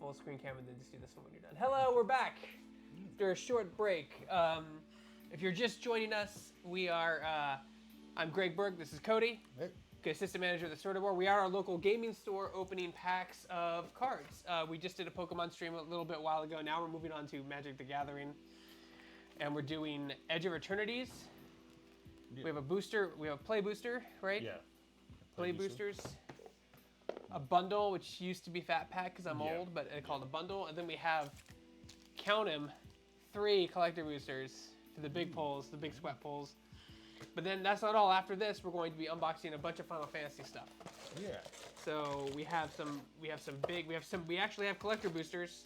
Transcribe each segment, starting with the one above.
full screen camera, and then just do this one when you're done. Hello, we're back after a short break. If you're just joining us, we are. I'm Greg Berg. This is Cody. Hey. Assistant manager of the Sorted War. We are our local gaming store opening packs of cards. We just did a Pokemon stream a little bit while ago. Now we're moving on to Magic the Gathering. And we're doing Edge of Eternities. Yeah. We have a booster. We have a play booster, right? Yeah. Play boosters. A bundle, which used to be Fat Pack because I'm old, but it's called a bundle. And then we have, count 'em, 3 collector boosters for the big pulls, the big sweat pulls. But then that's not all. After this, we're going to be unboxing a bunch of Final Fantasy stuff. Yeah. So we actually have collector boosters.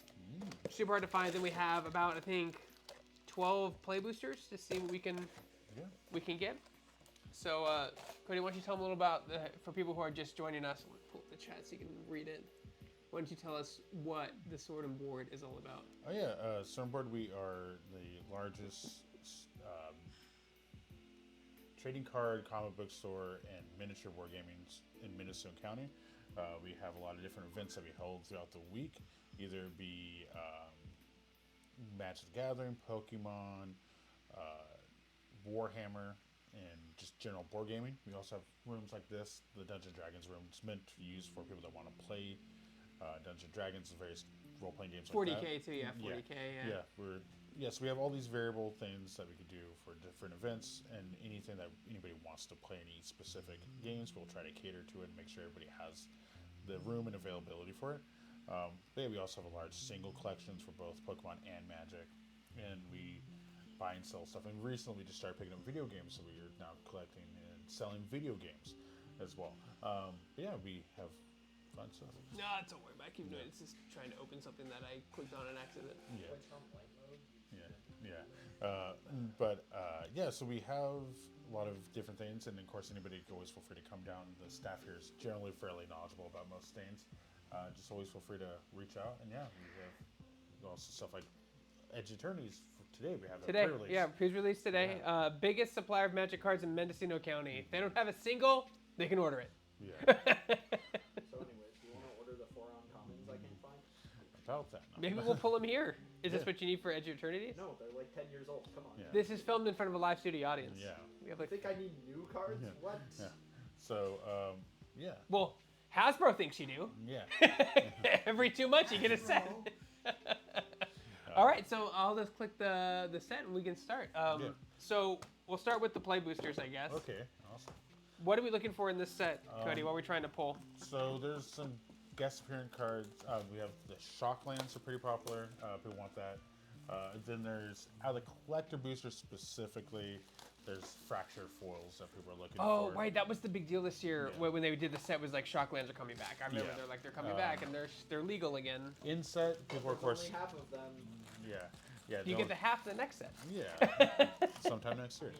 Super hard to find. Then we have about, I think, 12 play boosters to see what we can get. So Cody, why don't you tell them a little about, for people who are just joining us, I'm gonna pull up the chat so you can read it. Why don't you tell us what the Sword and Board is all about? Oh yeah, Sword and Board, we are the largest trading card, comic book store, and miniature wargaming in Minnesota County. We have a lot of different events that we hold throughout the week, either be Magic the Gathering, Pokemon, Warhammer, and just general board gaming. We also have rooms like this, the Dungeons & Dragons room. It's meant to be used for people that want to play Dungeons & Dragons and various role-playing games 40K like that. too, yeah, 40K, yeah. So we have all these variable things that we could do for different events, and anything that anybody wants to play any specific games, we'll try to cater to it and make sure everybody has the room and availability for it. But yeah, we also have a large single collections for both Pokemon and Magic, and we buy and sell stuff. And recently we just started picking up video games, so we are now collecting and selling video games as well. But yeah, we have fun stuff. No, it's don't worry about it. Keep doing it. It's just trying to open something that I clicked on an accident. Yeah, so we have a lot of different things, and of course anybody can always feel free to come down. The staff here is generally fairly knowledgeable about most things. Just always feel free to reach out, and yeah, we have also stuff like Edge Eternities for today. We have today, pre-release. yeah, pre-release today. Yeah. Biggest supplier of Magic cards in Mendocino County. If they don't have a single, they can order it. Yeah. So anyways, do you want to order the 4 uncommons I can find? About that. No. Maybe we'll pull them here. Is this what you need for Edge of Eternities? No, they're like 10 years old. Come on. Yeah. This is filmed in front of a live studio audience. Yeah. We have I like, think I need new cards? Yeah. What? Yeah. So, yeah. well, Hasbro thinks you do. Yeah. Every 2 months you get a set. All right, so I'll just click the set and we can start. So we'll start with the play boosters, I guess. Okay. Awesome. What are we looking for in this set, Cody? What are we trying to pull? So there's some guest appearance cards. We have the Shocklands are pretty popular. People want that. Then there's out of the collector boosters specifically, there's fractured foils that people are looking for. Oh, right, that was the big deal this year when they did the set. Was like Shocklands are coming back. I remember they're coming back and they're legal again. In set, people of course. Only half of them. Yeah. You get the half the next set. Yeah. Sometime next year.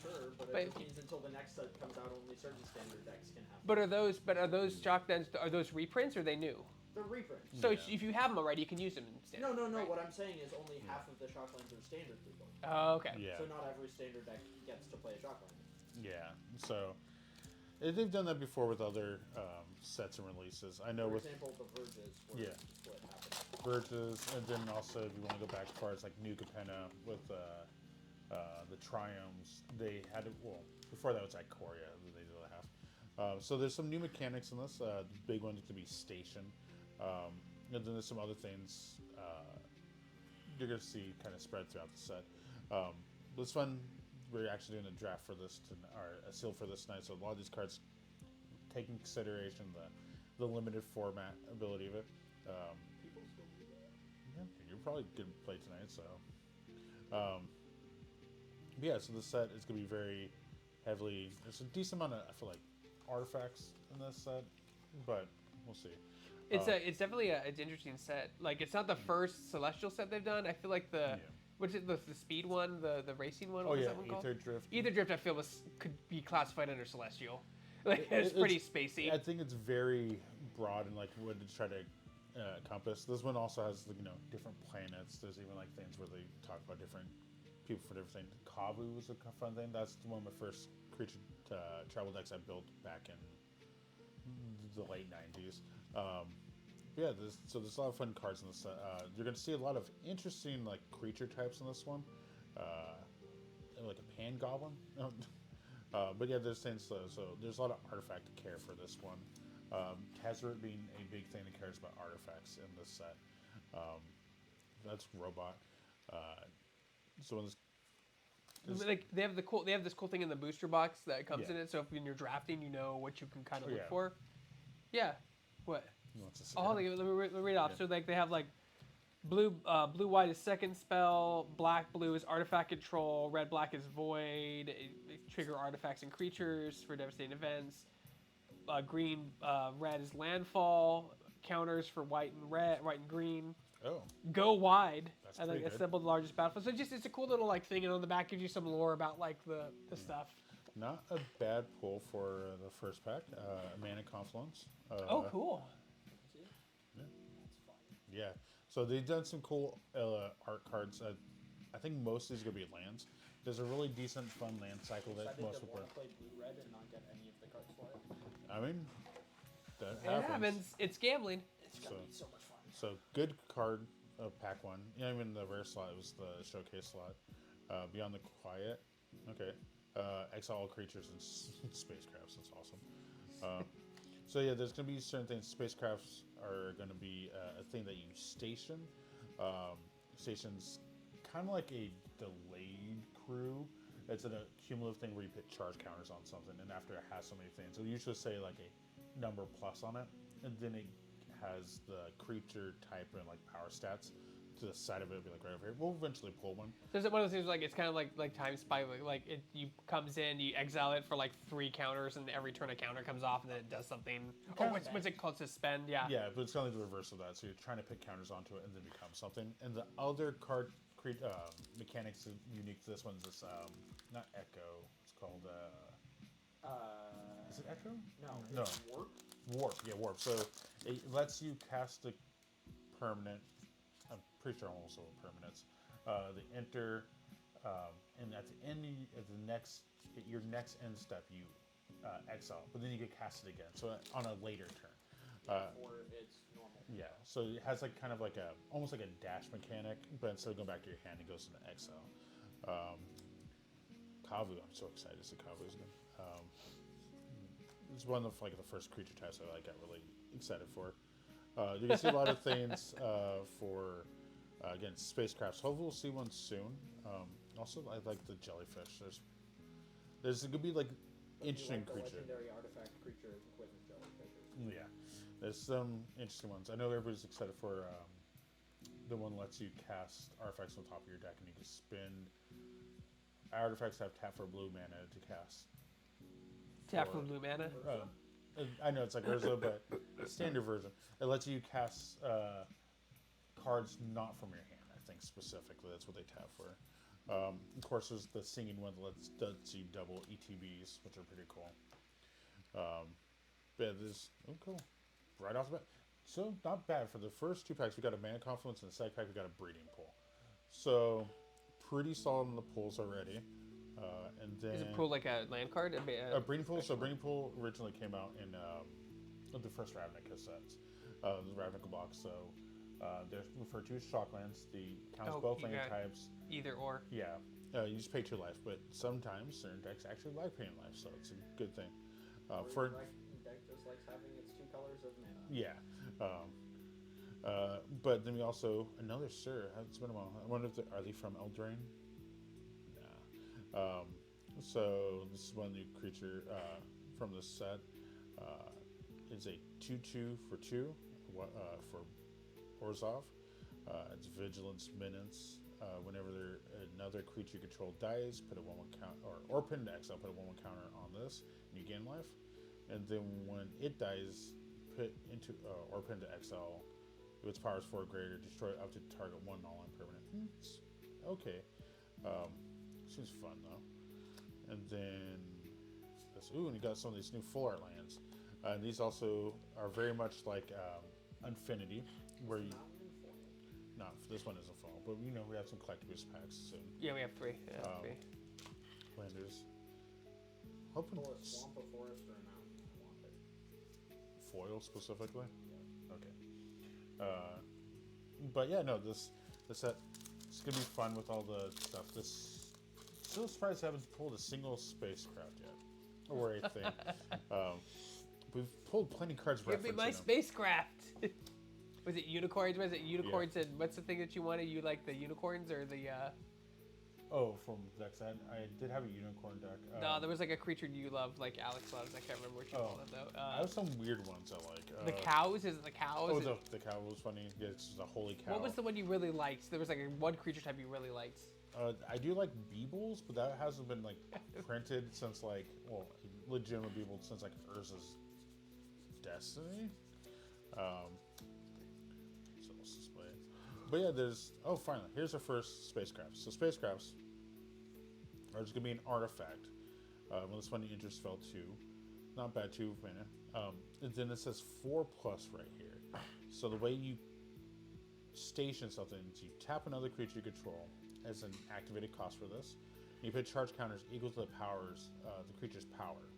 Sure, but it means until the next set comes out, only certain standard decks can have them. But are those Shocklands? Are those reprints or are they new? They're reprints. So if you have them already, you can use them in standard. No. Right? What I'm saying is only half of the Shocklands are standard people. Oh, okay. Yeah. So not every standard deck gets to play a Shockland. Yeah. So they've done that before with other sets and releases. I know For with example, the Verges were split happened. Verges, and then also if you want to go back as far as like New Capenna with the Triumphs, they had it. Well, before that was Ikoria. They did the half. So there's some new mechanics in this. The big one could be Station. And then there's some other things you're going to see kind of spread throughout the set. This fun. We're actually doing a draft for this, or a seal for this night. So a lot of these cards take in consideration the limited format ability of it. People still do that. Yeah, you're probably good to play tonight, so. Yeah, so the set is going to be very heavily. There's a decent amount of, I feel like, artifacts in this set, but we'll see. It's definitely an interesting set. Like, it's not the first Celestial set they've done. I feel like what's it, the speed one, the racing one? What was that one called? Ether Drift. Ether Drift, I feel could be classified under Celestial. Like, it's pretty spacey. I think it's very broad and like what to try to encompass. This one also has different planets. There's even like things where they talk about different people for different things. Kavu was a fun thing. That's one of my first creature travel decks I built back in the late 90s. But Yeah, so there's a lot of fun cards in this set. You're going to see a lot of interesting like creature types in this one, like a pan goblin. But yeah, there's things. So there's a lot of artifact to care for this one. Tezzeret being a big thing that cares about artifacts in this set. That's robot. So when this Like they have this cool thing in the booster box that comes in it. So if when you're drafting, you know what you can kind of look for. Yeah. What? Oh, let me read it off. So like they have like blue white is second spell, black blue is artifact control, red black is void. They trigger artifacts and creatures for devastating events. Green red is landfall. Counters for white and green. Oh. Go wide. That's And like pretty good. assemble the largest battlefield. So it's a cool little like thing, and on the back gives you some lore about like the stuff. Not a bad pull for the first pack. Mana Confluence. Oh, cool. Yeah. So they've done some cool art cards. I think most of these are going to be lands. There's a really decent, fun land cycle that most people play blue-red and not get any of the cards for it. I mean, that It happens. happens. It's gambling. It's gonna be so much fun. So good card of pack one. Yeah, even the rare slot was the showcase slot. Beyond the Quiet. Okay. Exile all creatures and spacecrafts. That's awesome. So yeah, there's going to be certain things. Spacecrafts are going to be a thing that you station. Station's kind of like a delayed crew. It's a cumulative thing where you put charge counters on something, and after it has so many things, it'll usually say like a number plus on it, and then it has the creature type and like power stats to the side of it. It'll be like right over here. We'll eventually pull one. So is it one of those things like it's kind of like Time Spy, like it you comes in, you exile it for like 3 counters, and every turn a counter comes off, and then it does something. What's it called? Suspend? Yeah. Yeah, but it's kind of like the reverse of that. So you're trying to put counters onto it and then become something. And the other card mechanics unique to this one is this, not Echo. It's called, is it Echo? No. It's Warp. Warp, yeah, Warp. So it lets you cast a permanent, I'm pretty sure almost all permanents. They enter, and at the end of your next end step, you exile, but then you get casted again. So on a later turn. Or it's normal. Yeah, so it has like kind of like almost like a dash mechanic, but instead of going back to your hand, it goes into exile. Kavu, I'm so excited to see Kavu again. It's one of like the first creature types I got really excited for. You can see a lot of things for again spacecrafts. Hopefully we'll see one soon. Also, I like the jellyfish. There's gonna be like interesting the creature. legendary artifact creature with jellyfishes. Yeah. There's some interesting ones. I know everybody's excited for the one that lets you cast artifacts on top of your deck, and you can spend artifacts that have tap for blue mana to cast. Tap for blue mana. I know it's like Urza, but standard version. It lets you cast cards not from your hand. I think specifically that's what they tap for. Of course, there's the singing one that lets you double ETBs, which are pretty cool. But there's cool. Right off the bat. So, not bad. For the first 2 packs, we got a Mana Confluence, and the second pack, we got a Breeding Pool. So, pretty solid in the pools already. And then... Is it pool like a land card? A Breeding Pool? So, Breeding Pool originally came out in the first Ravnica sets. The Ravnica box. So, they're referred to as Shocklands. The counts both land types. Either or. Yeah. You just pay 2 life, but sometimes certain decks actually like paying life, so it's a good thing. For deck just likes having its 2 colors of mana. yeah, but then we also another Sir. It's been a while. I wonder if are they from Eldraine? Nah. So this is one new creature from this set. It's a 2/2 for 2 for Orzhov. It's Vigilance Menace. Whenever another creature you control dies, put a 1/1 counter, or pin to exile, put a 1/1 counter on this, and you gain life. And then when it dies, put into or pin to exile. If its power is 4 or greater, destroy up to target 1 non-land permanent. It's okay. Seems fun though. And then this. Ooh, and you got some of these new full art lands. These also are very much like Infinity, where you. No, this one isn't fall, but we have some collectibles packs soon. Yeah, we have 3. Yeah, 3. Landers. Hoping Pull a swamp, a forest, or a mountain. I want it. foil specifically. Yeah. Okay. But yeah, no, this set it's gonna be fun with all the stuff. This still surprised I haven't pulled a single spacecraft yet, or anything. We've pulled plenty of cards Give me referencing my them. spacecraft. Was it unicorns? Was it unicorns? And what's the thing that you wanted? You like the unicorns or the? Oh, from decks. I did have a unicorn deck. No, there was like a creature you loved, like Alex loves. I can't remember what you called it though. I have some weird ones I like. The cows? Is it the cows? Oh, the cow was funny. Yeah, it's just a holy cow. What was the one you really liked? There was like one creature type you really liked. I do like Beebles, but that hasn't been like printed since like legitimate Beebles since like Urza's Destiny. So let's display it. But yeah, there's finally here's our first spacecraft. So spacecrafts are just gonna be an artifact. When this one enters spell 2, not bad, 2 mana. And then it says 4+ right here. So the way you station something is you tap another creature you control as an activated cost for this. And you put charge counters equal to the powers, the creature's power.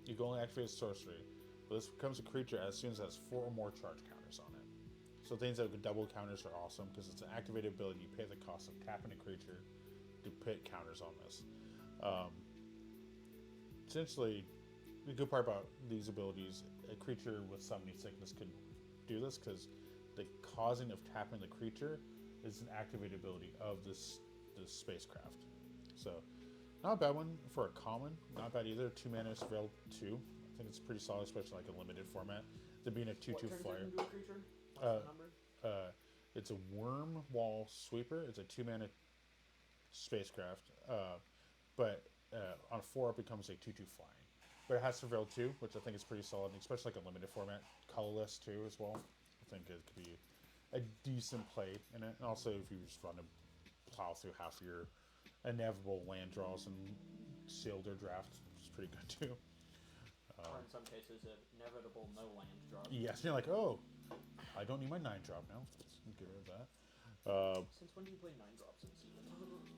You can only activate a sorcery, but this becomes a creature as soon as it has 4 or more charge counters on it. So things that could double counters are awesome because it's an activated ability. You pay the cost of tapping a creature to put counters on this. Essentially, the good part about these abilities, a creature with summoning sickness could do this because the causing of tapping the creature is an activated ability of this spacecraft. So, not a bad one for a common. Not bad either. 2 mana is Veil 2. I think it's pretty solid, especially like a limited format. To being a 2/2 flyer. Into a creature? What's the number? It's a Worm Wall Sweeper. It's a 2 mana spacecraft. But on a 4 it becomes a 2/2 flying. But it has Surveil 2, which I think is pretty solid, especially like a limited format. Colorless too as well. I think it could be a decent play in it. And also if you just want to plow through half your inevitable land draws and seal their drafts, which is pretty good too. Or in some cases, inevitable no land draws. Yes, you're like, oh, I don't need my 9-drop now. Let's get rid of that. Since when do you play 9-drops in Season?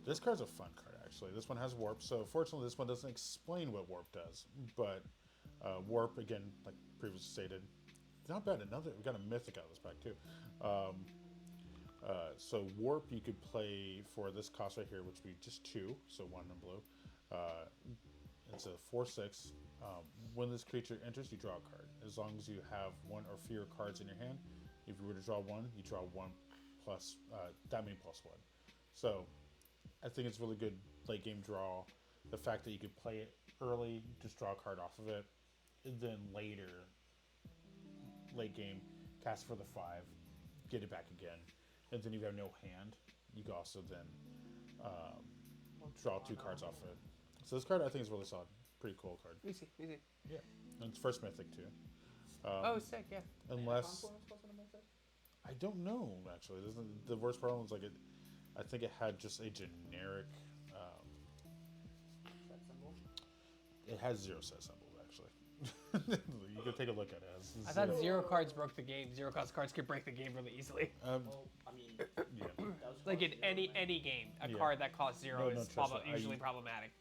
This card's a fun card, actually. This one has Warp, so fortunately this one doesn't explain what Warp does. But Warp, again, like previously stated, not bad. We got a Mythic out of this pack, too. So Warp you could play for this cost right here, which would be just 2, so 1 in blue. It's a 4/6. When this creature enters, you draw a card. As long as you have 1 or fewer cards in your hand, if you were to draw 1, you draw 1 plus, that means +1. So, I think it's really good late game draw. The fact that you could play it early, just draw a card off of it, and then later, late game, cast for the 5, get it back again, and then if you have no hand, you can also then draw 2 cards off of it. So this card I think is really solid. Pretty cool card. Easy. Yeah, and it's first Mythic too. Sick, yeah. Unless I don't know actually. The worst problem is like I think it had just a generic. Set symbol? It has 0 set symbols actually. You can take a look at it. I thought 0 cards broke the game. 0 cost cards could break the game really easily. Well, I mean, Yeah. Like in any game, a card that costs 0 is trust me, usually problematic.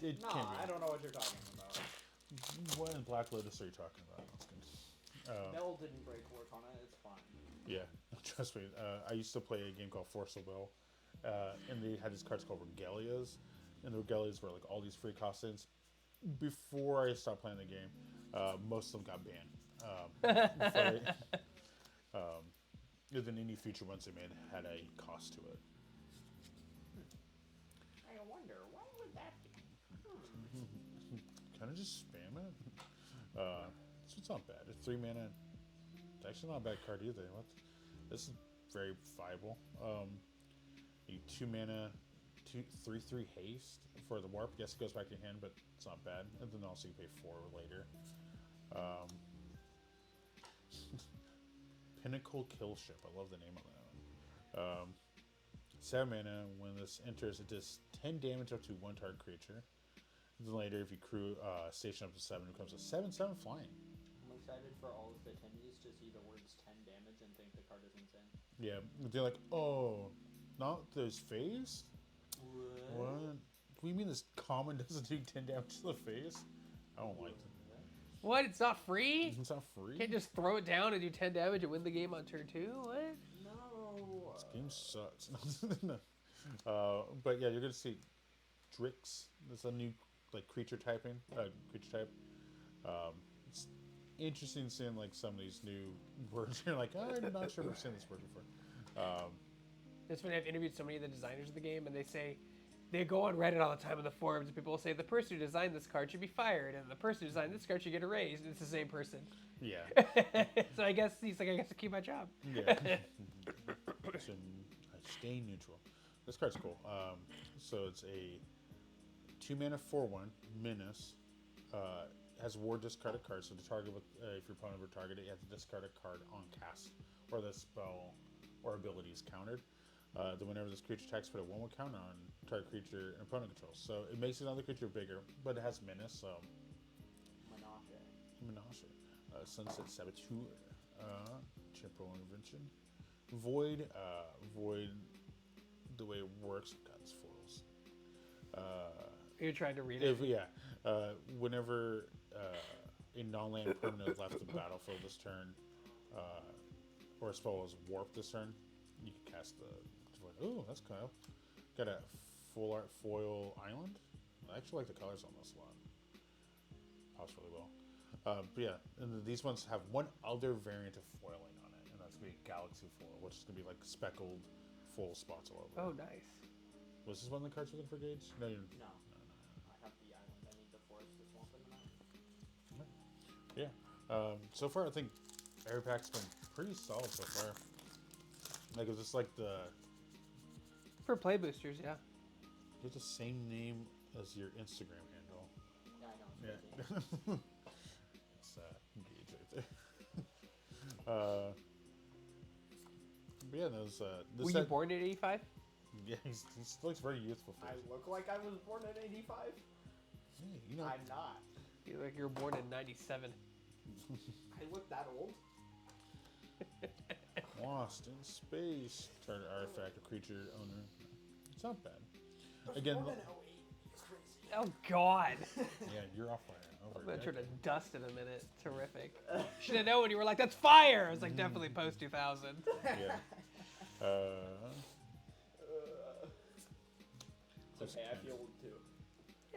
It no, can be. I don't know what you're talking about. What in Black Lotus are you talking about? That's good. Bell didn't break work on it. It's fine. Yeah, trust me. I used to play a game called Force of Will, and they had these cards called Regalias, and the Regalias were like all these free costumes. Before I stopped playing the game, most of them got banned. And then any future ones they made had a cost to it. I wonder, why would that be? Kind of just spam it. So it's not bad. It's 3 mana. It's actually not a bad card either. This is very viable. You 2 mana, 3/3 haste for the warp. Yes, it goes back to your hand, but it's not bad. And then also you pay 4 later. Pinnacle Kill Ship. I love the name of that one. 7 mana. When this enters, it does 10 damage up to 1 target creature. Then later, if you crew station up to 7, it becomes a 7/7 flying. I'm excited for all of the attendees to see the words 10 damage and think the card is insane. Yeah, they're like, oh, not this face? What? What do you mean this common doesn't do 10 damage to the face? I don't like it. What? It's not free? It's not free. Can't just throw it down and do 10 damage and win the game on turn 2? What? No. This game sucks. No. But yeah, you're gonna see Drix. There's a new like creature type. It's interesting seeing like some of these new words. You're like, I'm not sure I've seen this word before. It's funny, I've interviewed so many of the designers of the game, and they go on Reddit all the time in the forums, and people will say, the person who designed this card should be fired, and the person who designed this card should get a raise, and it's the same person. Yeah. So I guess he's like, I guess to keep my job. Yeah. So, I stay neutral. This card's cool. So it's a 2-mana 4/1 menace. Has war discard a card. So to target with if your opponent were targeted, you have to discard a card on cast, or the spell or ability is countered. Then whenever this creature attacks, put a 1/1 counter on target creature and opponent controls. So it makes another creature bigger, but it has menace. So Menage. Sunset Saboteur. Temporal Intervention. Void. Void. The way it works, God, it's foils. You're trying to read it. Whenever a non-land permanent left the battlefield this turn, or a spell is warped this turn, you can cast the Void. Ooh, that's kind of got a full art foil island. I actually like the colors on this one. Pops really well. But yeah, and these ones have one other variant of foiling on it, and that's gonna be Galaxy Foil, which is gonna be like speckled full spots all over. Oh, nice. Was this one of the cards looking for Gage? No, you're... No. I have the island. I need the forest, the swamp, and the mountain. Yeah. So far, I think every pack's been pretty solid so far. Like, it's just like For play boosters, yeah. you have the same name as your Instagram handle. Yeah, I know. It's Yeah. crazy. It's Gage right there. But yeah, those. Were you born in 85? Yeah, he looks very youthful. For I look like I was born in '85. Hey, you know. I'm not. You look like you were born in 97. I look that old. Lost in space. Target artifact or creature owner. It's not bad. Again. Born in 08. You're crazy. Oh, God. Yeah, you're off by I'm going to turn to dust in a minute. Terrific. Should have known when you were like, that's fire! I was like, definitely post 2000. Yeah. It's okay, I feel old too.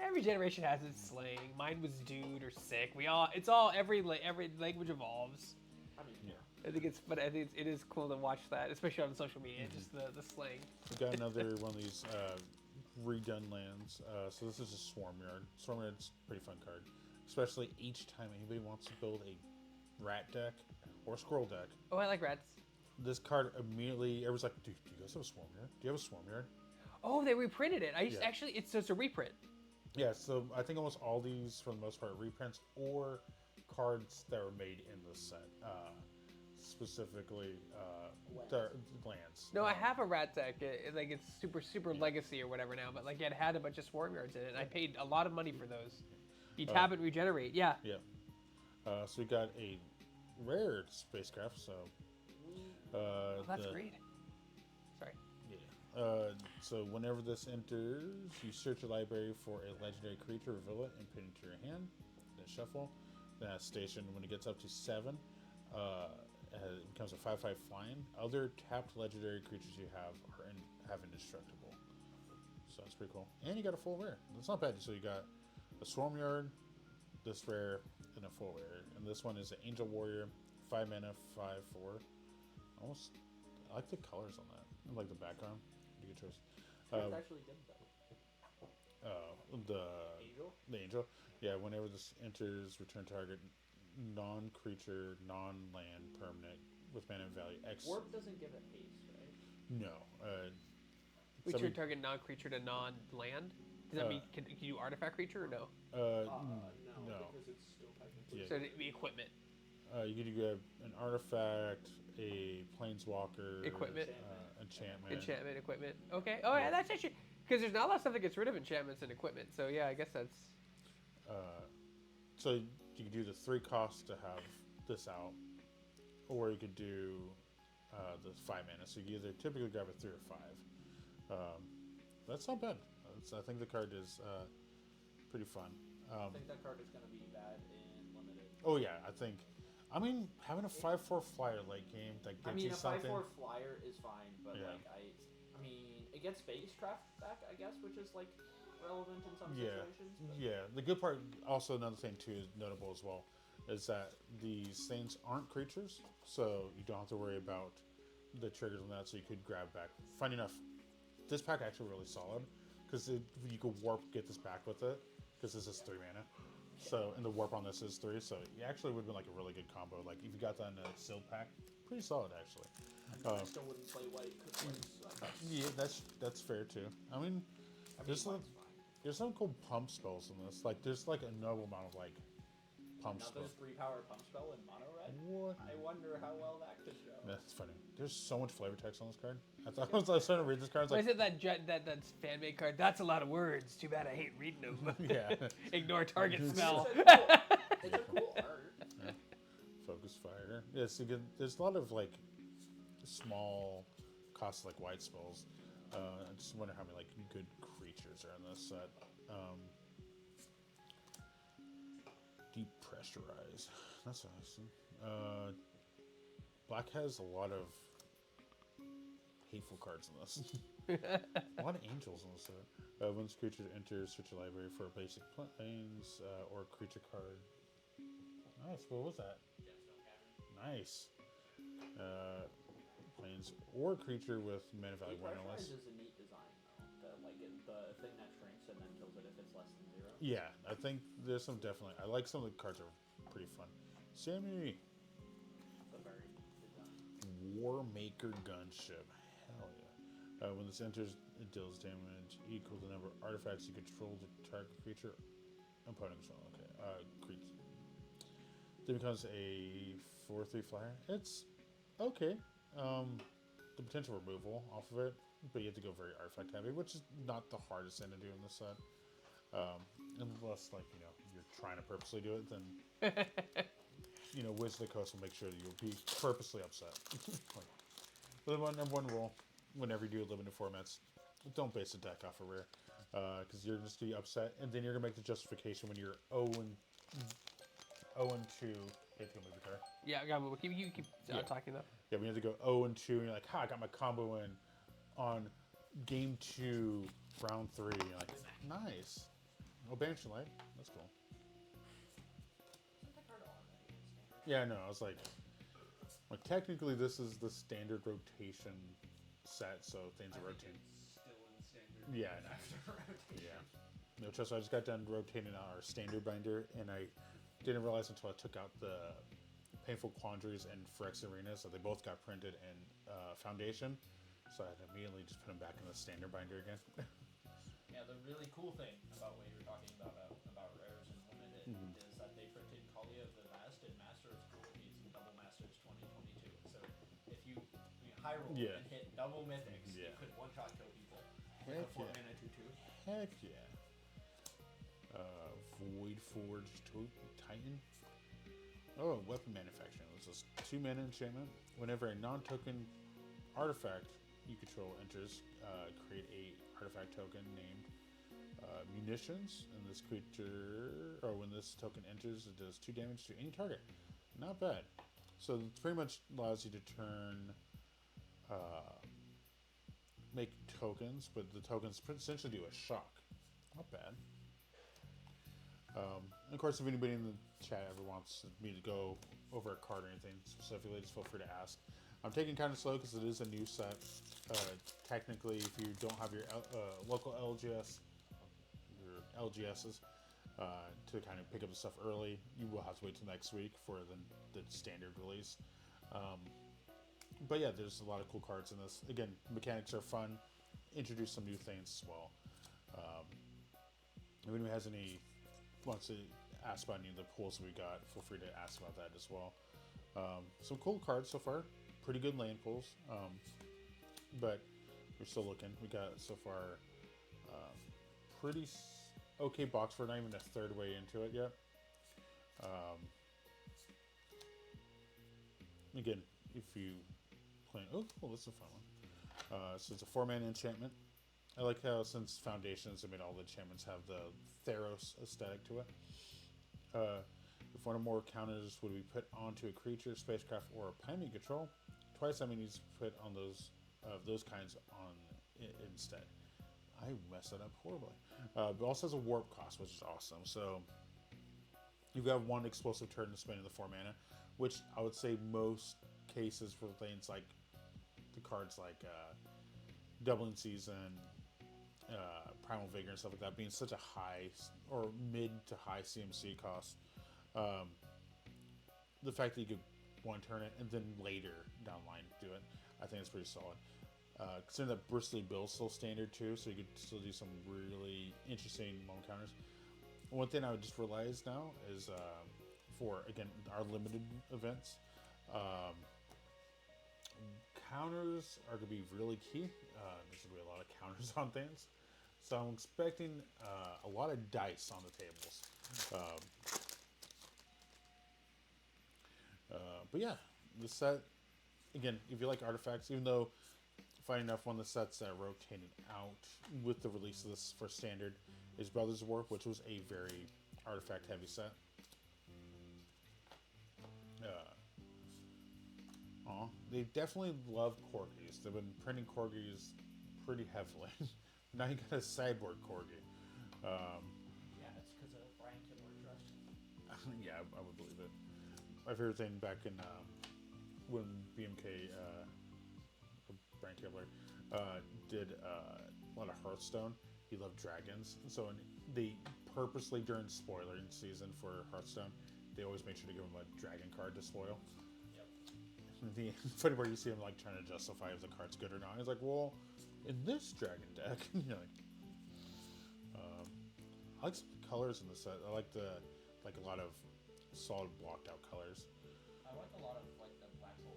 Every generation has its slang. Mine was dude or sick. Every language evolves. I mean, Yeah. I think it's, but I think it is cool to watch that, especially on social media, just the slang. We got another one of these redone lands. So this is a Swarm Yard. Swarm Yard's a pretty fun card, especially each time anybody wants to build a rat deck or a squirrel deck. Oh, I like rats. This card immediately, everyone's like, dude, do you guys have a Swarm Yard? Do you have a Swarm Yard? Oh, they reprinted it. Yeah. Actually, it's a reprint. Yeah, so I think almost all these, for the most part, are reprints or cards that were made in the set. Specifically, lands. No, I have a rat deck. It's super legacy or whatever now, but like it had a bunch of swarm yards in it. And I paid a lot of money for those. You tap it and regenerate. Yeah. Yeah. So we got a rare spacecraft. So. That's great. Sorry. Yeah. So whenever this enters, you search a library for a legendary creature, reveal it, and put it into your hand. Then shuffle. Then at station, when it gets up to 7, it becomes a 5/5 flying. Other tapped legendary creatures you have indestructible. So that's pretty cool. And you got a full rare. That's not bad. So you got a Swarm Yard, this rare, and a full rare. And this one is an Angel Warrior, 5 mana, 5/4. Almost, I like the colors on that. I like the background. Pretty good choice. It's actually good though. Angel? The Angel. Yeah, whenever this enters, return target non-creature, non-land permanent with mana value X. Warp doesn't give it haste, right? No. Return target non-creature to non-land. Does that mean can you do artifact creature or no? No. Because it's still technically. Yeah. So it'd be equipment. You could get an artifact, a planeswalker, Equipment. Enchantment. Enchantment, equipment. Okay. Oh, yeah, that's actually because there's not a lot of stuff that gets rid of enchantments and equipment. So yeah, I guess that's. So you could do the 3 costs to have this out, or you could do the 5 mana. So you either typically grab a 3 or 5. That's not bad. I think the card is pretty fun. I think that card is going to be bad in limited. Oh yeah, I think. I mean, having a 5/4 flyer late game that gets you a something. 5/4 flyer is fine, but Yeah. like I mean, it gets Vegas craft back, I guess, which is like relevant in some Yeah, situations. But yeah. The good part, also another thing too, is notable as well, is that these things aren't creatures, so you don't have to worry about the triggers on that. So you could grab back. Funny enough, this pack actually really solid because you could warp get this back with it because this is 3 mana. So and the warp on this is 3, so it actually would have been like a really good combo. Like if you got that in a sealed pack, pretty solid actually. I still wouldn't play white because Yeah, that's fair too. I mean, there's some white's fine. there's some cool pump spells in this. Like there's like a noble amount of like pump Another spells. 3-power pump spell in mono red. What? I wonder how well that could go. That's funny. There's so much flavor text on this card. I was trying to read this card. I was Why like, is it that fan made card? That's a lot of words. Too bad I hate reading them. yeah. Ignore target smell. It's a cool art. Focus fire. Yes, you get, there's a lot of like small costs like white spells. I just wonder how many like good creatures are in this set. Depressurize. That's awesome. Black has a lot of hateful cards in this. A lot of angels in this set. Once creature enters, search your library for a basic planes or creature card. Nice. What was that? Nice. Planes or creature with mana value 1 or less. Depressurize is a neat design though. The thing that shrinks and then kills it if it's less than 0. Yeah, I think there's some definitely. I like some of the cards are pretty fun. Sammy. It's a very neat design. Warmaker Gunship. Hell yeah. When this enters, it deals damage equal to the number of artifacts you control to target creature. Opponent control. Okay. Creature. Then becomes a 4/3 flyer. It's okay. The potential removal off of it, but you have to go very artifact heavy, which is not the hardest thing to do in this set. Unless, like, you're trying to purposely do it, then, Wizard of the Coast will make sure that you'll be purposely upset. But the number one rule, whenever you do limited formats, don't base a deck off a rare, because you're just going to be upset, and then you're going to make the justification when you're 0-2. You have to go move the card. Yeah, you keep talking though. Yeah, we have to go 0-2, and you're like, I got my combo in on game 2, round 3. You're like, nice. Oh, Banish Light. That's cool. Yeah, no, I was like, technically this is the standard rotation set, so things are rotating. Still in standard. Yeah, I know. After rotation. Yeah. No, trust me, I just got done rotating our standard binder, and I didn't realize until I took out the Painful Quandaries and Phyrex Arena, so they both got printed in Foundation, so I had to immediately just put them back in the standard binder again. Yeah, the really cool thing about what you were talking about rares and limited is that they printed Kalia of the Vast and Master of Cruelties and Double Masters 2022. So if you high roll and hit double mythics, you could one-shot kill people. Heck with a 4-mana 2/2. Heck yeah. Void Forged Titan. Oh, weapon manufacturing. This is 2 mana enchantment. Whenever a non-token artifact you control enters, create a artifact token named munitions, and this creature, or when this token enters, it does 2 damage to any target. Not bad. So it pretty much allows you to turn, make tokens, but the tokens essentially do a shock. Not bad. And of course, if anybody in the chat ever wants me to go over a card or anything specifically, just feel free to ask. I'm taking kind of slow because it is a new set. Technically, if you don't have your local LGS, your LGSs, to kind of pick up the stuff early, you will have to wait till next week for the standard release. But yeah, there's a lot of cool cards in this. Again, mechanics are fun. Introduce some new things as well. If anyone has wants to ask about any of the pulls we got, feel free to ask about that as well. Some cool cards so far. Pretty good land pulls. But we're still looking. We got so far pretty okay box. We're not even a third way into it yet. Again, if you play, oh, cool, this is a fun one. So it's a 4-mana enchantment. I like how since Foundations, I mean, all the enchantments have the Theros aesthetic to it. If one or more counters would be put onto a creature, spacecraft, or a planet you control, twice that many needs to put on those kinds on instead. I messed that up horribly. But also has a warp cost, which is awesome. So you've got one explosive turn to spend in the 4 mana, which I would say most cases for things like the cards like Doubling Season, Primal Vigor and stuff like that being such a high or mid to high CMC cost. The fact that you could one turn it and then later down the line do it, I think it's pretty solid. Considering that Bristly Bill's still standard too, so you could still do some really interesting moment counters. One thing I would just realize now is for, again, our limited events, counters are going to be really key. There's going to be a lot of counters on things. So I'm expecting a lot of dice on the tables. But yeah, the set, again, if you like artifacts, even though funny enough, one of the sets that rotated out with the release of this for standard is Brothers of War, which was a very artifact heavy set. They definitely love corgis. They've been printing corgis pretty heavily. Now you got a sideboard corgi. Yeah, it's because of Brian Kibler Trust. Yeah, I would believe it. My favorite thing back in when BMK, Brian Kibler, did a lot of Hearthstone. He loved dragons, so they purposely during spoiling season for Hearthstone, they always make sure to give him a dragon card to spoil. The funny part, you see him like trying to justify if the card's good or not. He's like, well, in this dragon deck, you're like, I like some colors in the set. I like a lot of solid blocked out colors. I like a lot of like the black hole.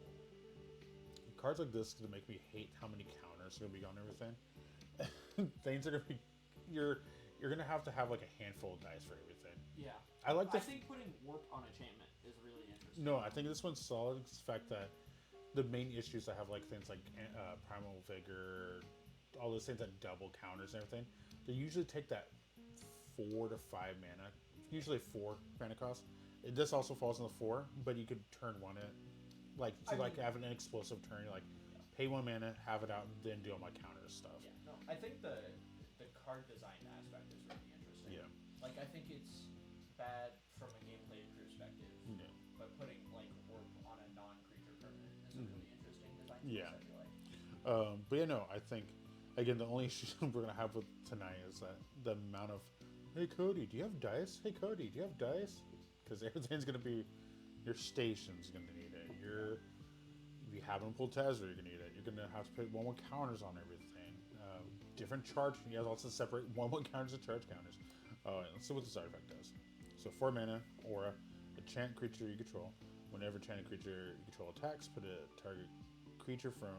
Cards like this gonna make me hate how many counters are gonna be on everything. Things are gonna be, you're gonna have to have like a handful of dice for everything. Yeah. I think putting warp on enchantment is really interesting. No, I think this one's solid. It's the fact that the main issues I have, like things like Primal Vigor, all those things that double counters and everything, they usually take that 4 to 5 mana, usually 4 mana cost. This also falls in the 4, but you could turn one it, like have an explosive turn, like pay 1 mana, have it out, and then do all my counters stuff. Yeah, no, I think the card design aspect is really interesting. Yeah. Like I think it's bad from a gameplay perspective. Yeah. But putting like warp on a non-creature permanent is a really interesting design. Yeah. I feel like. But yeah, no, I think again the only issue we're gonna have with tonight is that the amount of, hey Cody, do you have dice? Hey Cody, do you have dice? Because everything's gonna be, your station's gonna need it. If you haven't pulled Tazra, you're gonna need it. You're gonna have to put 1/1 counters on everything. Different charge. You guys also separate 1/1 counters and charge counters. Let's see what this artifact does. So 4 mana, aura, enchant creature you control. Whenever enchanted creature you control attacks, put a target creature from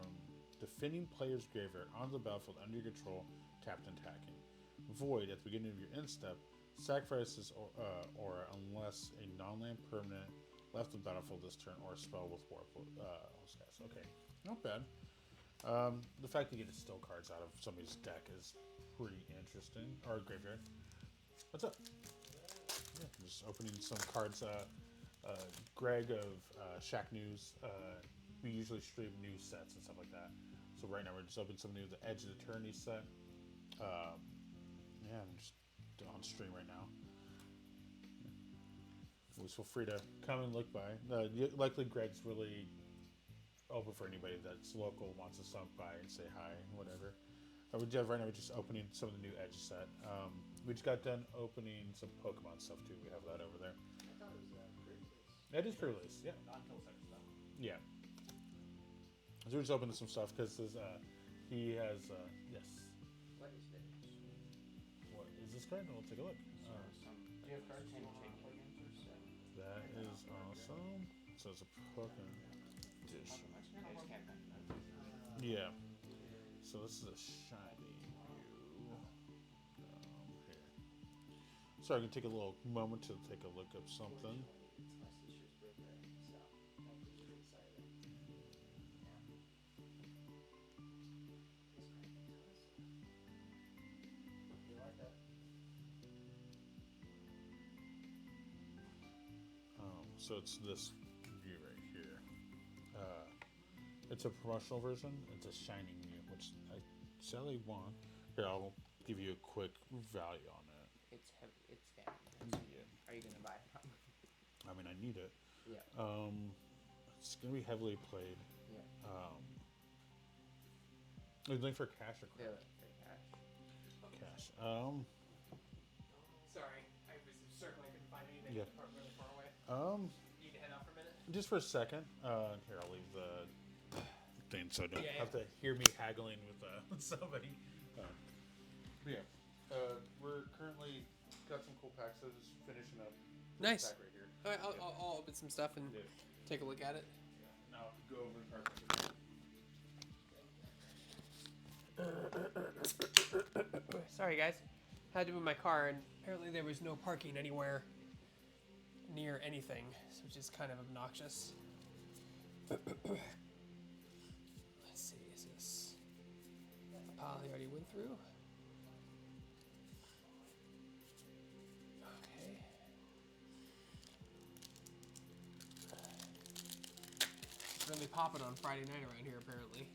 defending player's graveyard onto the battlefield under your control, tapped and attacking. Void, at the beginning of your end step, sacrifices aura unless a non-land permanent left the battlefield this turn or a spell with warp. Okay, not bad. The fact that you get to steal cards out of somebody's deck is pretty interesting. Or graveyard. What's up? Yeah, I'm just opening some cards. Greg of Shack News, we usually stream news sets and stuff like that. So right now we're just opening some new, the Edge of Eternity set. Yeah, I'm just on stream right now. Always feel free to come and look by. Likely Greg's really open for anybody that's local, wants to stop by and say hi, whatever. Right now we're just opening some of the new Edge set. We just got done opening some Pokemon stuff too. We have that over there. I thought it was pre-release. It is pre-release, yeah. Non-kill sector stuff. Yeah. So we're just opening some stuff because he has, yes. What is this? What is this card? We'll take a look. Do you have cards you want to plug into? That is awesome. So it's a Pokemon edition. Yeah. So this is a shiny new. Here. Sorry, I can take a little moment to take a look up something. So it's this view right here. It's a promotional version. It's a Shining Mew, which I sadly want. Here, I'll give you a quick value on it. It's heavy. It's damn. Yeah. Are you gonna buy it? I mean, I need it. Yeah. It's gonna be heavily played. Yeah. Are you looking for cash or Yeah. credit? For cash. Cash. Sorry, I was circling. I couldn't find anything. Yeah. Really far away. You need to head out for a minute. Just for a second. Here, I'll leave the thing so I don't Yeah, have to hear me haggling with somebody. We're currently got some cool packs. So just finishing up. this Nice. Pack right here. All right, I'll open some stuff and Yeah. take a look at it. Now go over the cards. Sorry, guys. Had to move my car, and apparently there was no parking anywhere near anything, which is kind of obnoxious. Let's see, is this a pile he already went through? Okay. It's really popping on Friday night around here, apparently.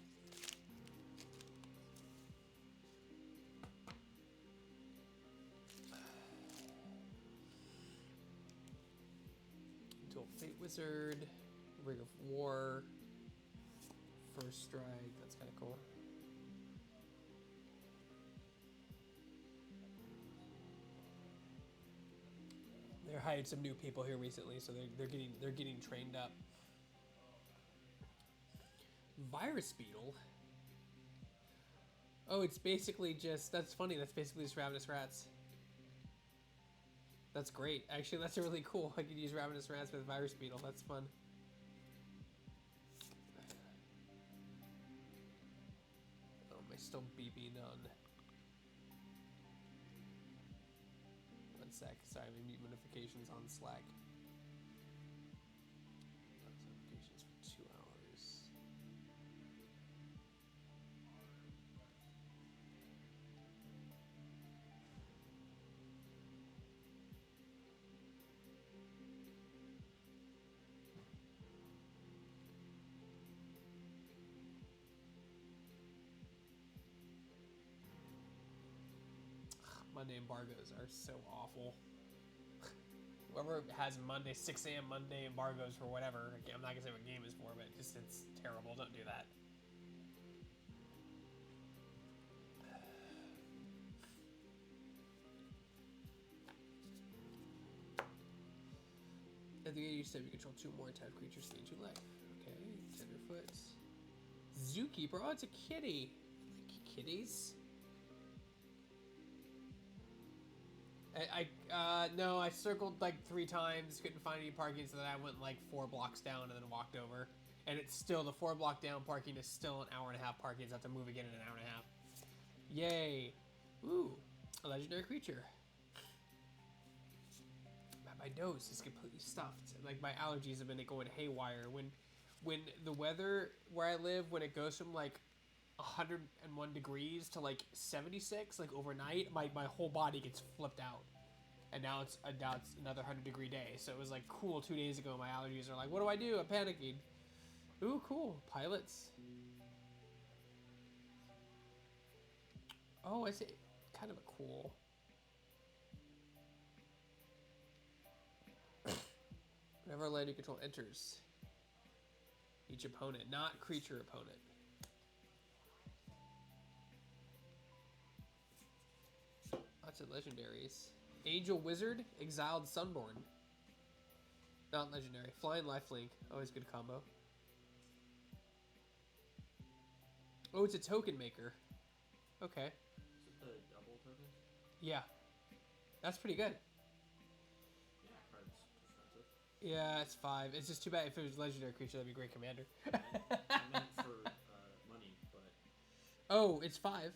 Dual Fate Wizard, Ring of War, First Strike, that's kind of cool. They hired some new people here recently, so they're getting trained up. Virus Beetle. Oh, it's basically just, that's funny, that's basically just Ravenous Rats. That's great. Actually, that's really cool. I could use Ravenous Rats with Virus Beetle. That's fun. Oh, am I still beeping on? One sec. Sorry, my mute notifications on Slack. Notifications for 2 hours. Monday embargoes are so awful. Whoever has Monday, 6 a.m. Monday embargoes for whatever, I'm not gonna say what game is for, but just it's terrible. Don't do that. At the end, you said we control 2 more type creatures to gain 2 life. Okay, Tenderfoot. Zookeeper. Oh, it's a kitty. I like kitties. No, I circled like 3 times, couldn't find any parking, so then I went like 4 blocks down and then walked over. And it's still, the 4 block down parking is still an hour and a half parking, so I have to move again in an hour and a half. Yay. Ooh, a legendary creature. My nose is completely stuffed. Like my allergies have been going haywire. When the weather where I live, when it goes from like 101 degrees to like 76, like overnight, my whole body gets flipped out. And now it's another 100-degree day. So it was like cool 2 days ago. My allergies are like, what do? I'm panicking. Ooh, cool. Pilots. Oh, I see. Kind of a cool. Whenever a land you control enters, each opponent, not creature opponent. Lots of legendaries. Angel Wizard, Exiled Sunborn. Not legendary. Flying Lifelink, always good combo. Oh, it's a token maker. Okay. Is it the double token? Yeah. That's pretty good. Yeah, card's expensive. Yeah, it's 5. It's just too bad if it was a legendary creature, that'd be a great commander. I meant for money, but Oh, it's 5.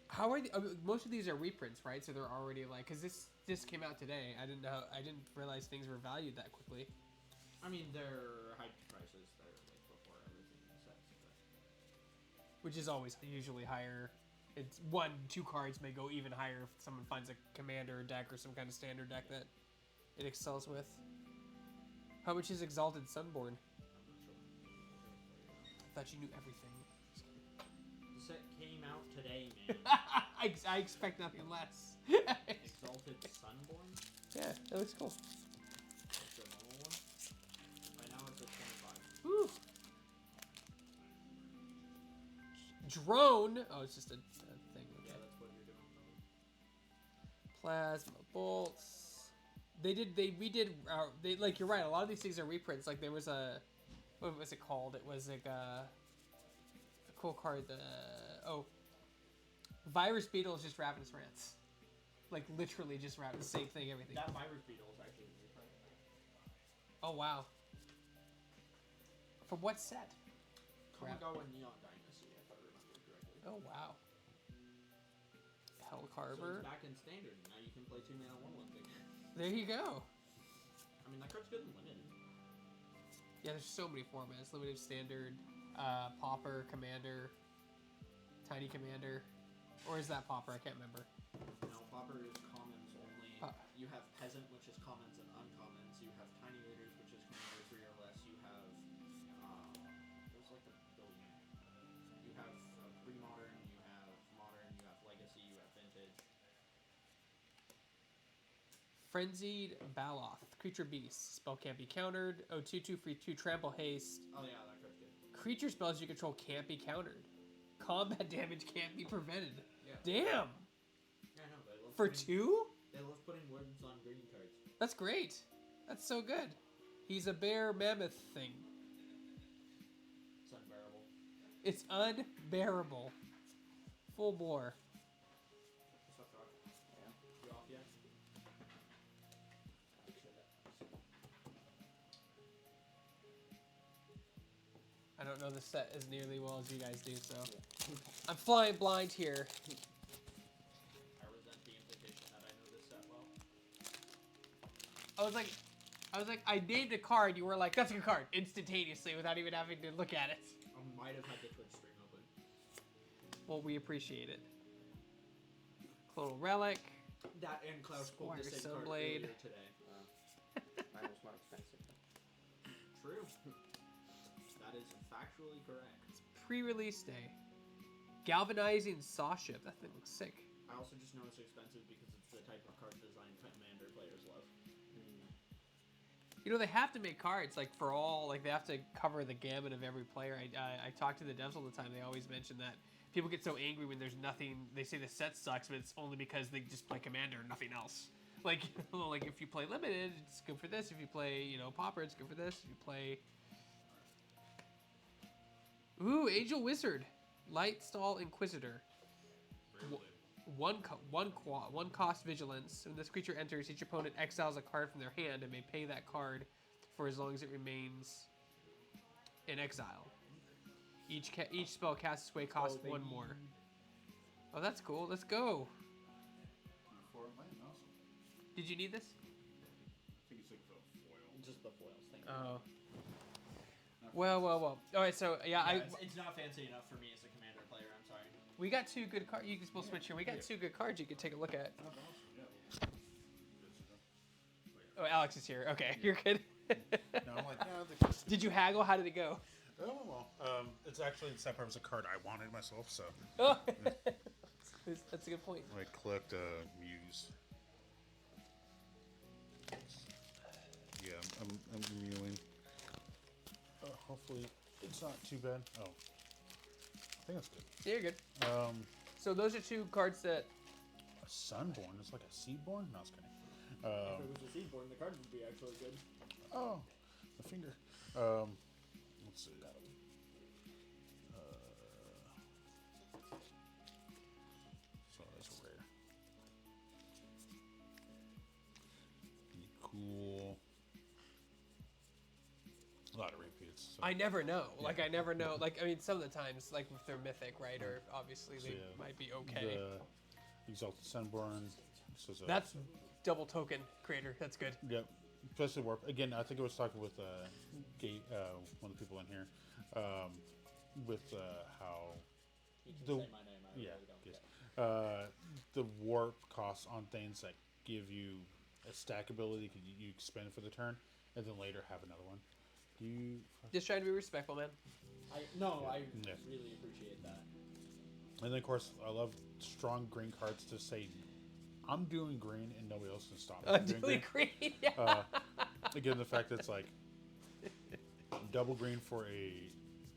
How are most of these are reprints, right? So they're already like, because this came out today. I didn't realize things were valued that quickly. I mean they're hyped prices. They're like before everything sets, but Which is always usually higher. It's 1, 2 cards may go even higher if someone finds a commander deck or some kind of standard deck that It excels with. How much is Exalted Sunborn? I'm not sure. I thought you knew everything. The set came out today, man. I expect nothing less. Exalted Sunborn? Yeah, that looks cool. That's the normal one. Right now it's at 25. Woo. Drone. Oh, it's just a thing. Yeah, that's what you're doing. Plasma bolts. They like, you're right, a lot of these things are reprints. Like there was what was it called? It was like a cool card, Virus Beetle is just Ravenous Rants. Like literally just the same thing, everything. That Virus Beetle is actually a reprint. Oh wow. For what set? Kamigawa Neon Dynasty, if I remember correctly. Oh wow. Hell So Carver. it's back in standard, and now you can play 2-mana 1/1 thing. There you go. I mean, that card's good and limited. Yeah, there's so many formats. Limited, standard, Pauper, Commander, Tiny Commander. Or is that Pauper? I can't remember. No, Pauper is commons only. You have Peasant, which is commons and uncommons. You have Tiny Leaders, which is commander 3 or less. You have, there's like a billion. You have pre-modern, you have modern, you have legacy, you have vintage. Frenzied Baloth. Creature Beast. Spell can't be countered. Oh, 2/2 free 2 trample haste. Oh yeah, that card's good. Creature spells you control can't be countered. Combat damage can't be prevented. Yeah. Damn! Yeah, I know. They love For putting, 2? They love putting words on green cards. That's great. That's so good. He's a bear mammoth thing. It's unbearable. It's unbearable. Full bore. What's up, Doc? Yeah. You off yet? I don't know the set as nearly well as you guys do, so I'm flying blind here. I resent the implication that I know this set well. I was like, I named a card. You were like, that's a good card, instantaneously, without even having to look at it. I might have had the Twitch stream open. Well, we appreciate it. Clonal Relic. That and Klaus pulled the Squire same card Sunblade. earlier today. Mine was more expensive. True. That is factually correct. Pre-release day. Galvanizing Saw Ship. That thing looks sick. I also just know it's expensive because it's the type of card design Commander players love. You know, they have to make cards, like, for all, like, they have to cover the gamut of every player. I talk to the devs all the time. They always mention that people get so angry when there's nothing. They say the set sucks, but it's only because they just play Commander and nothing else. Like, like if you play Limited, it's good for this. If you play, Pauper, it's good for this. If you play... Ooh, Angel Wizard. Lightstall Inquisitor. One cost vigilance. When this creature enters, each opponent exiles a card from their hand and may pay that card for as long as it remains in exile. Each spell cast this way costs one more. Oh, that's cool. Let's go. Did you need this? I think it's like the foil. Just the foils thing. Oh. Well. All right, so yeah, it's not fancy enough for me as a Commander player. I'm sorry. we got 2 good cards. You can still switch here. We got 2 good cards you could take a look at. Oh, Alex is here. Okay, you're good. No, I'm like, yeah, Did you haggle? How did it go? oh well. It's actually the set was a card I wanted myself, so Oh, that's a good point. I collect Muse. Yeah, I'm mewing. Hopefully it's not too bad. Oh, I think that's good. Yeah, you're good. So those are 2 cards that. A Sunborn. It's like a Seedborn. No, I was kidding. If it was a Seedborn, the card would be actually good. Oh, my finger. Let's see. So that's a rare. Be cool. A lot of repeats. So. I never know. Yeah. Like, I never know. Like, I mean, some of the times, like, if they're mythic, right, or obviously they yeah, might be okay. The Exalted Sunborn. That's double token creator. That's good. Yep. Especially warp. Again, I think I was talking with Gate, one of the people in here, with how You can The- say my name. I yeah, really don't yes. care. The warp costs on things that give you a stack ability you expend for the turn, and then later have another one. Do you? Just trying to be respectful, man. I really appreciate that. And then of course I love strong green cards to say, I'm doing green and nobody else can stop me. from doing Doing green. Yeah. Again, the fact that it's like double green for a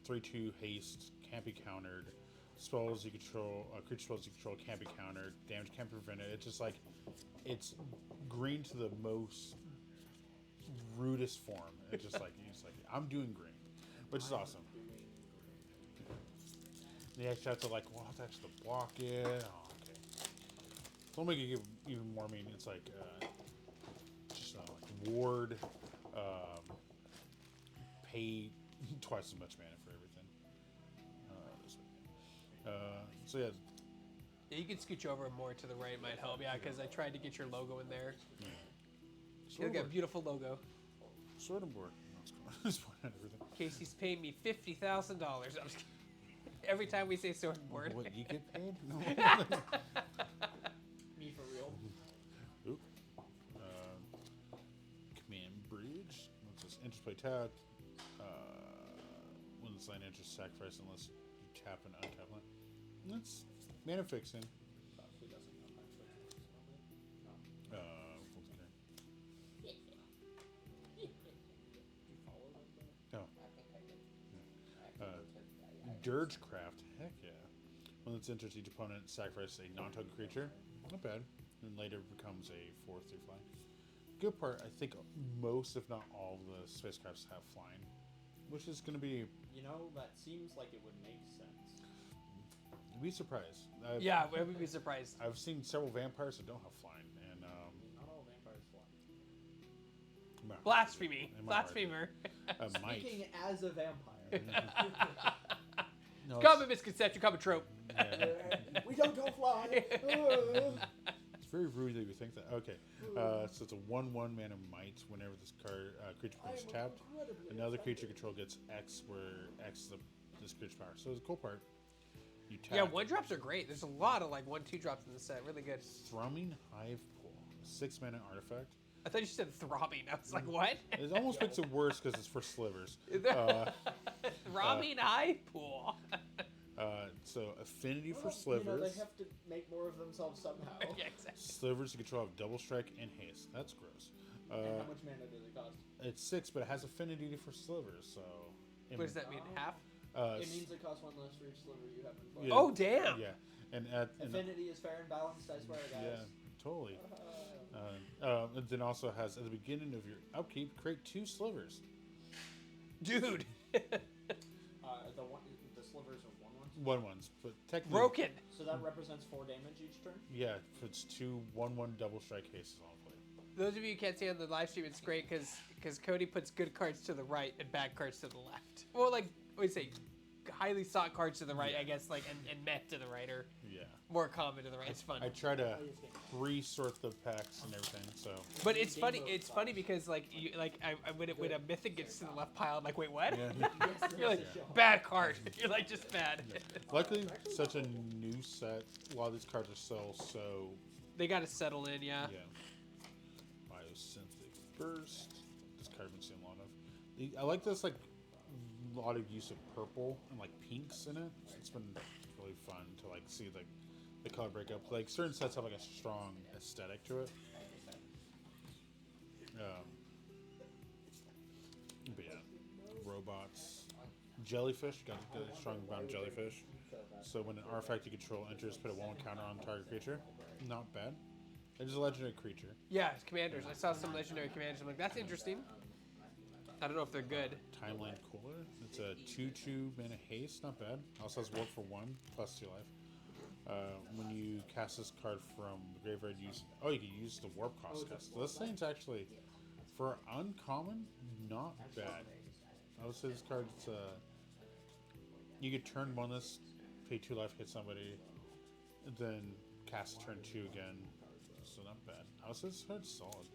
3/2 haste can't be countered. Spells you control, creature spells you control can't be countered. Damage can't be prevented. It's just like it's green to the most rudest form. It's just like I'm doing green, which is awesome. And you actually have to well, I have to actually block it. Oh, okay. So I'll make it even more mean. It's like just like ward, pay twice as much mana for everything. So yeah. Yeah, you can scooch over more to the right, might help. Yeah, because I tried to get your logo in there. Yeah. You'll get a beautiful logo. Sword and board. No, it's cool. Just point at everything. Casey's paying me $50,000. Every time we say sword and board. What, you get paid? No. Me for real. Oop. Command bridge. Once this interplay tapped. When this land enters sacrifice unless you tap and untap land. That's mana fixing. Who doesn't know how to fix it? You follow them though? No. Dirgecraft. Heck yeah. When this enters each opponent, sacrifice a non-token creature. Not bad. And later becomes a 4/3 fly. Good part, I think most, if not all, of the spacecrafts have flying. Which is going to be... You know, that seems like it would make sense. You'd be surprised. Yeah, we would be surprised. I've seen several vampires that don't have flying. And Not all vampires fly. Blasphemy. In my heart. Blasphemer. Might. Speaking as a vampire. No, Common misconception, common trope. yeah. We don't go fly. It's very rude that you think that. Okay, so it's a 1/1 mana might. Whenever this card creature becomes tapped, another creature control gets X, where X is this creature's power. So the cool part, you tap. Yeah, 1-drops are great. There's a lot of 1/2 drops in the set. Really good. Thrumming Hive Pool, 6 mana artifact. I thought you said throbbing. I was like, what? It almost makes it worse because it's for slivers. Throbbing eye pool. So affinity for Well, slivers. they have to make more of themselves somehow. Yeah, exactly. Slivers you control have double strike and haste. That's gross. And how much mana do they cost? It's 6, but it has affinity for slivers. So. What does that mean? Half? It means it costs 1 less for each sliver you have in play. Yeah. Oh, damn. Yeah, and Affinity is fair and balanced, I swear, guys. yeah, totally. It then also has at the beginning of your upkeep, create 2 slivers. Dude. The slivers are 1/1s. 1/1s, but technically Broken. So that represents 4 damage each turn? Yeah, if it's 2 1/1 double strike cases on play. Those of you who can't see on the live stream, it's great because Cody puts good cards to the right and bad cards to the left. Well, what do you say? Highly sought cards to the right, I guess, and meh to the right, or Yeah, more common to the right. It's fun. I try to resort the packs and everything. So But it's funny. It's funny because when a mythic gets to the left pile, I'm like, wait, what? yeah. You're like, bad card. You're like, just bad. Luckily, such a new set. A lot of these cards are so They got to settle in, yeah. Biosynthetic Burst. This card I've been seeing a lot of. I like this a lot of use of purple and pinks in it. It's been really fun to see the color breakup. Certain sets have a strong aesthetic to it. But yeah, robots, jellyfish. Got a strong amount of jellyfish. So when an artifact you control enters, put a 1/1 counter on target creature. Not bad. It is a legendary creature. Yeah, commanders. I saw some legendary commanders. I'm like, that's interesting. I don't know if they're good. Timeline Cooler. It's a 2/2 mana haste. Not bad. Also has warp for 1 plus 2 life. When you cast this card from the graveyard, you can use the warp cost cast. So this thing's actually, for uncommon, not bad. I would say this card's you could turn 1 this, pay 2 life, hit somebody, and then cast turn 2 again. So not bad. I would say this card's solid.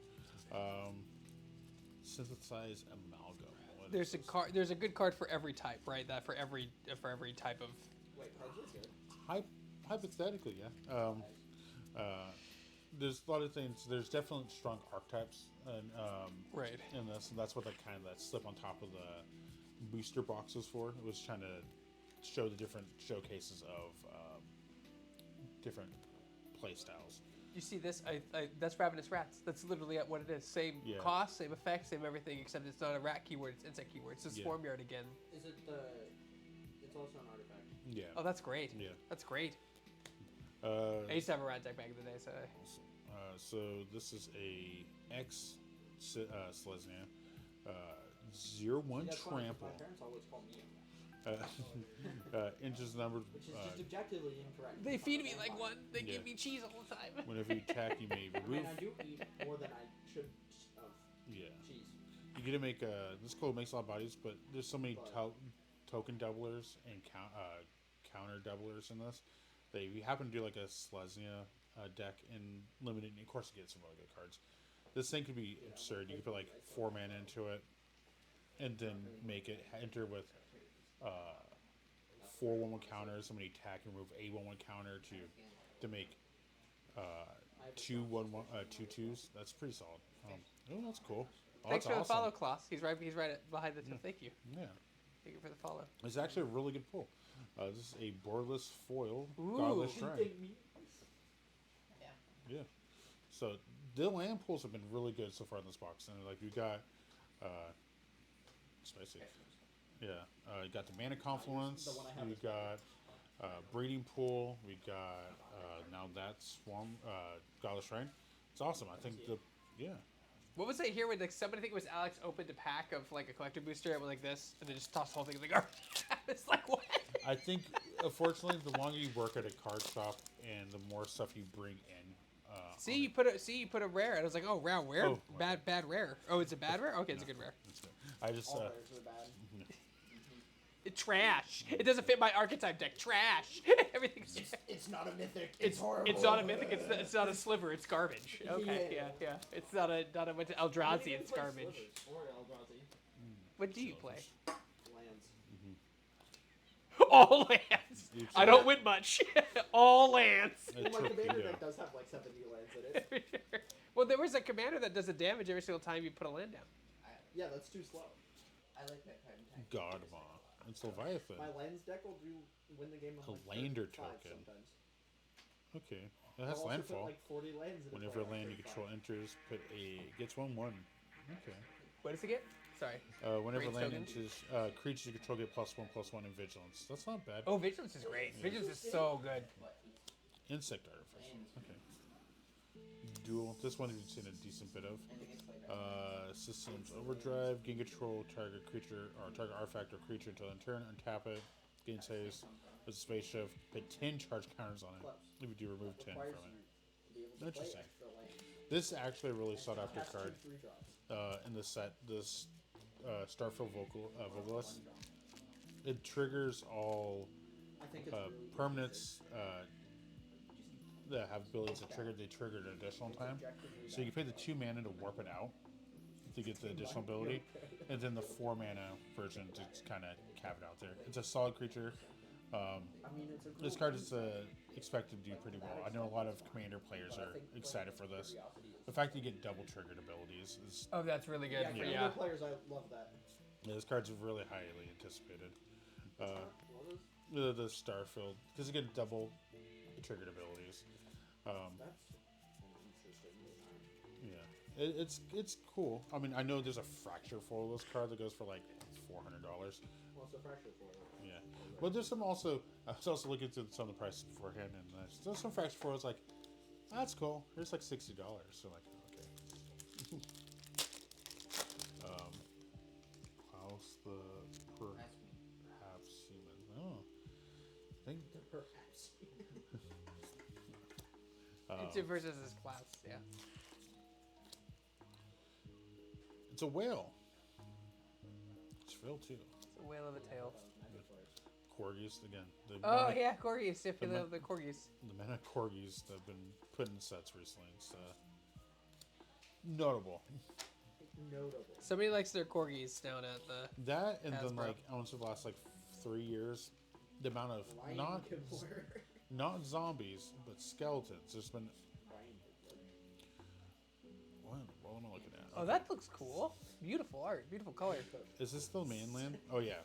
Synthesize Amalgam. There's a card. There's a good card for every type, right? That for every type of. Wait, cards are good. Hypothetically, yeah. there's a lot of things. There's definitely strong archetypes, and Right. in this, and that's what that kind of that slip on top of the booster box was for. It was trying to show the different showcases of different play styles. You see this? That's Ravenous Rats. That's literally what it is. Same Yeah. cost, same effect, same everything, except it's not a rat keyword, it's insect keyword. It's a Yeah. Swarm Yard again. Is it the? It's also an artifact. Yeah. Oh, that's great. Yeah. That's great. Uh, I used to have a rat deck back in the day, so... so this is a X Selesnya, 0/1 That's why trample. my parents always call me a rat, Inches numbered. which is just objectively incorrect. They It's feed not me a like vampire. one. They Yeah. give me cheese all the time. Whenever you attack, you may I mean, remove. I do eat more than I should of Yeah. cheese. You get to make this code makes a lot of bodies, but there's so many But- token doublers and counter doublers in this. That if you happen to do like a Selesnya deck in limited, of course you get some really good cards. This thing could be absurd. You could put like 4 mana into it, and then make it enter with 4 1/1 counters. Somebody attack and remove a 1/1 counter to make 2 1/1 2/2s. That's pretty solid. Oh, that's cool. Oh, Thanks that's for the follow, awesome. Klaus. He's right behind the tip. Thank you. Yeah. Thank you for the follow. It's actually a really good pull. This is a boardless foil, Ooh. Godless You Shrine. think me? Yeah. So the land pulls have been really good so far in this box, and like we got, spicy. Yeah. You got the Mana Confluence. The one I have We is got Breeding Pool. We got now that Swarm, Godless Shrine. It's awesome. I think What was it here when like somebody, I think it was Alex, opened a pack of like a collector booster and went like this, and then just tossed the whole thing in the garbage? It's like, what? I think unfortunately the longer you work at a card shop and the more stuff you bring in. See, you put a rare, and I was like, oh, rare, Oh, bad rare. Oh, it's a bad rare. Okay, it's a good rare. That's good. I just All bears are bad. Trash. It doesn't fit my archetype deck. Trash. Everything's. It's not a mythic. It's horrible. It's not a mythic. It's not a sliver. It's garbage. Okay, yeah. It's not a what's it, Eldrazi. It's garbage. Or Eldrazi. What do you play? Lands. All lands. You I don't win much. All lands. a Well, my commander torpedo. deck does have like 70 lands in it. Well, there was a commander that does the damage every single time you put a land down. Yeah, that's too slow. I like that card in time. Godma. It's Leviathan. My lands deck will win the game. A on like lander 5 token. Sometimes. Okay. It I'll has also landfall. Put like 40 lands in a Whenever a play on land you 35. control enters, gets 1/1. Okay. What does it get? Sorry. Whenever Range land tokens? enters, creatures you control get +1/+1 in vigilance. That's not bad. Oh, Vigilance is great. Vigilance is so good. Insect artificer. Okay. Duel. This one you've seen a decent bit of. Systems Overdrive. Gain control target creature or target artifact or creature until in turn. Untap it. Gain saves. With a space shift. Put 10 charge counters on it. If you do, remove 10 from Requires it. you to be able to play Interesting. extra lands. This is actually a really sought after Has two card 3-drops. in the set. This Starfield Vocalist. It triggers all I think it's really good permanents that have abilities that trigger. They trigger an additional time. So you can pay the 2 mana to warp it out to get the additional ability, and then the 4 mana version to kind of cap it out there. It's a solid creature. I mean, it's a cool This card thing. is expected to do pretty well. I know a lot of commander players are excited for this. The fact that you get double triggered abilities is Oh, that's really good. Yeah, Yeah. commander players, I love that. this card's really highly anticipated. What was The Starfield, because you get double triggered abilities. that's an interesting design. Yeah, it's cool. I mean, I know there's a fracture foilless card that goes for like $400. Well, it's a fracture for it. Yeah, but there's some also. I was also looking at some of the prices beforehand, and there's some fracture foils like that's cool. There's like $60. So like okay. How's the perhaps semen? Oh, I think Perhaps. It's it versus his class. Yeah. it's a whale. It's real too. It's a whale of a tail. Corgis again. The Oh mana- yeah, corgis. If you the love the corgis. The mana corgis that have been put in sets recently. It's notable. Notable. Somebody likes their corgis down at the. That and then Hasbro. like I want to say the last like 3 years, the amount of Ryan not Gibbler. not zombies but skeletons. There's been Ryan Gibbler. Oh, that looks cool. Beautiful art, beautiful color. Is this still mainland? Oh yeah.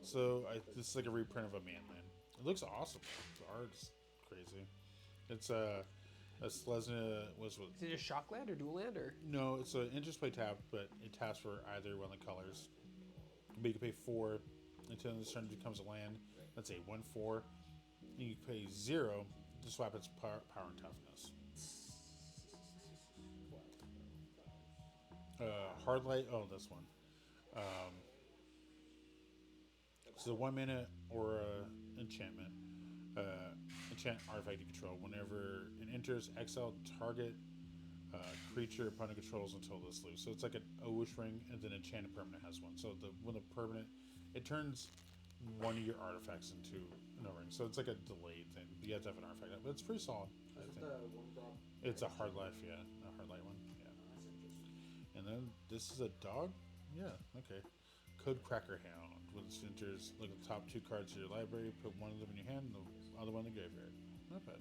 So this is like a reprint of a mainland. It looks awesome. The art's crazy. It's a Slesna was with. Is it just shock land or dual land or? No, it's an interest-play tap, but it taps for either one of the colors. But you can pay 4 until this turn becomes a land. Let's say 1/4. You can pay 0 to swap its power and toughness. Hard light. Oh, this one. So 1 mana or enchantment. Enchant artifact you control. Whenever it enters, exile target creature opponent controls until this leaves. So it's like a wish ring, and then enchanted permanent has one. So when the permanent, it turns one of your artifacts into no ring. So it's like a delayed thing. You have to have an artifact, but it's pretty solid. I think. It's a hard life, yeah, a hard light one, yeah. And then this is a dog, yeah, okay. Code Cracker Hound. When it enters, look at the top 2 cards of your library, put one of them in your hand, and the other one in the graveyard. Not bad.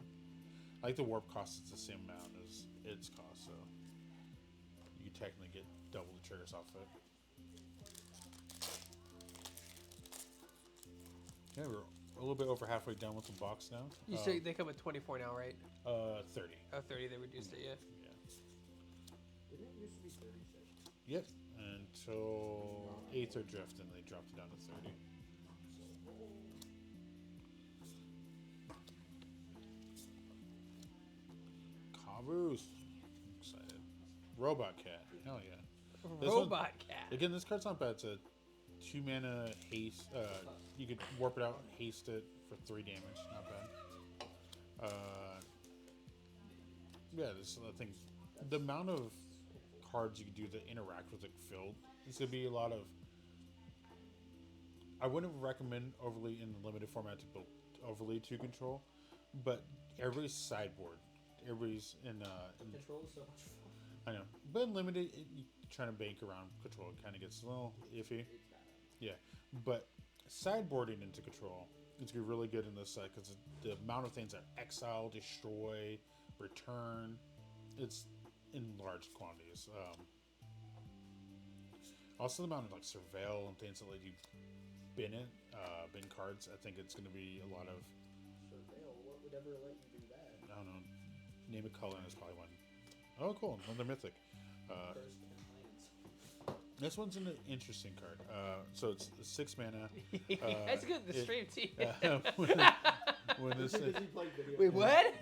I like the warp cost is the same amount as its cost, so you technically get double the triggers off of it. Yeah, we're a little bit over halfway done with the box now. You say they come with 24 now, right? 30. Oh, 30, they reduced it, yeah. Yeah. Didn't it used to be 36? Yep. Until Aether Drift, and they dropped it down to 30. Caboose. I'm excited. Robot Cat. Hell yeah. This Robot Cat. Again, this card's not bad. It's a 2 mana haste. You could warp it out, haste it for 3 damage. Not bad. Yeah, this I think the amount of cards you can do that interact with the field is gonna be a lot of. I wouldn't recommend overly in the limited format to build overly to control, but everybody's sideboard. Everybody's in Control is so much fun. I know, but in limited, trying to bank around control kind of gets a little iffy. Yeah, but sideboarding into control is gonna be really good in this set because the amount of things that exile, destroy, return, it's in large quantities. Also, the amount of like surveil and things that let you bin cards. I think it's gonna be a lot of. Surveil, what would ever let you do that? I don't know. Name a color is probably one. Oh, cool! Another mythic. First and lands. This one's an interesting card. So it's 6 mana. That's good. The stream team. When this Is he playing video Wait, games? what?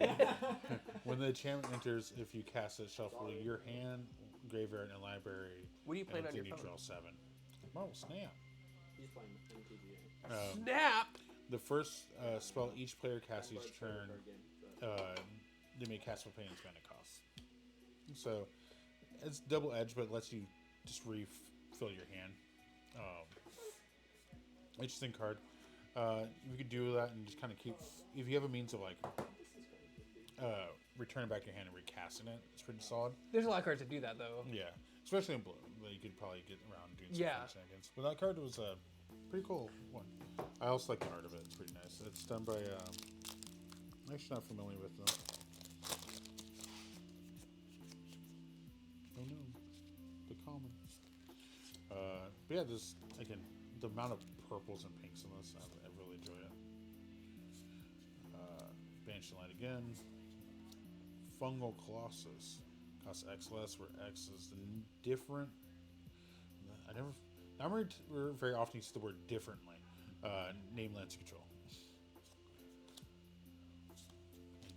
when the enchantment enters, if you cast it, shuffle your hand, graveyard, and library. What are you playing and on your you phone? draw 7. Oh snap! He's playing MTG. Snap. The first spell each player casts each turn, Game, they may cast for paying its mana cost. So it's double edged, but it lets you just refill your hand. Interesting card. You could do that and just kind of keep. If you have a means of like returning back your hand and recasting it, it's pretty solid. There's a lot of cards that do that though. Yeah, especially in blue, that you could probably get around doing some Yeah. shenanigans. But that card was a pretty cool one. I also like the art of it. It's pretty nice. It's done by. I'm actually not familiar with them. Oh no, the common. But yeah, this again, the amount of purples and pinks in this, I really enjoy it. Banish the Light again. Fungal Colossus costs X less, where X is the different. We're very often use the word differently. Name lands control.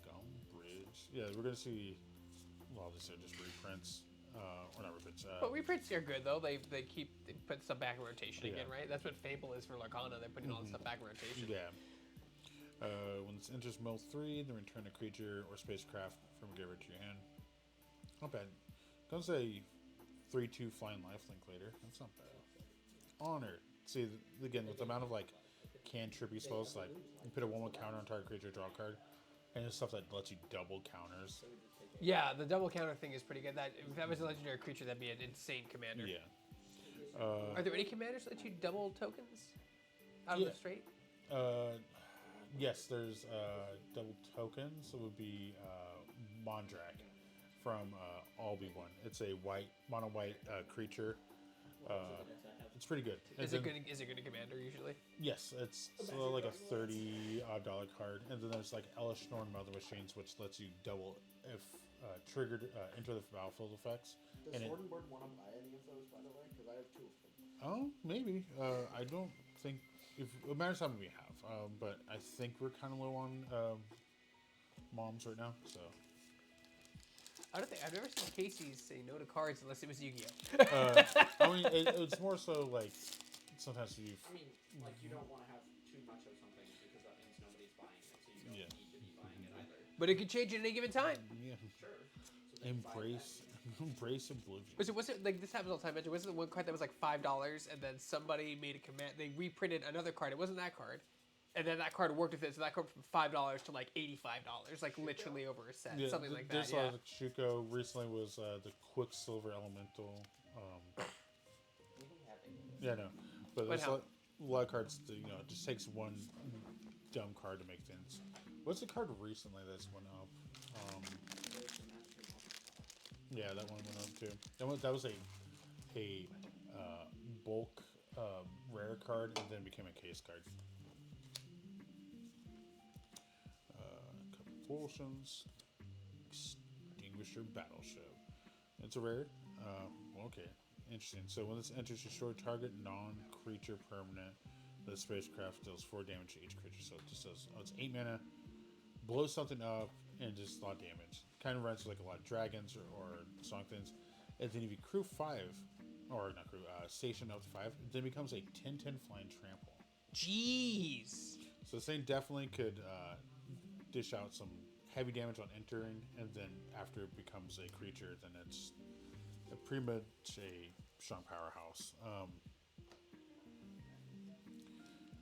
Gone Bridge. Yeah, we're gonna see. Well, these are just reprints. Or not reprints. But reprints are good though. They put stuff back in rotation Yeah. again, right? That's what Fable is for Lacana. They're putting all this stuff back in rotation. Yeah. When this enters mill 3, then return a creature or spacecraft from graveyard to your hand. Not bad. Don't say 3/2 flying lifelink later. That's not bad. Honored. See, again, with the amount of like cantrippy spells, like you put a 1/1 counter on target creature, draw a card, and it's stuff that lets you double counters. Yeah, the double counter thing is pretty good. That if that was a legendary creature, that'd be an insane commander. Yeah. Are there any commanders that let you double tokens out of Yeah. the straight? Yes, there's double tokens. It would be Mondrak from all be one. It's a mono white creature. It's pretty good. Is it good? Is it good to commander usually? Yes, it's like a $30 card, and then there's like Elishnorn Mother Machines, which lets you double if triggered enter the battlefield effects. Does And Swordenborg want to buy any of those, by the way? Because I have 2 of them. oh, maybe. I don't think if it matters how many we have, but I think we're kind of low on moms right now. So I don't think I've never seen Casey say no to cards unless it was Yu-Gi-Oh. I mean, it's more so like sometimes you. I mean, like you don't want to have too much of something because that means nobody's buying it, so you don't Yeah. need to be buying it either. But it could change at any given time. Yeah. Sure. So then buy Embrace oblivion. Was it like this happens all the time? Wasn't the one card that was like $5 and then somebody made a command? They reprinted another card. It wasn't that card, and then that card worked with it. So that card went from $5 to like $85, like literally over a set, something like that. There's Yeah. like Shuko recently was the Quicksilver Elemental. We don't have any. Yeah, no, but there's how? a lot of cards that, it just takes one dumb card to make things. What's the card recently that's went up? Yeah, that one went up too. That was a bulk rare card and then became a case card. Compulsions, Extinguisher Battleship. It's a rare. Okay, interesting. So when this enters your short target non-creature permanent, the spacecraft deals 4 damage to each creature. So it just does. Oh, it's 8 mana, blows something up, and just a lot of damage. Kind of runs like a lot of dragons or song things. And then if you crew 5, or not crew, station up to 5, it then becomes a 10/10 flying trample. Jeez. So this thing definitely could dish out some heavy damage on entering, and then after it becomes a creature, then it's pretty much a strong powerhouse.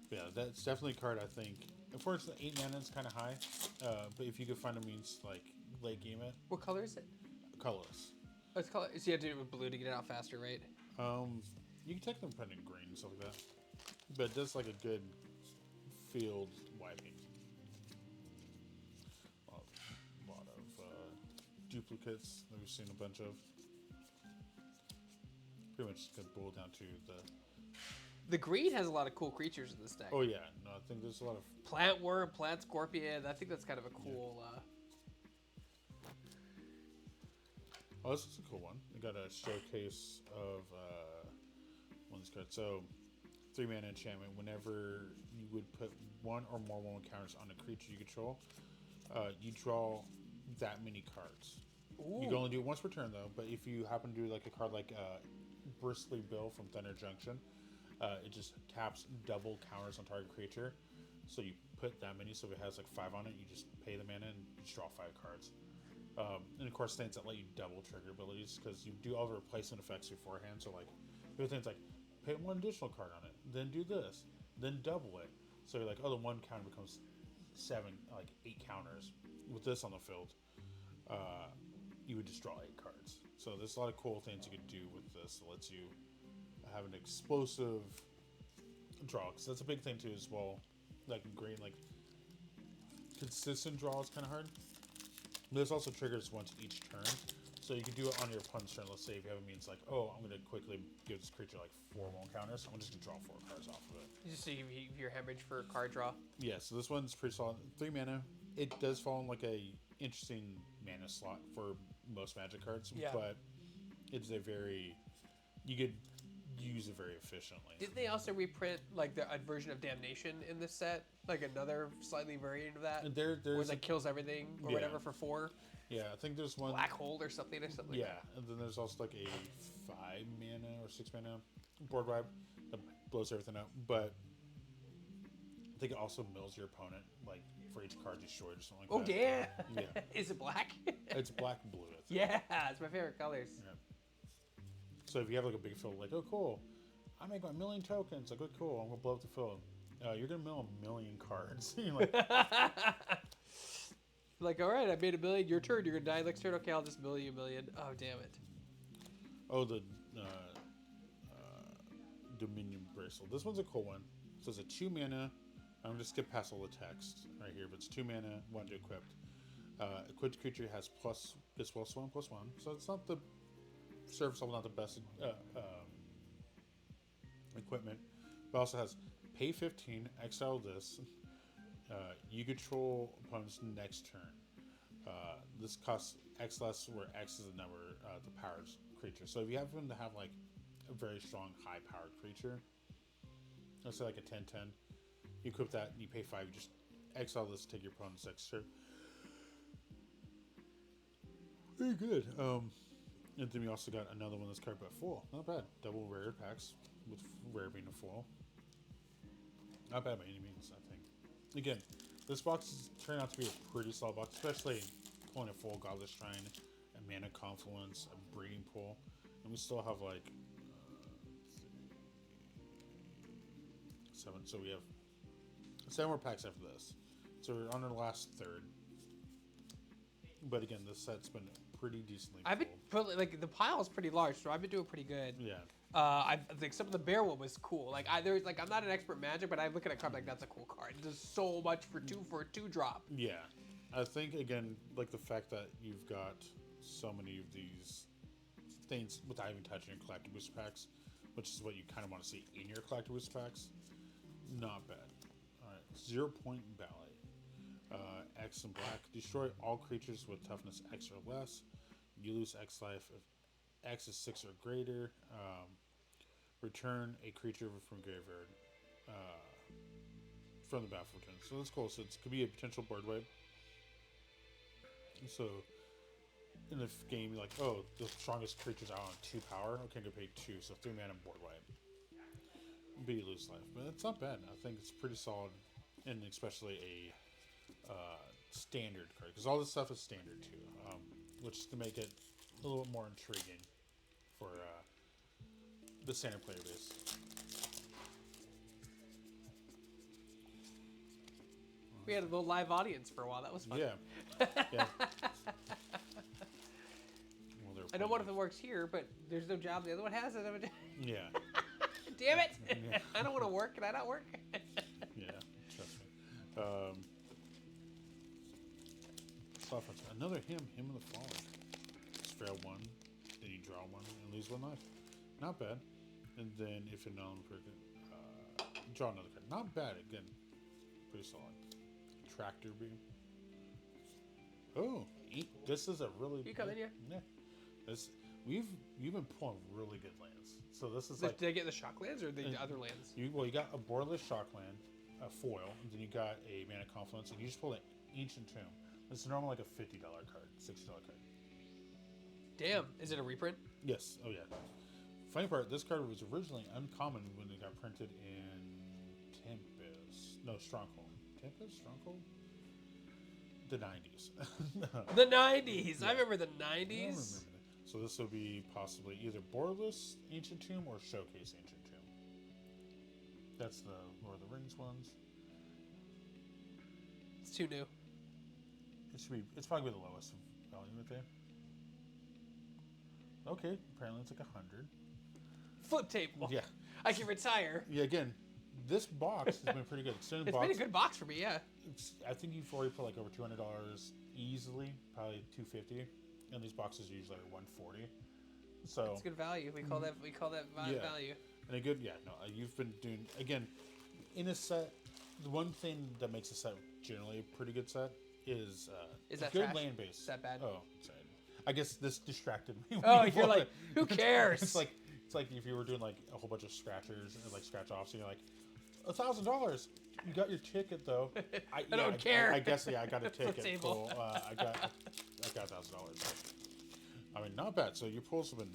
Yeah, that's definitely a card I think. Unfortunately, 8 mana is kind of high, but if you could find a means like late game it, What color is it? colorless. Oh, it's color. So you have to do it with blue to get it out faster, right? You can technically put it in green and stuff like that, but it does like a good field wiping. A lot of duplicates that we've seen a bunch of. Pretty much could boil down to The green has a lot of cool creatures in this deck. Oh yeah, no, I think there's a lot of Plant Worm, Plant Scorpion. I think that's kind of a cool. Oh, this is a cool one. We got a showcase of one of these cards. So, 3 mana enchantment. Whenever you would put 1 or more 1/1 counters on a creature you control, you draw that many cards. Ooh. You can only do it once per turn though. But if you happen to do like a card like Bristly Bill from Thunder Junction, it just taps double counters on target creature. So you put that many. So if it has like 5 on it, you just pay the mana and you draw 5 cards. And of course, things that let you double trigger abilities because you do all the replacement effects beforehand. So like, there are things like pay 1 additional card on it, then do this, then double it. So you're like, oh, the 1 counter becomes 7, like 8 counters. With this on the field, you would just draw 8 cards. So there's a lot of cool things you could do with this that lets you have an explosive draw. Because that's a big thing too as well. Like in green, like consistent draw is kind of hard. This also triggers once each turn, so you can do it on your opponent's turn. Let's say if you have a means like, oh, I'm going to quickly give this creature like 4 1 counters. I'm just going to draw 4 cards off of it. Just so you your hemorrhage for card draw. Yeah, so this one's pretty solid. 3 mana. It does fall in like a interesting mana slot for most Magic cards, Yeah. but it's a very you could use it very efficiently. Didn't they also reprint like a version of Damnation in this set? Like another slightly variant of that? And Where there's it like kills everything or Yeah. whatever for 4? yeah, I think there's one. Black hole or something like Yeah, that. and then there's also like a 5 mana or 6 mana board wipe that blows everything up. But I think it also mills your opponent like for each card destroyed or something like Oh, that. damn. Yeah. Is it black? It's black and blue. I think. Yeah, it's my favorite colors. Yeah. So if you have like a big field, like, oh cool, I make my 1,000,000 tokens. Like, oh cool, I'm gonna blow up the field. You're gonna mill 1,000,000 cards. You're like, Like, all right, I made 1,000,000. Your turn. You're gonna die next turn. Okay, I'll just mill you 1,000,000. Oh, damn it. oh, the Dominion Bracelet. This one's a cool one. So it's a 2 mana. I'm gonna skip past all the text right here, but it's 2 mana, 1 to equipped. Equipped creature has it's +1/+1, so it's not the surface level, not the best equipment. But also has pay 15, exile this. You control opponent's next turn. This costs X less, where X is the number, the powered creature. So if you happen to have like a very strong, high-powered creature, let's say like a 10/10, you equip that and you pay 5. You just exile this, take your opponent's next turn. Very good. And then we also got another one that's card but full. Not bad. Double rare packs with rare being a full. Not bad by any means, I think. Again, this box has turned out to be a pretty solid box, especially pulling a full Godless Shrine, a Mana Confluence, a Breeding Pool, and we still have like 7. So we have 7 more packs after this. So we're on our last third. But again, this set's been pretty decently I've been full. like the pile is pretty large, so I've been doing pretty good. Yeah. I think some of the bear one was cool. Like there's like I'm not an expert Magic, but I look at a card like that's a cool card. There's so much for a 2-drop. Yeah. I think again, like the fact that you've got so many of these things without even touching your collector booster packs, which is what you kind of want to see in your collector booster packs. Not bad. All right, 0 point ballet. X and black. Destroy all creatures with toughness X or less. You lose X life if X is 6 or greater. Return a creature from graveyard from the battlefield. So that's cool. So it could be a potential board wipe. So in the game, you're like, oh, the strongest creature's out on 2 power. Okay, go pay 2, so 3 mana board wipe. But you lose life. But it's not bad. I think it's pretty solid, and especially a standard card, because all this stuff is standard too, which is to make it a little bit more intriguing for the standard player base. We had a little live audience for a while. That was fun. Yeah. Yeah. Well, I know one of them works here, but there's no job the other one has. Yeah. Damn it! Yeah. I don't want to work. Can I not work? Yeah. Trust me. Another hymn of the fallen. Fail 1, then you draw 1 and lose 1 life. Not bad. And then if you're non draw another card. Not bad again. Pretty solid. Tractor beam. Oh, this is a really. You come in here. Yeah. This you've been pulling really good lands. So this is Did I get the shock lands or the other lands? You got a borderless shock land, a foil, and then you got a Mana Confluence, and you just pulled an Ancient Tomb. This is normally like a $50 card, $60 card. Damn, is it a reprint? Yes. Oh yeah. Funny part, this card was originally uncommon when it got printed in Stronghold. Tempest? Stronghold? The 90s. The 90s. Yeah. I remember the I 90s. remember that. So this will be possibly either borderless Ancient Tomb or Showcase Ancient Tomb. That's the Lord of the Rings ones. It's too new. It's probably the lowest value right there. Okay, apparently it's like 100. Flip table. Yeah. I can retire. Yeah, again, this box has been pretty good. It's been a good box for me, yeah. I think you've already put like over $200 easily, probably $250, and these boxes are usually like $140. So it's good value. We call that value. And a good, you've been doing, again, in a set, the one thing that makes a set generally a pretty good set is that good trash? land base. Is that bad? Oh, sorry. I guess this distracted me. Oh, you're like, who cares? It's like if you were doing like a whole bunch of scratchers or like scratch offs, and you're like, $1,000. You got your ticket though. I don't care. I guess I got a ticket. table. So, I got $1,000. I mean, not bad. So your pulls have been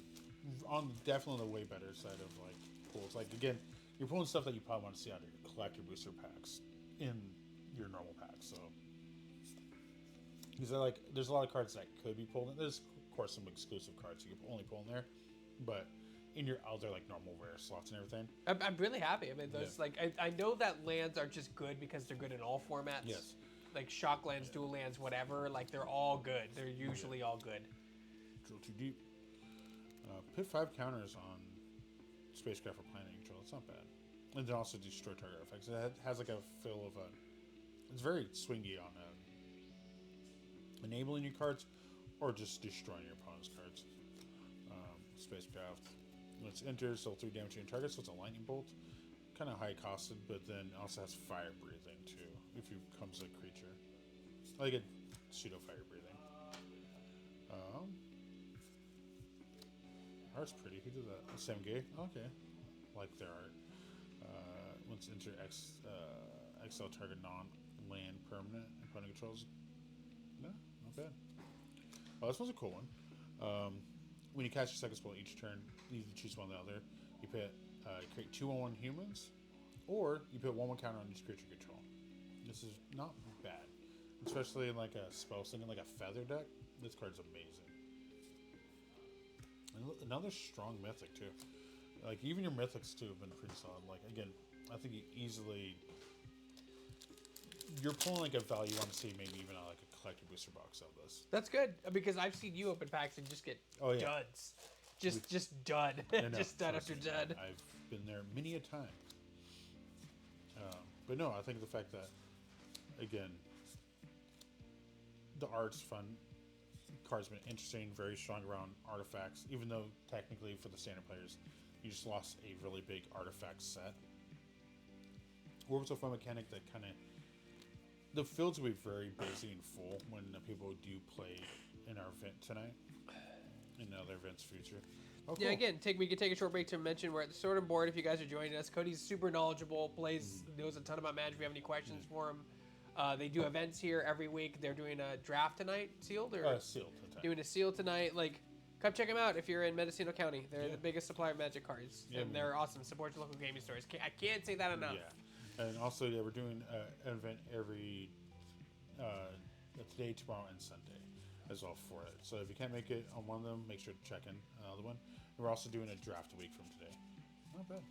on definitely the way better side of like pulls. Like again, you're pulling stuff that you probably want to see out of your collector booster packs in your normal packs. So because there's a lot of cards that could be pulled in. There's of course some exclusive cards you can only pull in there, but in your other like normal rare slots and everything. I'm really happy. I mean, those I know that lands are just good because they're good in all formats. Yes. Like shock lands, dual lands, whatever. Like they're all good. They're usually all good. Drill too deep. Put 5 counters on spacecraft or planet control. It's not bad. And then also destroy target effects. It has like a feel of a. It's very swingy on enabling your cards, or just destroying your opponent's cards. Spacecraft. When it enters, so 3 damage to your target, so it's a lightning bolt. Kind of high costed, but then also has fire breathing too, if it becomes a creature. Like a pseudo fire breathing. Art's pretty. Who did that? Sam Gay? Okay. Like their art. Once enter exile target non-land permanent opponent controls. No, not bad. Oh, this one's a cool one. When you cast your second spell each turn, you either choose one or the other. You create 2/1 humans, or you put 1/1 counter on each creature you control. This is not bad, especially in like a spell singing, like a feather deck. This card's amazing. And another strong mythic too. Like even your mythics too have been pretty solid. Like again, I think you're pulling like a value on to see maybe even like a collector booster box of this. That's good because I've seen you open packs and just get duds, just dud, just dud after dud. I've been there many a time. But no, I think the fact that again, the art's fun. Card's been interesting, very strong around artifacts. Even though technically for the standard players, you just lost a really big artifact set. Orbs of Fun mechanic that kind of the fields will be very busy and full when the people do play in our event tonight, and other events future. Oh, cool. Yeah, again, we could take a short break to mention we're at the Sword and Board if you guys are joining us. Cody's super knowledgeable, knows a ton about Magic. If you have any questions for him, they do events here every week. They're doing a draft tonight, sealed or Sealed. doing a seal tonight. Like, come check them out if you're in Mendocino County. They're the biggest supplier of Magic cards, and they're awesome. Support your local gaming stores. I can't say that enough. Yeah, and also we're doing an event every today, tomorrow, and Sunday as well for it. So if you can't make it on one of them, make sure to check in another one. And we're also doing a draft a week from today. Not bad.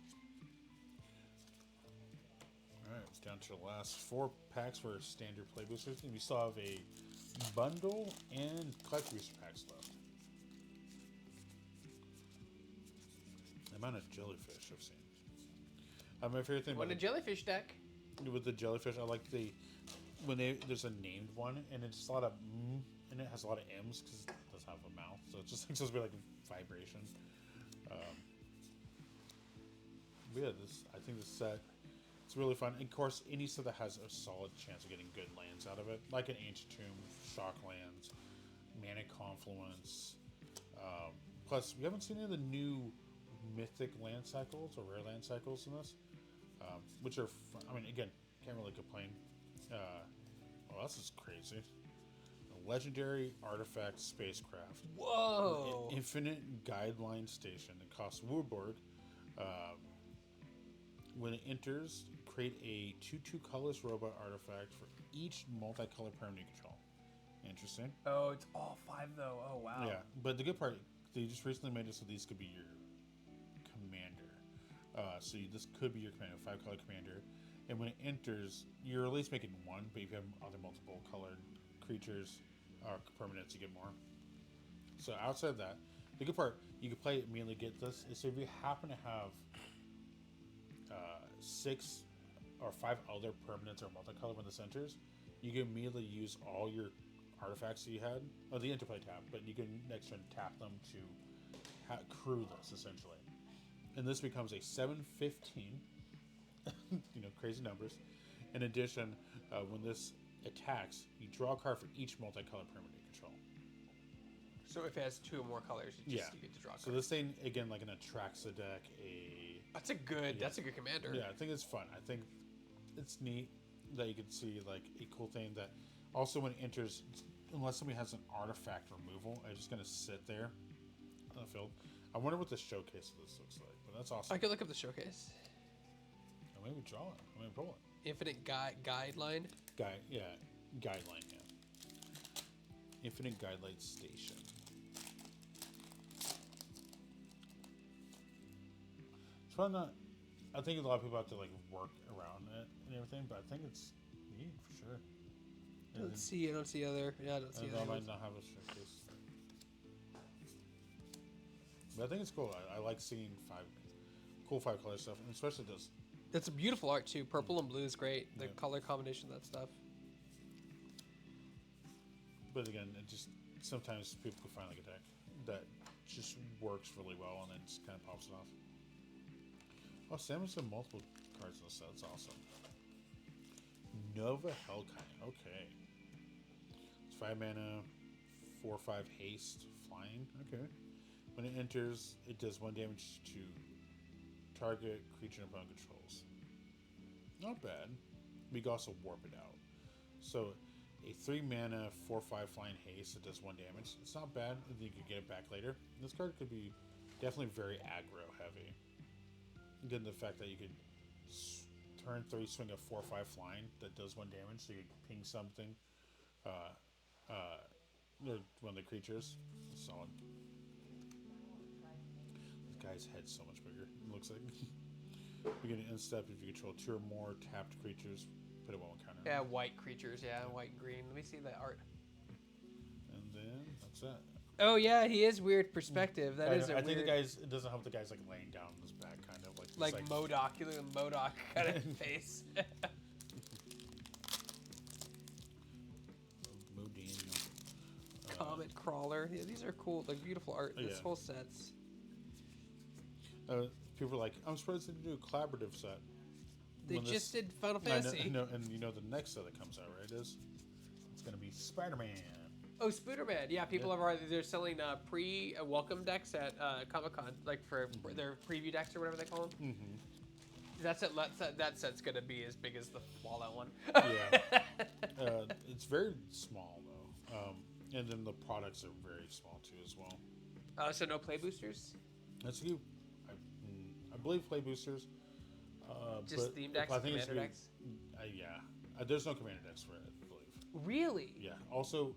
All right, it's down to the last 4 packs for standard play boosters, and we still have a bundle and collector booster packs left. The amount of jellyfish I've seen. My favorite thing What a jellyfish deck. with the jellyfish, I like there's a named one, and it's a lot of and it has a lot of M's because it doesn't have a mouth, so it's just supposed to be like a vibration. Yeah, I think this set, it's really fun. And of course, any set that has a solid chance of getting good lands out of it, like an Ancient Tomb, Shock Lands, Mana Confluence. Plus, we haven't seen any of the new mythic land cycles or rare land cycles in this, which are fun. I mean, again, can't really complain. This is crazy. A legendary artifact spacecraft. Whoa! Infinite guideline station. It costs Woodborg. When it enters, create a 2/2 colorless robot artifact for each multicolored permanent you control. Interesting. Oh, it's all 5 though. Oh wow. Yeah, but the good part, they just recently made it so these could be your commander. This could be your commander, 5-color commander. And when it enters, you're at least making 1, but if you have other multiple colored creatures or permanents, you get more. So outside of that, the good part, you can play it immediately, get this. So if you happen to have 6 or 5 other permanents or multicolor when this enters, you can immediately use all your artifacts that you had, or the interplay tab, but you can next turn tap them to crew this essentially. And this becomes a 7/15. Crazy numbers. In addition, when this attacks, you draw a card for each multicolored permanent you control. So if it has 2 or more colors, you get to draw a card. So this thing, again, like an Atraxa deck, That's a good commander. Yeah, I think it's fun. I think it's neat that you can see like a cool thing that also when it enters, unless somebody has an artifact removal, it's just going to sit there on the field. I wonder what the showcase of this looks like, but that's awesome. I could look up the showcase. Maybe draw it. Maybe pull it. Infinite guideline. Guideline. Yeah. Infinite Guidelight Station. It's fun. I think a lot of people have to like work around it and everything, but I think it's neat for sure. I don't see other. Yeah, I don't see I other. might not have a showcase, but I think it's cool. I like seeing 5 color stuff, and especially those. That's a beautiful art too. Purple and blue is great. The color combination of that stuff. but again, it just sometimes people can find like a deck that just works really well and then just kind of pops it off. Oh, Samus have multiple cards in the set. That's awesome. Nova Hellkite. Okay. It's 5 mana, 4/5 haste, flying. Okay. When it enters, it does 1 damage to target creature and opponent controls. Not bad. We can also warp it out. So, a 3 mana, 4/5 flying haste that does 1 damage. It's not bad. You could get it back later. This card could be definitely very aggro heavy. Given the fact that you could turn 3, swing a 4/5 flying that does 1 damage, so you can ping something. One of the creatures. It's solid. This guy's head's so much bigger. It looks like. You get an end step if you control 2 or more tapped creatures. Put a 1/1 counter. Yeah, white creatures. Yeah, white and green. Let me see that art. And then that's that. Oh yeah, he is weird perspective. That is a I think weird. the guys. It doesn't help the guys like laying down on his back, kind of like. Like MODOK, you look at MODOK kind of face. Mo Daniel. Comet Crawler. Yeah, these are cool. Like beautiful art. This Yeah. whole set's. People are like, I'm surprised they do a collaborative set. They When just this- did Final I know- Fantasy. No, and you know the next set that comes out, right? It's gonna be Spider-Man. Oh, Spooderman. Yeah, people Yeah. have already. They're selling welcome decks at Comic-Con, like for their preview decks or whatever they call them. Mm-hmm. That set's gonna be as big as the Fallout one. Yeah. It's very small though, and then the products are very small too as well. So no play boosters. That's you. I believe play boosters. Just but theme decks, I think it's commander gonna decks. be- yeah. There's no commander decks for it, I believe. Really? Yeah. Also,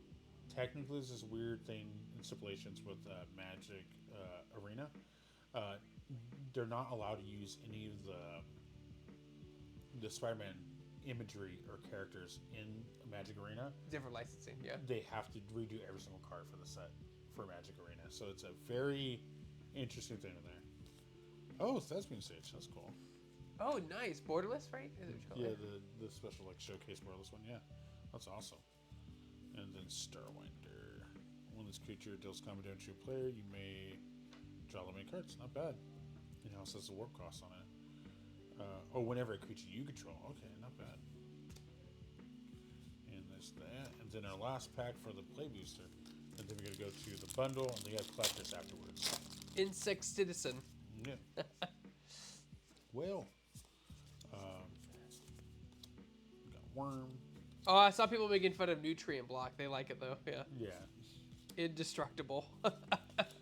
technically, there's this weird thing in stipulations with Magic Arena. They're not allowed to use any of the Spider-Man imagery or characters in Magic Arena. Different licensing. Yeah. They have to redo every single card for the set for Magic Arena. So it's a very interesting thing in there. Oh, it's Thespian Stage. That's cool. Oh, nice. Borderless, right? Is it what you call Yeah, it? the special like showcase borderless one. Yeah, that's awesome. And then Starwinder. When this creature deals combat damage to a player, you may draw limited cards. Not bad. It also has a warp cost on it. Whenever a creature you control. Okay, not bad. And there's that. And then our last pack for the play booster. And then we're gonna go to the bundle, and they have collectors afterwards. Insect Citizen. Yeah. Well, we got Worm. Oh, I saw people making fun of Nutrient Block. They like it though. Yeah. Yeah. Indestructible.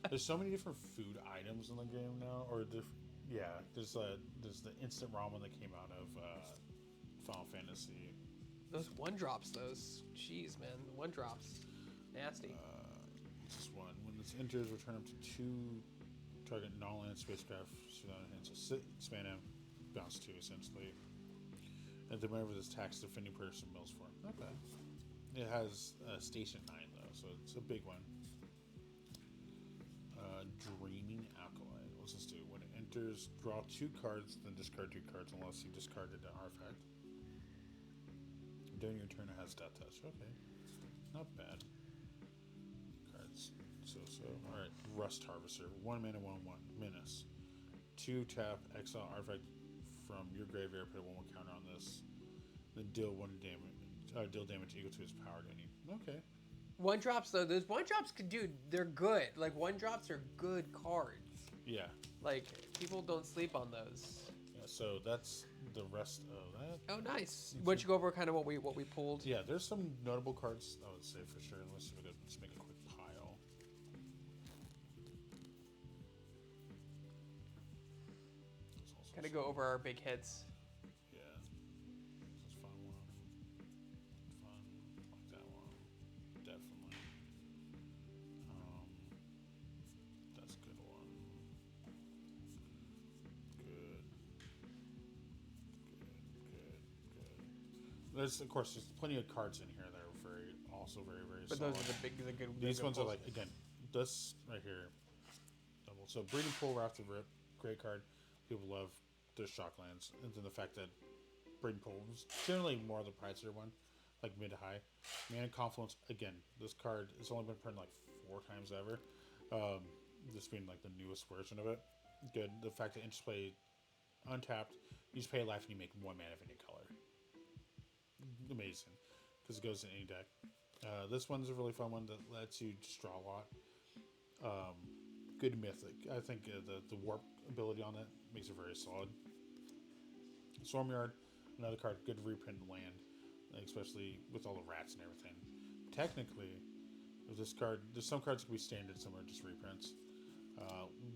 There's so many different food items in the game now, or there's the instant ramen that came out of Final Fantasy. Those 1-drops, jeez, man, the 1-drops, nasty. This one, when this enters, return up to 2 target non-land spacecraft. So span M, bounce 2 essentially. And then whenever this attacks, defending person mills 4. Not bad. It has Station 9 though, so it's a big one. Dreaming Acolyte. What's this do? When it enters, draw 2 cards, then discard 2 cards unless you discarded an artifact. During your turn, it has Death Touch. Okay. Not bad. Cards. So. Alright. Rust Harvester. 1 mana, 1/1. Menace. 2 tap, exile artifact from your graveyard, put a 1/1 counter on this. Then deal 1 damage. Deal damage equal to its power to any. Okay. 1-drops though, those 1-drops they're good. Like 1-drops are good cards. Yeah. Like people don't sleep on those. Yeah, so that's the rest of that. Oh, nice. Why don't you go over kind of what we pulled? Yeah, there's some notable cards I would say for sure. Let's see if we could just make a quick pile. Kind of go over our big hits. Yeah. This is a fun one. Fun. Like that one. Definitely. That's a good one. Good. There's, of course, there's plenty of cards in here that are very But solid. those are the good. These good ones are pulls. like, again, this right here, double. So Breeding Pool, Wrath of Rip, great card. People love the Shocklands. And then the fact that Breeding Pool was generally more of the pricier one. like mid to high. Mana Confluence, again, this card has only been printed like 4 times ever. This being like the newest version of it. Good. The fact that interplay untapped, you just pay a life and you make 1 mana of any color. Amazing. Because it goes in any deck. This one's a really fun one that lets you just draw a lot. Good mythic. I think the warp ability on it makes it very solid. Stormyard, another card, good reprint land, especially with all the rats and everything. Technically, with this card, there's some cards that can be standard, some are just reprints.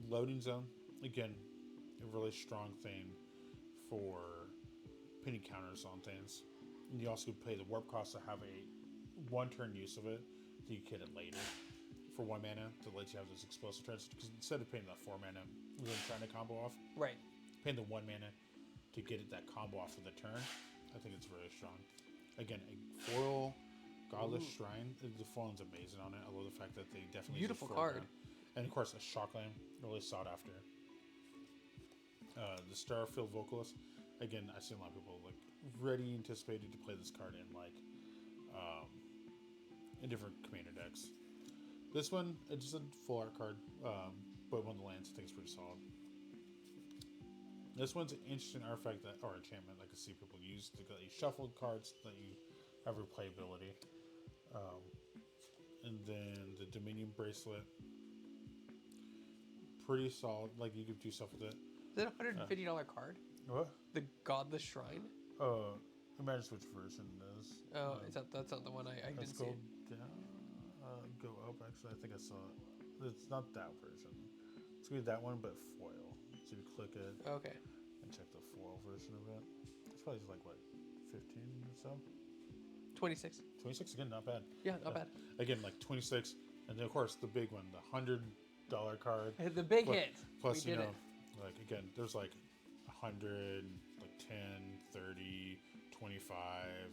Loading Zone, again, a really strong thing for pinning counters on things. And you also pay the warp cost to have a 1-turn use of it, so you get it later for 1 mana to let you have those explosive turns. Because instead of paying that 4 mana, really trying to combo off, Right. paying the 1 mana to get it that combo off for the turn, I think it's really strong. Again, a foil Godless Shrine. The foiling's amazing on it. I love the fact that they definitely Beautiful use card. And of course, a Shockland, really sought after. The Starfield Vocalist. Again, I've seen a lot of people like ready anticipated to play this card in like in different commander decks. This one, it's just a full art card, but one of the lands I think is pretty solid. This one's an interesting artifact that, or enchantment, I can see people use to let you shuffle cards that you have replayability. And then the Dominion Bracelet, pretty solid. Like you could do stuff with it. Is that a $150 card? What? The Godless Shrine? Imagine which version it is. Oh, that's not the one I Let's didn't see. go down. Go up. Actually, I think I saw it. It's not that version. It's gonna be that one, but foil. So you click it Okay. and check the foil version of it. It's probably like what, 15 or so. 26. 26 again, not bad. Yeah, not bad. Again, like 26, and then of course the big one, the $100 card. The big Plus- hit. Plus, We you did know, like again, there's like 100, like 10, 30, 25,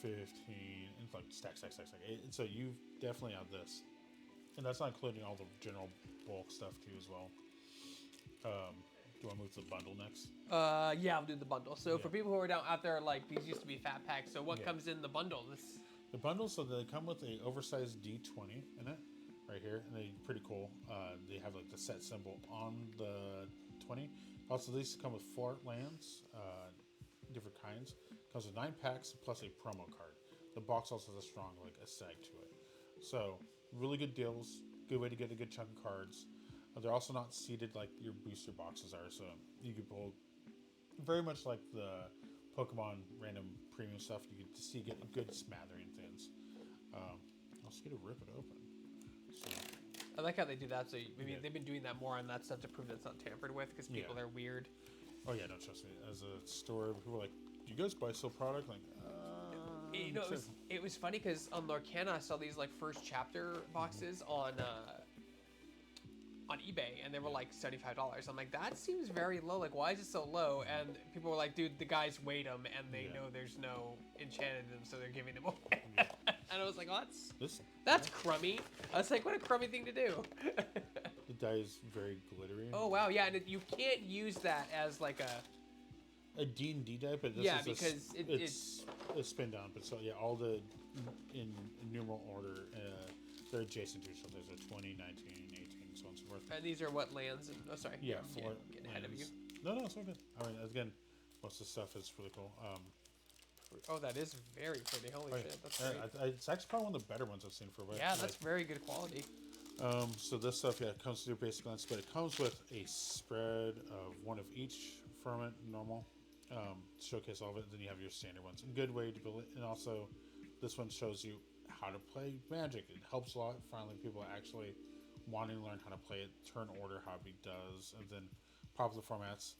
15, and it's like stack. And so you definitely have this, and that's not including all the general bulk stuff too as well. Do you want to move to the bundle next? Yeah, I'll do the bundle. So for Yeah. people who are down out there, like these used to be fat packs. So what Yeah. comes in the bundle? This. The bundle, so they come with a oversized D20 in it, right here, and they're pretty cool. They have like the set symbol on the 20. Also, these come with 4 lands, different kinds. Comes with 9 packs plus a promo card. The box also has a strong like aesthetic to it. So really good deals. Good way to get a good chunk of cards. They're also not seated like your booster boxes are, so you can pull very much like the Pokemon random premium stuff. You can see get a good smattering things. I'll just get to rip it open. So, I like how they do that. So maybe Yeah. they've been doing that more on that stuff to prove that it's not tampered with because people Yeah. are weird. oh yeah, no, trust me. As a store, people are like, "Do you guys buy still product?" Like, You know, it was funny because on Lorcana I saw these like first chapter boxes on eBay, and they were like $75. I'm like, that seems very low. Like, why is it so low? And people were like, dude, the guys weighed them, and they know there's no enchant in them, so they're giving them away. And I was like, well, that's crummy. I was like, what a crummy thing to do. the die is very glittery. Oh wow, yeah, and you can't use that as like A D&D die, but this Yeah, is because it's a spin down. But so yeah, all the in numeral order, they're adjacent to each other. There's a 20, 19, 18, so on and so forth. and these are what lands? And, oh, sorry. Yeah, I'm 4 getting ahead of you. lands. No, it's all good. I mean, again, most of the stuff is really cool. Oh, that is very pretty. Holy Oh, yeah. shit, that's great. It's actually probably one of the better ones I've seen for a while. Yeah, that's very good quality. So this stuff, yeah, it comes through basic lens, but it comes with a spread of one of each firmament normal. Showcase all of it. Then you have your standard ones. A good way to build it. And also, this one shows you how to play Magic. It helps a lot. Finally, people are actually wanting to learn how to play it. Turn order, how it does, and then popular formats.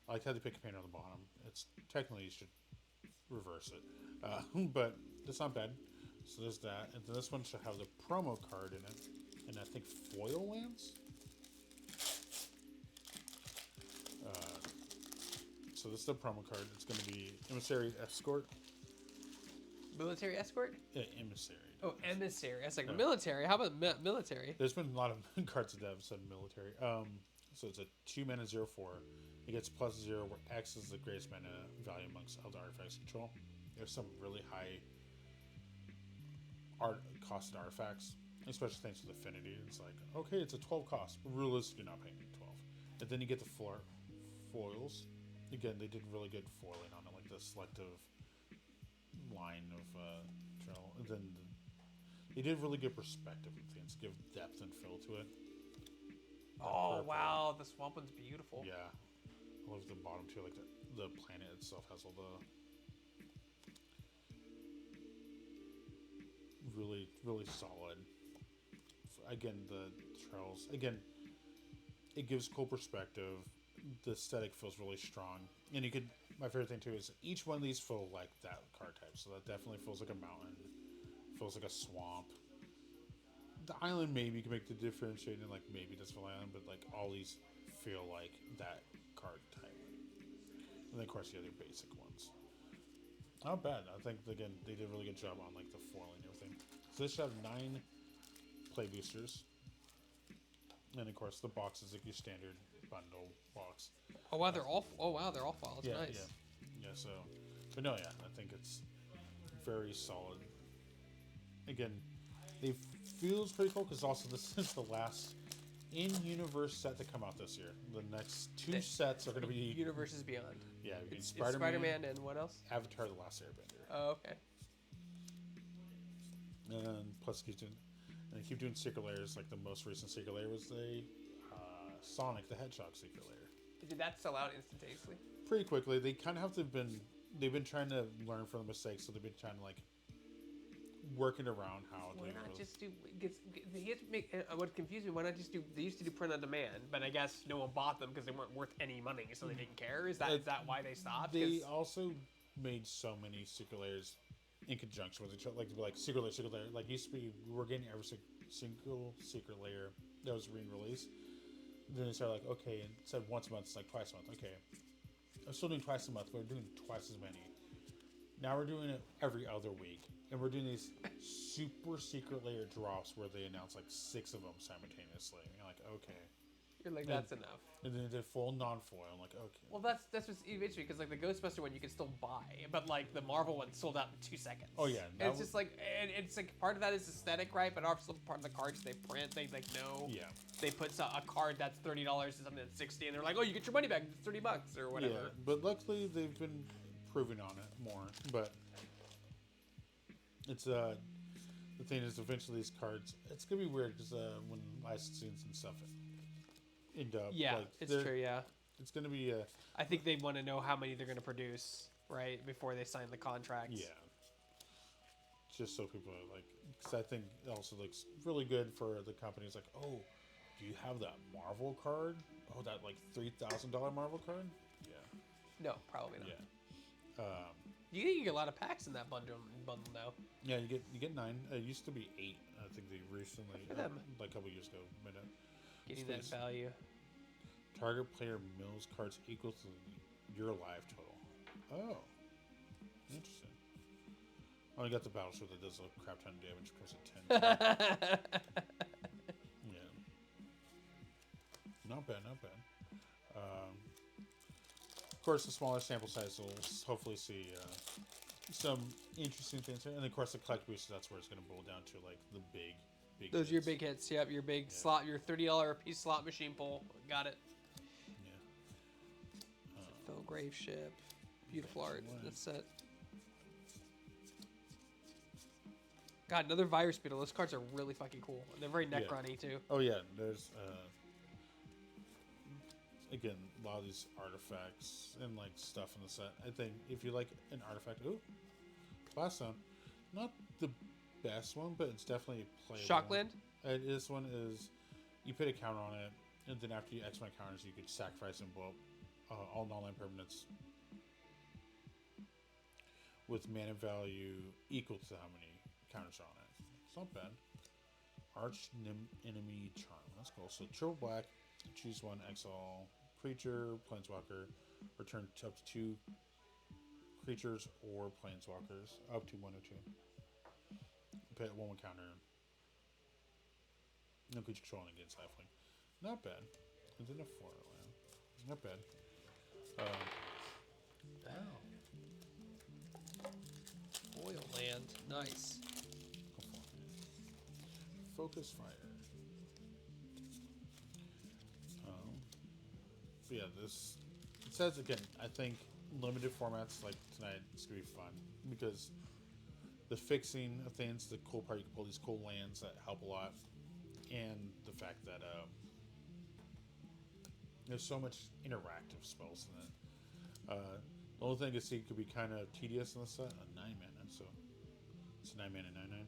I like how they pick commander on the bottom. It's technically you should reverse it, but it's not bad. So there's that, and then this one should have the promo card in it, and I think foil lands. So this is the promo card. It's going to be Emissary Escort. Military escort? Yeah, Emissary. Oh, emissary. I was like, Yeah. military. How about military? There's been a lot of cards that have said military. So it's a 2 mana 0/4. It gets +0, where X is the greatest mana value amongst other artifacts control. There's some really high cost artifacts, especially things with affinity. It's like, okay, it's a 12 cost, but realistically, you're not paying 12. And then you get the foils. Again, they did really good foiling on it, like the selective line of trail. And then they did really good perspective and things, give depth and fill to it. Oh purple. wow, the swamp one's beautiful. Yeah, I love the bottom too. Like the planet itself has all the really solid. Again, the trails. Again, it gives cool perspective. The aesthetic feels really strong, and you could. My favorite thing too is each one of these feel like that card type. So that definitely feels like a mountain. Feels like a swamp. The island maybe can make the differentiating, like maybe that's for island, but like all these feel like that card type. And then of course the other basic ones. Not bad. I think again they did a really good job on like the foiling and everything. So this should have 9 play boosters. And of course the box is like your standard bundle box. Oh wow, they're all. Oh wow, they're all files. Yeah, Nice. yeah. So, but no, yeah, I think it's very solid. Again, it feels pretty cool because also this is the last in-universe set to come out this year. The next 2 sets are going to be Universes Beyond. yeah, It's Spider-Man, Spider-Man and what else? Avatar: The Last Airbender, Oh okay. and plus they keep doing secret layers. Like the most recent secret layer was the Sonic the Hedgehog secret layer. Did that sell out instantaneously? Pretty quickly, they kind of have to they've been trying to learn from the mistakes, so they've been trying to like working around how Why to not just do? They have to make. What confused me? Why not just do? They used to do print on demand, but I guess no one bought them because they weren't worth any money, so they didn't care. Is that why they stopped? They also made so many secret layers in conjunction with each other, like secret layer. Like used to be, we were getting every single secret layer that was re-released. Then they started like, okay, instead of once a month, it's like twice a month. Okay, I'm still doing twice a month, but we're doing twice as many. Now we're doing it every other week, and we're doing these super secret layer drops where they announce like 6 of them simultaneously. And you're like, okay. You're like, that's enough. And then they did full non-foil. I'm like, okay. Well, that's what's eventually because like the Ghostbuster one you can still buy, but like the Marvel one sold out in 2 seconds. Oh, yeah, And it's just like, and it's like part of that is aesthetic, right? But also part of the cards they print, they like know. Yeah. They put a card that's $30 to something that's 60, and they're like, oh, you get your money back. It's $30 or whatever. Yeah, but luckily they've been improving on it more. But it's the thing is eventually these cards, it's gonna be weird because when licensing and stuff end up, Yeah, like, it's true. Yeah. it's gonna be I think they want to know how many they're going to produce, right, before they sign the contracts. yeah. Just so people are like, because I think it also looks really good for the companies. Like, oh, do you have that Marvel card? Oh, that like $3,000 Marvel card? Yeah. No, probably not. Yeah. You get a lot of packs in that bundle now. Yeah, you get 9. It used to be 8. I think they recently, For them. like a couple years ago, made it. Getting that value. Target player mills cards equal to your life total. Oh, interesting. Oh, I got the battleship that does a crap ton of damage. Comes at 10. Yeah. Not bad, not bad. Of course, the smaller sample size will hopefully see some interesting things here. And of course, the collect boosters, that's where it's going to boil down to like the big Those are your hits. big hits. Yep, your big slot, your $30 a piece slot machine pull. Got it. Yeah. Phil Grave ship. Beautiful art. Excellent. That's set. God, another virus beetle. Those cards are really fucking cool. They're very Yeah. Necron-y too. Oh yeah, there's again a lot of these artifacts and like stuff in the set. I think if you like an artifact, last one, not the best one, but it's definitely playable. Shockland? This one is you put a counter on it, and then after you X amount of counters, you could sacrifice and blow up all non-land permanents with mana value equal to how many counters are on it. It's not bad. Arch Enemy Charm. That's cool. So triple black, choose one, exile creature, planeswalker, return up to 2 creatures or planeswalkers, up to 1 or 2. Put 1 counter. No creature controlling against Lifelink. Not bad. It's in a 4 land. Not bad. Oil land. Nice. Focus Fire. But yeah, this it says again. I think limited formats like tonight is gonna be fun because the fixing of things, the cool part, you can pull these cool lands that help a lot, and the fact that there's so much interactive spells in it. The only thing I see could be kind of tedious in this set, a 9 mana, so it's a 9 mana 9/9.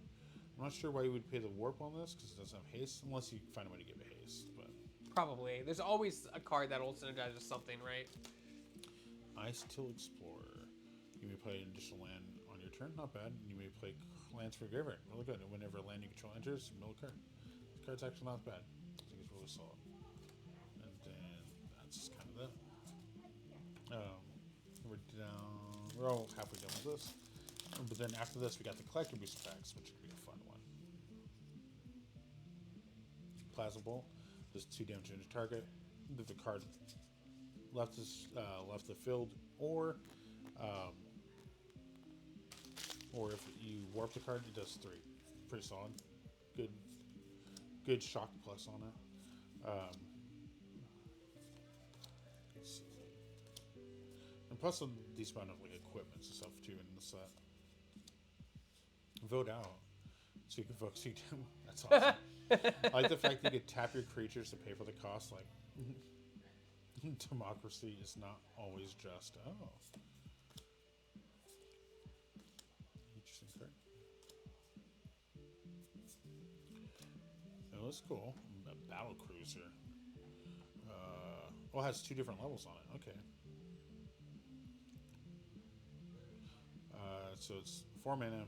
I'm not sure why you would pay the warp on this because it doesn't have haste, unless you find a way to give it haste. But Probably. There's always a card that'll synergize with something, right? Ice Till Explorer. You may play an additional land on your turn, not bad. You may play lands for your graveyard, really good. And whenever a land you control enters, mill a card. This card's actually not bad. I think it's really solid. And then that's kind of that. We're down. We're all halfway done with this. But then after this, we got the collector booster packs, which could be a fun one. Plasma Bolt. Does 2 damage to target. If the card left the field, or if you warp the card, it does 3. Pretty solid. Good shock plus on it. Let's see. And plus a decent amount of like equipment and stuff too in the set. Vote out. So you can focus you down. That's awesome. I like the fact that you could tap your creatures to pay for the cost. Like, democracy is not always just. Oh. Interesting card. Oh, that's cool. A battle cruiser. Well, it has 2 different levels on it. Okay. So it's 4 mana.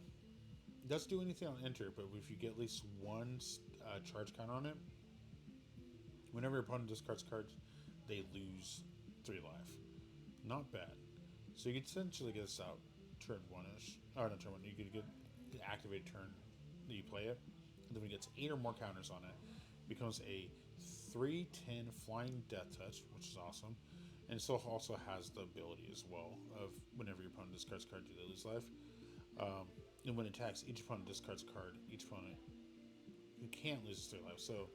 It doesn't do anything on enter, but if you get at least 1 charge count on it, whenever your opponent discards cards, they lose 3 life. Not bad. So you could essentially get this out turn 1-ish. Oh, not turn 1. You could get the activated turn that you play it. And then when it gets 8 or more counters on it, it becomes a 3/10 flying death touch, which is awesome. And it still also has the ability as well of whenever your opponent discards a card, do they lose life. And when it attacks, each opponent discards a card. Each opponent who can't lose 3 life. So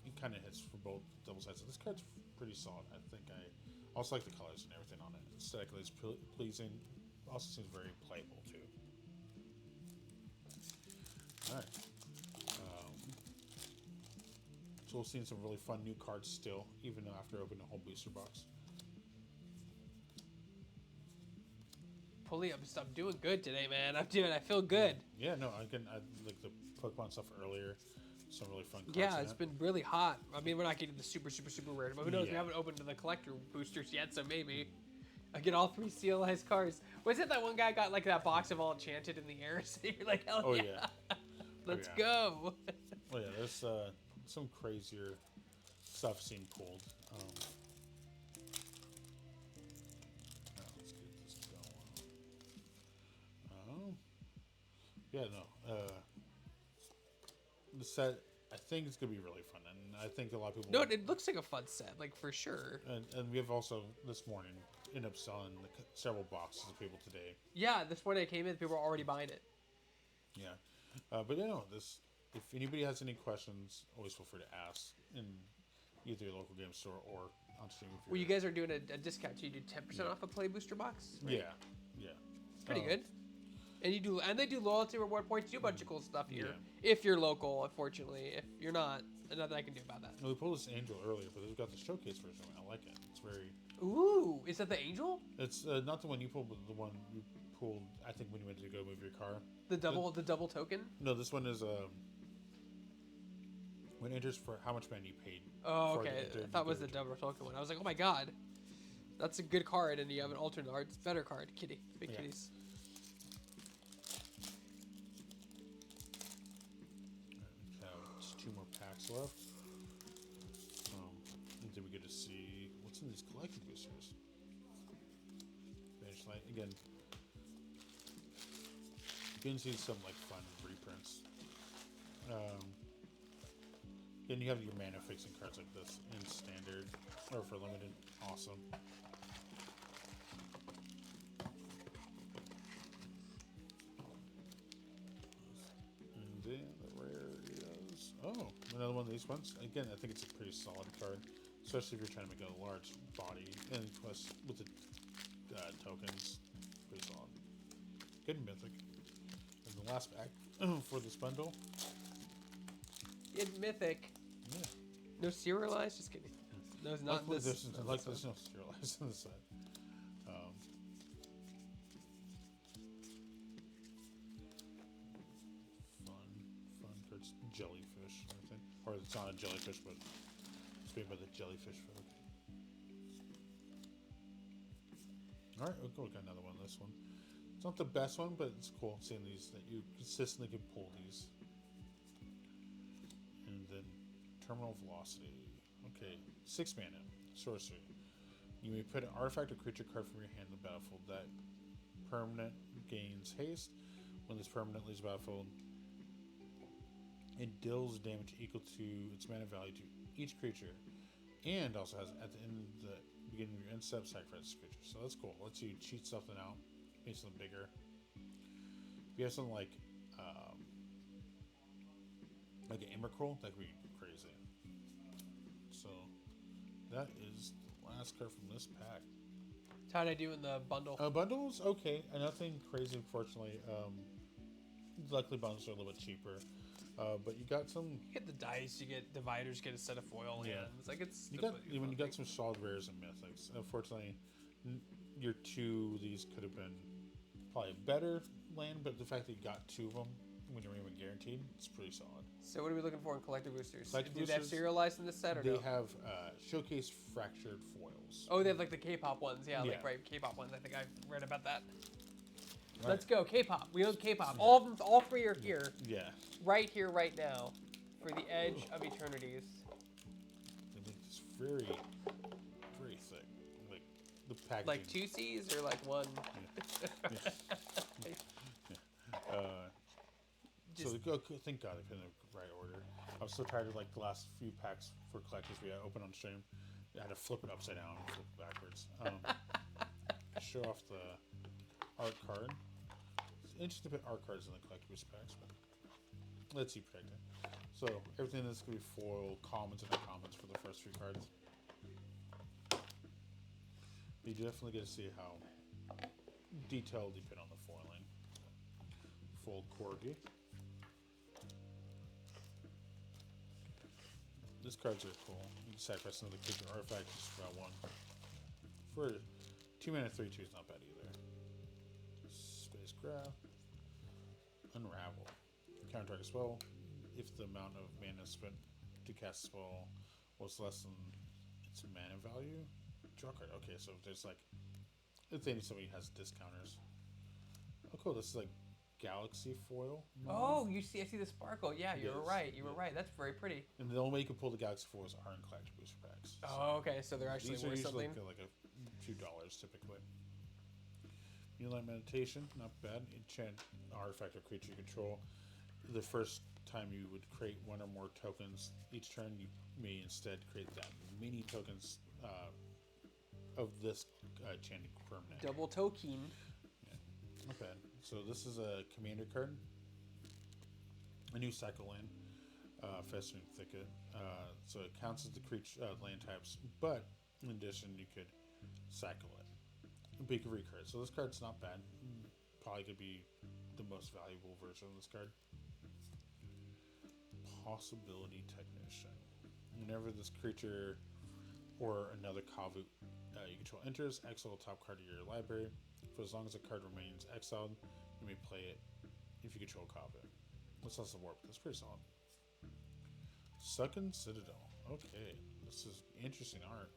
it kind of hits for both double sides. So this card's pretty solid. I think I also like the colors and everything on it. Aesthetically, it's pleasing. Also seems very playable too. All right. So we've seen some really fun new cards still, even after opening a whole booster box. Pulley, I'm doing good today, man. I feel good. Yeah, no, I like the Pokemon stuff earlier. Some really fun cards. Yeah, in it's it. been really hot. I mean, we're not getting the super rare, but who knows? We Yeah. haven't opened the collector boosters yet, so maybe I get all 3 CLized cards. Was it that one guy got like that box of all enchanted in the air? So you're like, hell Oh, yeah. yeah. Let's yeah. go. Well, yeah, there's some crazier stuff seen pulled. Let's get this going. Yeah, no. The set, I think it's gonna be really fun, and I think a lot of people. No, it looks like a fun set, like for sure. And we have also this morning ended up selling several boxes to people today. Yeah, this morning I came in, people were already buying it. Yeah, but you know this. If anybody has any questions, always feel free to ask in either your local game store or on stream. Well, you guys are doing a discount, so you do 10% off a play booster box. Right? Yeah. Pretty good. And they do loyalty reward points. Do a bunch of cool stuff here. Yeah. If you're local, unfortunately. If you're not, nothing I can do about that. Well, we pulled this Angel earlier, but they've got the showcase version. I like it. It's very. Ooh, is that the Angel? It's not the one you pulled, but the one you pulled. I think when you went to go move your car. The double token? No, this one is when it enters for how much money you paid. Oh, for okay. the I thought it was the double token one. I was like, oh my god, that's a good card, and you have an alternate art. It's a better card. Kitty, big Yeah. kitties. We have just 2 more packs left. And then we get to see what's in these collector boosters. Vanish Light again. You can see some like fun reprints. Then you have your mana fixing cards like this in standard or for limited. Awesome. And then the rare is Oh, another one of these ones. Again, I think it's a pretty solid card, especially if you're trying to make a large body. And plus, with the tokens, pretty solid. Good mythic. And the last pack for this bundle. In Mythic. Yeah. No serialized? Just kidding. No, it's not Luckily, this. there's no serialized on the side. Fun cards. Jellyfish, I think. Or it's not a jellyfish, but it's made by the jellyfish folk. Alright, we'll go with another one. This one. It's not the best one, but it's cool seeing these, that you consistently can pull these. And then Terminal Velocity. Okay, 6 mana. Sorcery. You may put an artifact or creature card from your hand in the battlefield. That permanent gains haste. When this permanent leaves the battlefield, it deals damage equal to its mana value to each creature. And also has, at the end of the beginning of your end step, sacrifice this creature. So that's cool. Lets you cheat something out. Make something bigger. If you have something like an Emrakul, that could be crazy. So that is the last card from this pack. How'd I do in the bundle? Bundles, okay. Nothing crazy, unfortunately. Luckily, bundles are a little bit cheaper. But you got some. You get the dice, you get dividers, you get a set of foil hands. Like it's. You got some solid rares and mythics. Unfortunately, your two of these could have been probably a better land, but the fact that you got 2 of them when you're even guaranteed, it's pretty solid. So what are we looking for in collector boosters? Collector Do they have boosters, serialized in this set or They no? have showcase fractured foils. Oh, they have like the K-pop ones. Yeah, Yeah. like right, K-pop ones. I think I've read about that. Right. Let's go, K-pop. We own K-pop. All of them, all 3 are here, Yeah. right here, right now, for the edge of eternities. They make this very, very thick. Like the packaging. Like 2 C's or like 1? So thank God they put in the right order. I'm so tired of like the last few packs for collectors we had open on stream. I had to flip it upside down and flip it backwards. Show off the art card. It's interesting to put art cards in the collector's packs, but let's see protect it. So everything that's gonna be foil, commons and uncommons for the first 3 cards. You definitely get to see how detailed you put on the foiling. Full corgi. These cards are cool. You can sacrifice another creature artifact, just about 1. For 2 mana 3/2 is not bad either. Spacecraft. Unravel. Counter target spell. If the amount of mana spent to cast a spell was less than its mana value, draw a card. Okay, so there's like, if somebody has discounters. Oh, cool. This is like Galaxy foil. Oh, I see the sparkle. Yeah, you were Yes, right. You were yeah. right. That's very pretty. And the only way you can pull the Galaxy foils are in collector booster packs. Oh, okay. So they're actually These are worth usually something. like a few dollars typically. Moonlight Meditation, not bad. Enchant artifact or creature you control. The first time you would create 1 or more tokens each turn, you may instead create that mini tokens of this enchanting permanent. Double token. Yeah, not bad. So this is a commander card. A new cycle land. Festering Thicket. So it counts as the creature land types, but in addition you could cycle it. But you can recard. So this card's not bad. Probably could be the most valuable version of this card. Possibility Technician. Whenever this creature or another Kavu you control enters, exile the top card of your library. For as long as the card remains exiled, you may play it if you control Kavu. Let's also warp. That's pretty solid. Suckin Citadel. Okay, this is interesting art.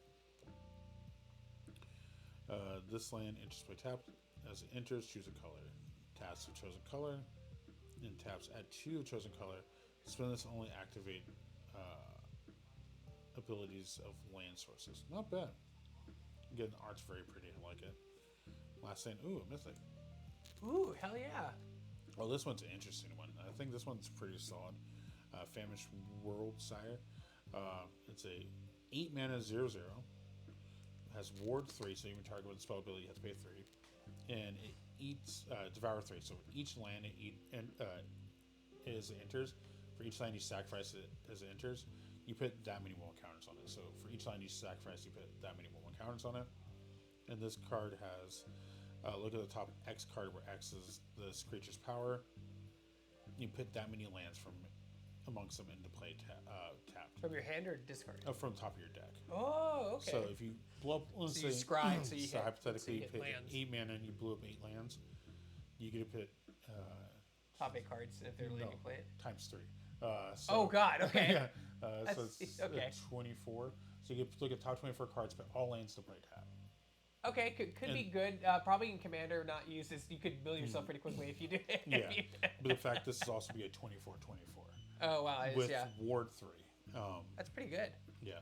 This land enters by tap. As it enters, choose a color. Taps the chosen color. And taps add 2 of chosen color. Spend this to only activate abilities of land sources. Not bad. Again, the art's very pretty. I like it. Last thing. Ooh, a mythic. Ooh, hell yeah. Oh, this one's an interesting one. I think this one's pretty solid. Famished World Sire. It's a 8 mana 0/0. Has ward 3, so even target with a spell ability you have to pay 3. And it eats Devour 3. So each land it as it enters, for each land you sacrifice it as it enters, you put that many 1/1 counters on it. So for each land you sacrifice, you put that many 1/1 counters on it. And this card has, look at the top X card where X is this creature's power. You put that many lands from amongst them into play tapped. From your hand or discard? From the top of your deck. Oh, okay. So if you blow up, let's So you say, scry, so you hit- hypothetically so you you hit pick lands. 8 mana and you blew up 8 lands, you get to put Top 8 cards if they're letting you play it. times 3. Oh, God, okay. yeah. So That's- it's okay. 24. So you get to look at top 24 cards, put all lands to play tap. Okay, could be good. Probably in Commander, not use this. You could build yourself pretty quickly if you do it. Yeah. But the fact this is also be a 24/24 Oh, wow. It is, with yeah. Ward 3. That's pretty good. Yeah.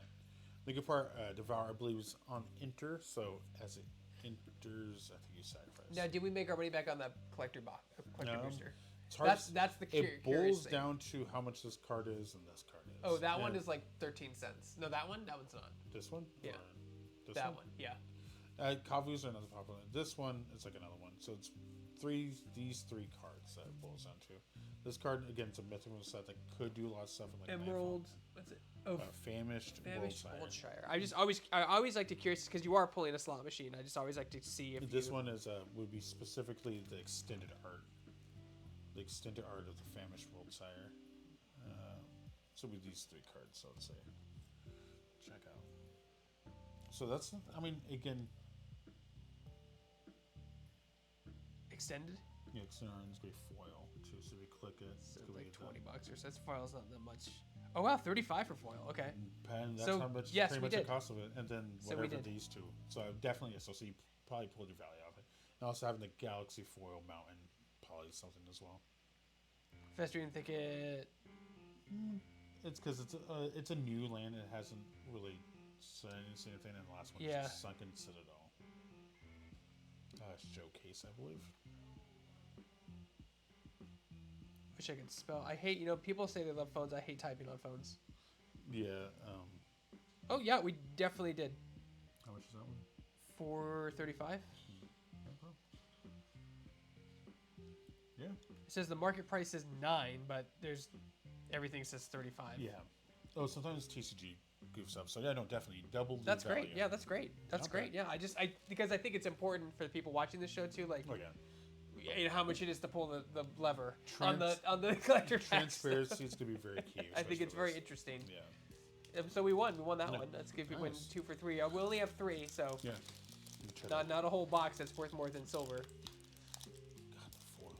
The good part, Devour, I believe, is on enter. So as it enters, I think you sacrifice. Now, did we make our money back on that collector No. booster? It's hard That's the It curious boils thing. down to how much this card is and this card is. Oh, that one And is like 13 cents. No, that one's not. this one. Yeah. Or this That one, yeah. Kavus are another popular. This one is like another one. So it's these 3 cards that it boils down to. This card again, it's a mythical set that could do a lot of stuff in like Emerald. What's it? Oh, Famished Famished Worldshire. Goldshire. I always like to curious because you are pulling a slot machine. I just always like to see if This you, one is would be specifically the extended art. The extended art of the Famished Worldshire. So with these 3 cards, so let's say. Check out. So that's, I mean, again, extended. yeah, extended art is going to be foil too. So if you click it, So it's gonna like get that. $20 or so. That's foil's not that much. Oh wow, 35 for foil. Okay. And that's So, how much, yes, pretty we much the did. cost of it, and then So we whatever did. these 2. So definitely, so you probably pulled your value out of it. And also having the Galaxy Foil Mountain probably something as well. Festering Thicket. It's because it's a new land. It hasn't really seen anything in the last one. Yeah. It's just Sunken Citadel. Showcase, I believe. Wish I could spell. I hate, people say they love phones. I hate typing on phones. Yeah. Oh yeah, we definitely did. How much is that one? 435. Yeah. It says the market price is 9, but everything says 35. Yeah. Oh, sometimes TCG goofs up. So yeah, no, definitely double. The That's great. value. Yeah, that's great. That's Okay. great. Yeah, because I think it's important for the people watching this show too, like Oh yeah. how much it is to pull the lever Trans- on the collector packs. Transparency is going to be very key. I think especially it's for very this. interesting. Yeah. So we won. We won that Yeah. one. That's good. We win Nice. 2 for 3. We only have 3, so Yeah. Check it. not a whole box that's worth more than silver. God, the foil.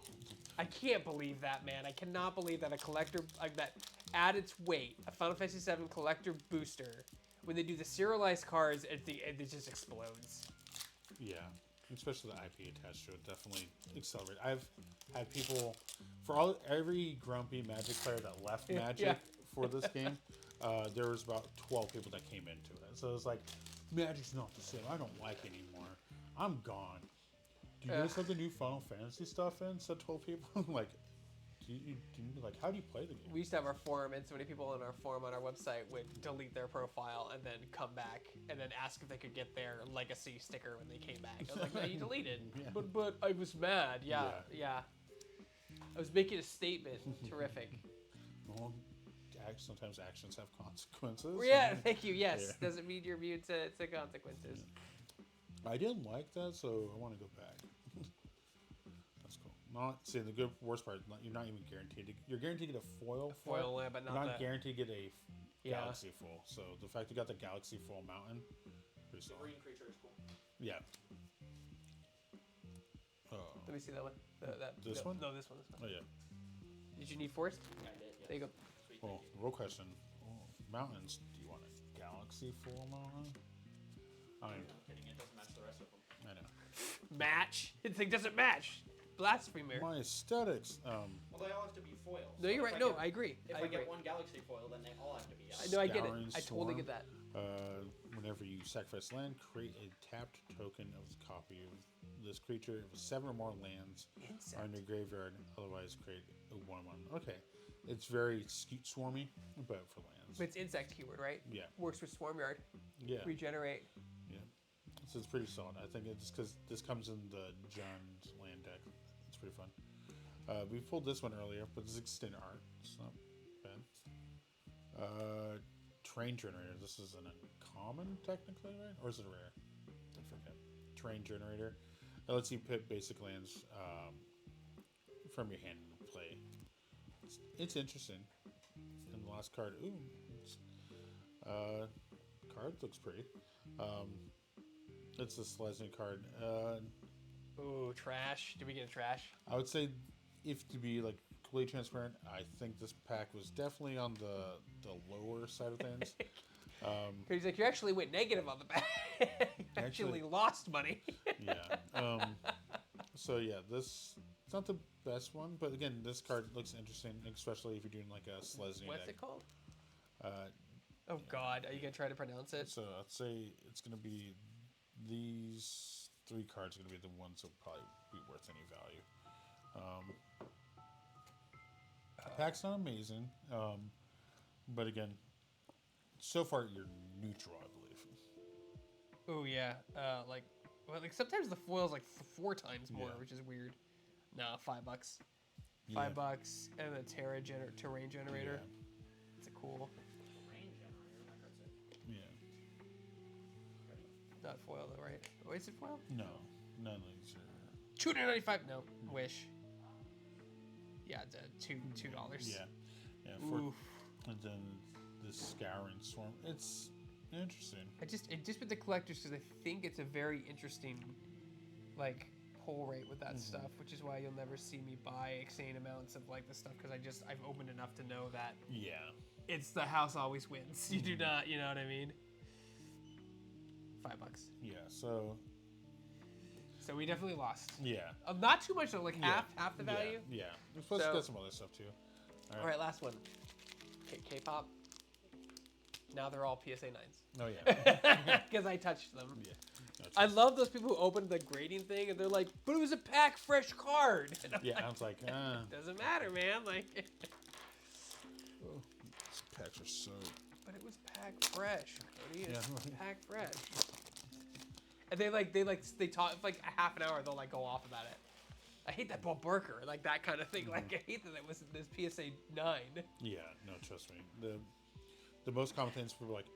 I can't believe that, man. I cannot believe that a collector like that at its weight, a Final Fantasy VII collector booster, when they do the serialized cards, it just explodes. Yeah, especially the IP attached to it definitely accelerate. I've had people, for every grumpy Magic player that left Yeah. Magic Yeah. for this game, there was about 12 people that came into it. So it's like, Magic's not the same. I don't like it anymore. I'm gone. Do you guys have the new Final Fantasy stuff in? Said 12 people. Like, how do you play the game? We used to have our forum, and so many people on our forum on our website would delete their profile and then come back and then ask if they could get their legacy sticker when they came back. I was like, no, you deleted. Yeah. But I was mad. Yeah. I was making a statement. Terrific. Well, sometimes actions have consequences. Well, yeah, thank you. Yes, Yeah. doesn't mean you're immune to consequences. I didn't like that, so I want to go back. That's cool. The worst part. You're not even guaranteed. You're guaranteed to get a foil. Foil, yeah, but You're not not the. guaranteed to get a Yeah. Galaxy full. So the fact you got the Galaxy full mountain, pretty The solid. green creature is cool. Yeah. Let me see that one. This one? No, this one. Oh yeah. Did you need forest? Yeah, I did. Yeah. There you go. Sweet, Well, thank you. real question. Mountains. Do you want a Galaxy full mountain? I mean, I'm kidding. It doesn't match the rest of them. I know. Match. It doesn't match. Blasphemer. My aesthetics. Well, they all have to be foils. No, you're If right. No, get- I agree. If I I agree. get one galaxy foil, then they all have to be I out. know. I get it. Scouring I totally Swarm. get that. Whenever you sacrifice land, create a tapped token of the copy of this creature. If 7 or more lands are in your graveyard, otherwise create a 1/1. Okay. It's very swarmy, but for lands. But it's insect keyword, right? Yeah. Works with Swarm Yard. Yeah. Regenerate. Yeah. So it's pretty solid. I think it's because this comes in the John's land deck. It's pretty fun. We pulled this one earlier, but it's extended art. It's not bad. Train generator. This is an uncommon, technically, right? Or is it rare? I forget. Train generator. That lets you put basic lands from your hand into play. It's interesting. And the last card, card looks pretty. It's this Lesnar card. Ooh, trash. Did we get a trash? I would say, if to be like completely transparent, I think this pack was definitely on the lower side of things. He's like, you actually went negative on the back. You actually lost money. Yeah. So yeah, it's not the best one, but again, this card looks interesting, especially if you're doing like a Selesnya What's deck. it called? Oh God, are you gonna try to pronounce it? So I'd say it's gonna be these 3 cards are gonna be the ones that will probably be worth any value. Pack's not amazing, but again, so far you're neutral, I believe. Oh yeah, like sometimes the foil's like 4 times more, Yeah. which is weird. Nah, $5. Yeah. $5 and a terrain generator. Yeah. It's a cool, Range generator, like that's it. Yeah. not foil though, right? Oh, is it foil? No, none of these are. $2.95. No, wish. Yeah, it's $2. Yeah. Yeah. Oof. And then the Scouring Swarm. It's interesting. It just with the collectors, because I think it's a very interesting, like, pull rate with that stuff, which is why you'll never see me buy insane amounts of like the stuff, because I've opened enough to know that Yeah. it's the house always wins. You do not, you know what I mean? $5. Yeah. So. So we definitely lost. Yeah. Not too much though, like Yeah. half the value. Yeah. We're supposed to So- get some other stuff too. All right, last one. K-pop. Now they're all PSA 9s. Oh yeah. Because I touched them. Yeah. No, I love those people who open the grading thing and they're like, but it was a pack fresh card. And I'm yeah. like, I was like, doesn't matter, man. Like, these packs are so. but it was pack fresh. Cody. It's Yeah. pack fresh. And they talk for like a half an hour. They'll like go off about it. I hate that Bob Barker, like that kind of thing. Like I hate that it was this PSA 9. Yeah. No, trust me. The most common things people are like,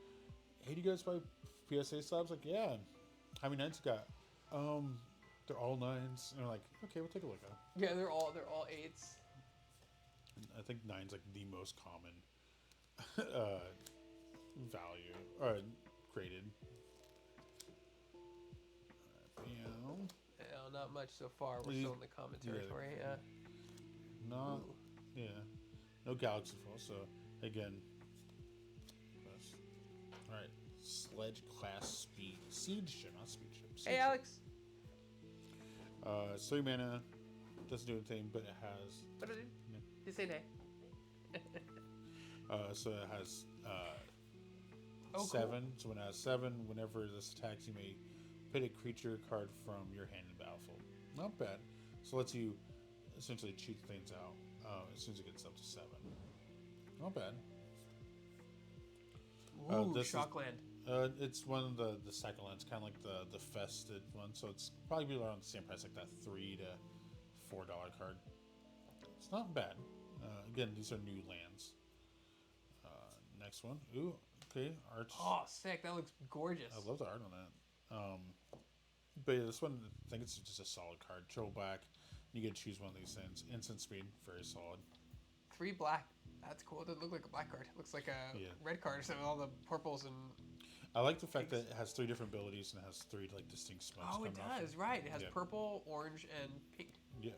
hey, do you guys buy PSA subs? Like, yeah. How many 9s you got? They're all 9s. And I'm like, okay, we'll take a look at them. Yeah, they're all 8s. I think 9's like the most common value or graded. Bam. Not much so far. We're still in the common territory. Yeah. Not, yeah. No Galaxy Fall. So again, all right. Sledge class speed siege ship, not speed ship. Siege Hey, Alex. ship. 3 mana. Doesn't do anything, but it has. What did it do? Just say nay. So it has Oh, 7. cool. So when it has 7, whenever this attacks, you may put a creature card from your hand in battlefield. Not bad. So it lets you essentially cheat things out as soon as it gets up to 7. Not bad. Ooh, this is- Shockland. It's one of the second ones, kind of like the fested one. So it's probably be around the same price, like that $3 to $4 card. It's not bad. Again, these are new lands. Next one. Ooh, okay. Arch. Oh, sick. That looks gorgeous. I love the art on that. But yeah, this one, I think it's just a solid card. Troll back. You get to choose one of these things. Instant speed, very solid. 3 black. That's cool. It doesn't look like a black card. It looks like a Yeah. red card or something. All the purples and. I like the fact that it has 3 different abilities and it has 3 like distinct spells. Oh, it coming off does. Right. It has Yeah. purple, orange, and pink. Yeah.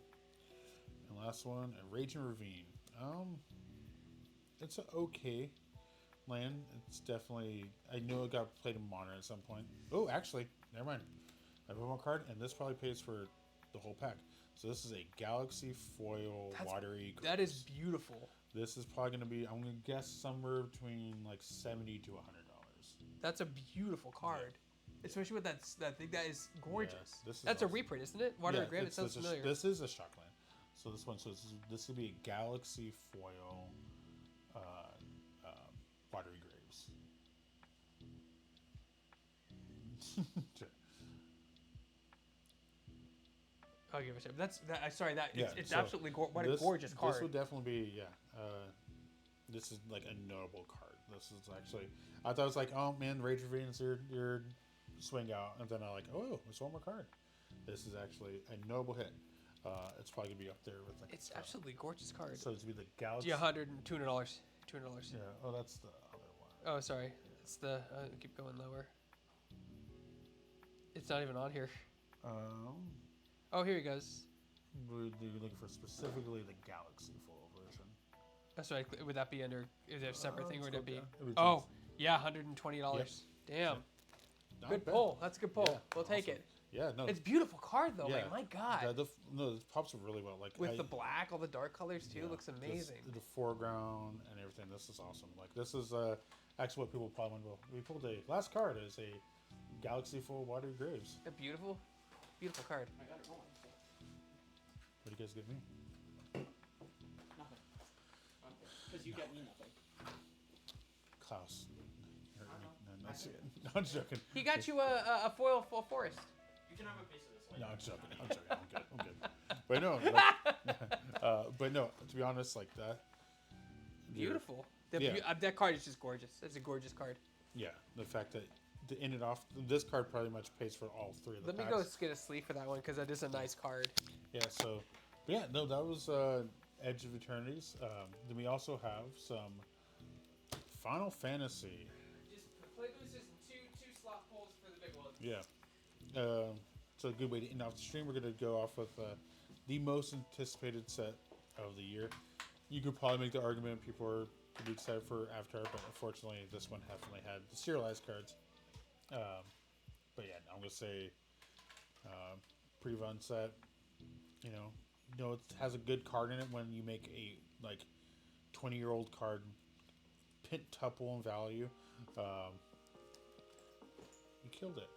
And last one, a Raging Ravine. It's an okay land. It's definitely. I know it got played in Modern at some point. Oh, actually, never mind. I have one more card, and this probably pays for the whole pack. So this is a Galaxy Foil Watery. That is beautiful. This is probably going to be. I'm going to guess somewhere between like $70 to $100. That's a beautiful card. Especially with that thing. That is gorgeous. this is That's a awesome. reprint, isn't it? Watery Grave. It sounds familiar. This is a Shockland. So this one. So this will be a Galaxy Foil. Watery Graves. I'll give it a shot. Sorry. Yeah, It's so absolutely what a this, gorgeous card. This would definitely be this is like a notable card. This is actually, I thought it was like, oh man, Rage Ravines, your swing out, and then I like, oh, it's one more card. This is actually a notable hit. It's probably gonna be up there with like. It's absolutely gorgeous card. So it's gonna be the Galaxy. Yeah, $200. $200. Yeah. Oh, that's the other one. Oh, sorry. It's the. Keep going lower. It's not even on here. Oh, here he goes. You're looking for specifically the Galaxy full version. That's right. Would that be under? Is there a separate thing? Or would it be? It would Oh, yeah, $120. Yep. Damn. Not Good bad. pull. That's a good pull. Yeah, we'll take awesome. it. Yeah, no. It's a beautiful card though. Yeah. Like my God. No, it pops up really well. Like With the black, all the dark colors too, yeah, looks amazing. The foreground and everything. This is awesome. Like this is actually what people probably want. Well, we pulled a last card is a Galaxy full Watery Graves. A beautiful, beautiful card. I got it wrong. So. What do you guys give me? Nothing. Okay. Because you get me nothing. Klaus. You hurt me. No, that's it. No, I'm joking. He got you a foil full forest. You can have a piece of this later. No, I'm joking. I'm joking. I'm good. But no, like, but no. To be honest, like that. Beautiful. Yeah. That card is just gorgeous. That's a gorgeous card. Yeah, the fact that to end it off, this card pretty much pays for all three of the Let me packs. go get a sleeve for that one because that is a nice card. Yeah, so, but yeah, no, that was Edge of Eternities. Then we also have some Final Fantasy. Just play boosters and two slot pulls for the big ones. Yeah. So a good way to end off the stream. We're going to go off with the most anticipated set of the year. You could probably make the argument people are pretty excited for Avatar, but unfortunately this one definitely had the serialized cards. But yeah, I'm going to say pretty fun set. You know, it has a good card in it when you make a like 20-year-old card pentuple in value. You killed it.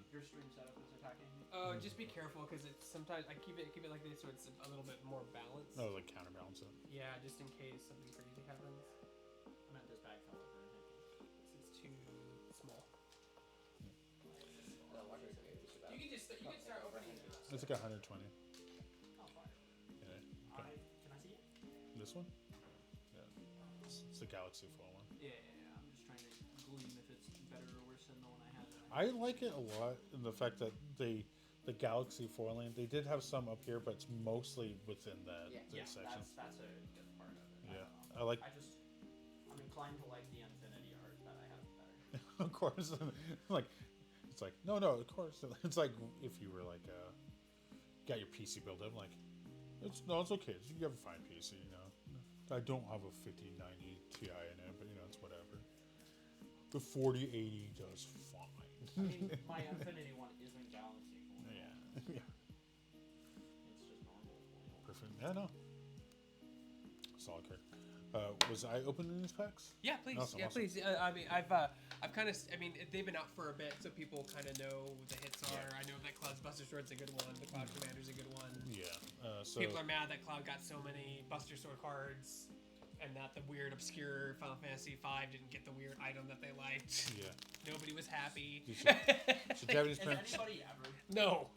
Your stream setup is attacking me. Just be careful because it's sometimes I keep it like this so it's a little bit more balanced. Oh, like counterbalance it. Yeah, just in case something crazy happens. I meant this bag fell over and hit me. This is too small. Why do I say just about? You can start opening it. It's like 120. Oh, fine. Yeah. Can I see it? This one? Yeah. It's the Galaxy full one. Yeah, I'm just trying to glean if it's better or worse than the one I had. I like it a lot in the fact that the Galaxy foiling, they did have some up here, but it's mostly within that section. That's a good part of it. Yeah. I'm inclined to like the Infinity art that I have better. Of course. Like, it's like, no, of course. It's like if you were like, got your PC built up, like, it's okay. You have a fine PC, you know. I don't have a 5090 Ti in it, but, you know, it's whatever. The 4080 does fine. I mean, my Infinity one isn't Galaxy Foil. Yeah. It's just normal foil. Perfect. Yeah, no. Solid card. Was I opening these packs? Yeah, please. Awesome, Yeah, awesome. please. I mean, I've kind of. I mean, they've been out for a bit, so people kind of know what the hits are. Yeah. I know that Cloud's Buster Sword's a good one. The Cloud Commander's a good one. Yeah. So People are mad that Cloud got so many Buster Sword cards, and that the weird, obscure Final Fantasy V didn't get the weird item that they liked. yeah. Nobody was happy. So Japanese Has Prince. anybody ever? No.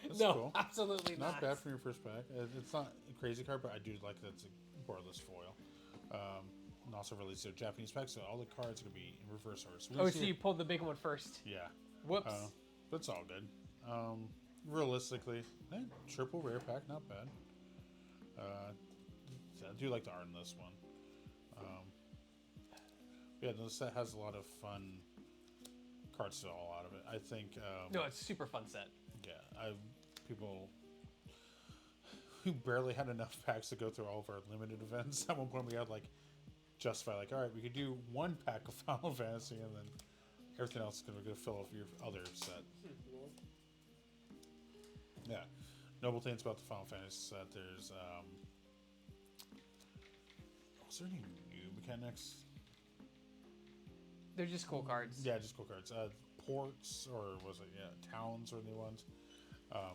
That's No, cool. absolutely not. Not bad for your first pack. It's not a crazy card, but I do like that it's a borderless foil. And also released a Japanese pack, so all the cards are gonna be in reverse order. So Oh, so you pulled the big one first. yeah. Whoops. But it's all good. Realistically, triple rare pack, not bad. I do like the art in this one. Yeah, this set has a lot of fun cards to all out of it. I think. No, it's a super fun set. Yeah, people we barely had enough packs to go through all of our limited events. At one point, we had like justify like, all right, we could do one pack of Final Fantasy, and then everything else is gonna go fill off your other set. Yeah, noble things about the Final Fantasy set. There's was there any new mechanics? They're just cool cards. Yeah, just cool cards. Ports, or was it, towns are new ones. I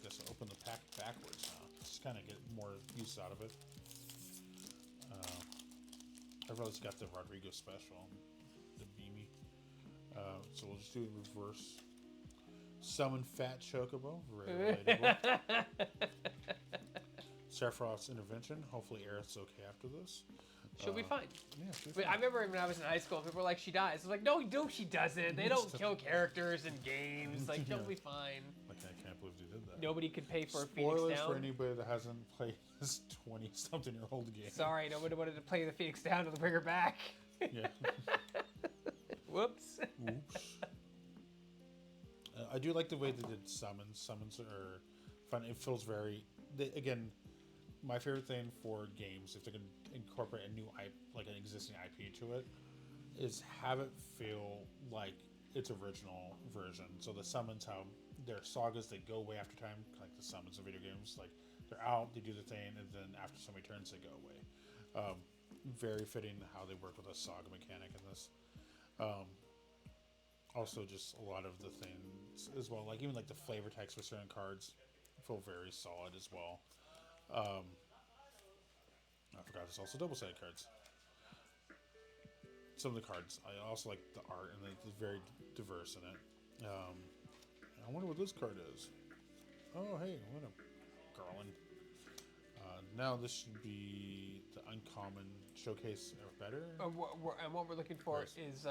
guess I'll open the pack backwards now. Just kind of get more use out of it. I've always got the Rodrigo special, the Beamy. So we'll just do it reverse. Summon Fat Chocobo, very relatable. Sephiroth's intervention. Hopefully, Aerith's okay after this. She'll be fine. Yeah, she'll be But I fine. remember when I was in high school, people were like, she dies. I was like, no, she doesn't. They don't kill characters in games. Like, she'll be fine. Like, I can't believe you did that. Nobody could pay for a Phoenix Spoilers Down. for anybody that hasn't played this 20-something-year-old game. Sorry, nobody wanted to play the Phoenix Down to bring her back. Yeah. Whoops. Oops. I do like the way they did summons. Summons are fun. It feels very... again, my favorite thing for games, if they can incorporate a new like an existing IP to it, is have it feel like its original version. So the summons, how they're sagas that go away after time, like the summons of video games, like they're out, they do the thing, and then after so many turns, they go away. Very fitting how they work with a saga mechanic in this. Also, just a lot of the things as well, like even like the flavor text for certain cards feel very solid as well. I forgot there's also double-sided cards. Some of the cards, I also like the art, and it's very diverse in it. I wonder what this card is. Oh, hey, what a Garland. Now this should be the uncommon showcase or better. And what we're looking for Right. is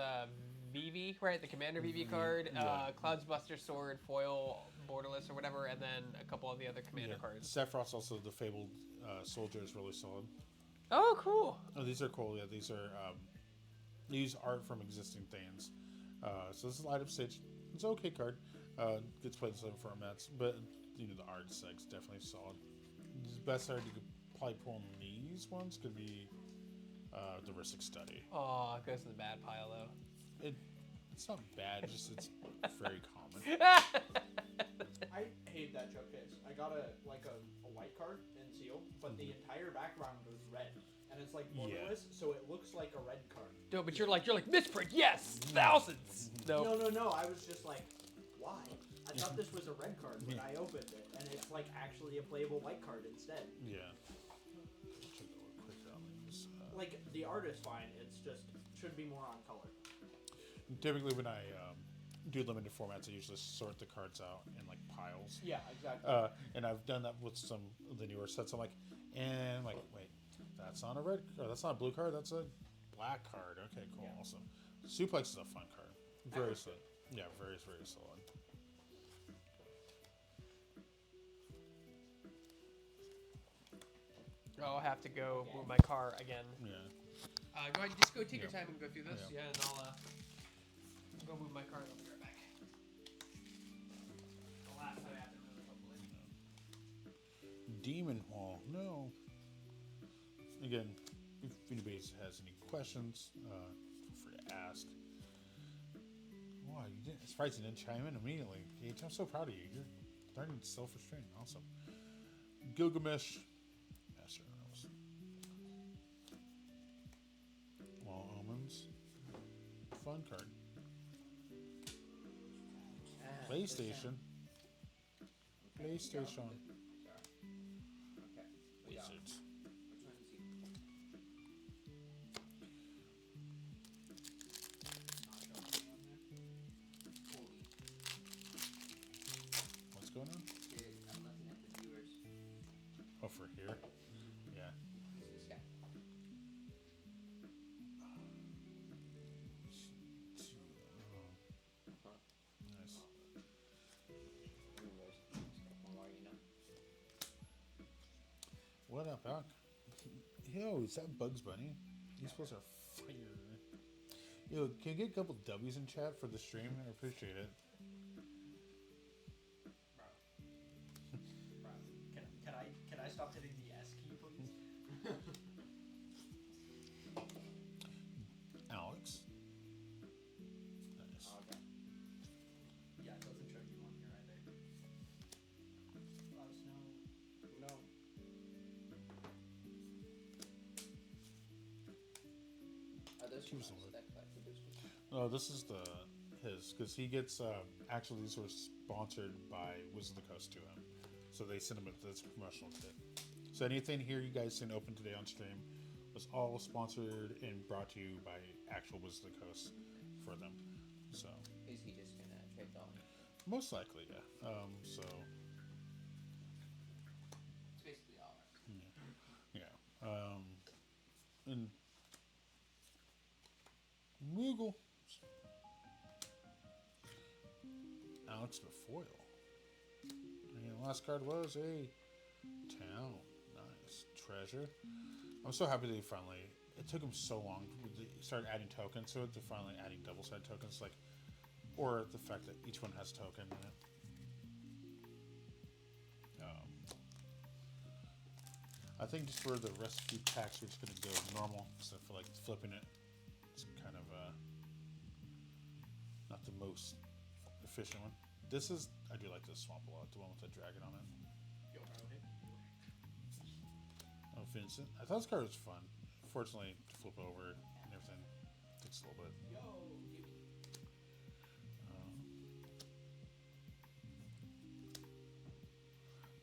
VV, right? The Commander VV card, yeah. Cloud's Buster Sword, foil, borderless or whatever, and then a couple of the other Commander cards. Sephiroth's also the Fabled Soldier is really solid. Oh, cool. Oh, these are cool. Yeah, these are they use art from existing things. So this is Light Up Stage. It's an okay card. Gets played in some formats, but you know the art seg's definitely solid. The best card you could probably pull in these ones could be the Ristic Study. Oh, it goes in the bad pile though. It's not bad, just it's very common. I hate that showcase. I got a white card in seal, but the entire background was red, and it's like borderless, so it looks like a red card. No, but you're like misprint, yes, thousands. No. No. I was just like, why? I thought this was a red card when I opened it, and it's like actually a playable white card instead. Yeah. Check it real quick on these. Like the art is fine. It's just should be more on color. Typically, when I do limited formats, I usually sort the cards out in like piles. Yeah, exactly. And I've done that with some of the newer sets. I'm like, wait, that's not a red card. That's not a blue card. That's a black card. Okay, cool, awesome. Suplex is a fun card. Very solid. Yeah, very, very solid. I'll have to go move my car again. Yeah. Go ahead, just go take your Yeah. time and go through this. Yeah. Yeah, and I'll go move my car and I'll be right back. The last time I have to move it, hopefully. Demon Hall. No. Again, if anybody has any questions, feel free to ask. Wow, you didn't. It's surprised you didn't chime in immediately. Gage, I'm so proud of you. You're learning self-restraint. Awesome. Gilgamesh. Master Arrows. Wall Omens. Fun card. PlayStation. PlayStation. Okay. Wizards. What's going on? I'm looking at the viewers. Oh, for here? Yeah. This guy. Nice. There's a couple more, you know. What up, Doc? Yo, is that Bugs Bunny? These supposed are fire. Yo, can you get a couple W's in chat for the stream? I appreciate it. Can I stop hitting the S key, please? Alex. Nice. Okay. Yeah, it doesn't show you on here either. Let us know. No. Are those Choose the ones word. that collect the boosters? No, this is his, because he gets, actually these were sponsored by Wizard of the Coast to him. So they sent him this promotional kit. So anything here you guys seen open today on stream was all sponsored and brought to you by actual Wizard of the Coast for them. So Is he just gonna trade on? most likely, yeah. So It's basically all right. Google. Alex Befoyle. And the last card was a town. Nice. Treasure. I'm so happy they finally... It took them so long. They started adding tokens to it. They're finally adding double-sided tokens. Like, or the fact that each one has a token in it. I think just for the recipe packs, we're just going to go normal. So for like flipping it, it's kind of not the most efficient one. This is, I do like this swamp a lot, the one with the dragon on it. Oh, Vincent. I thought this card was fun. Fortunately, to flip over and everything takes a little bit.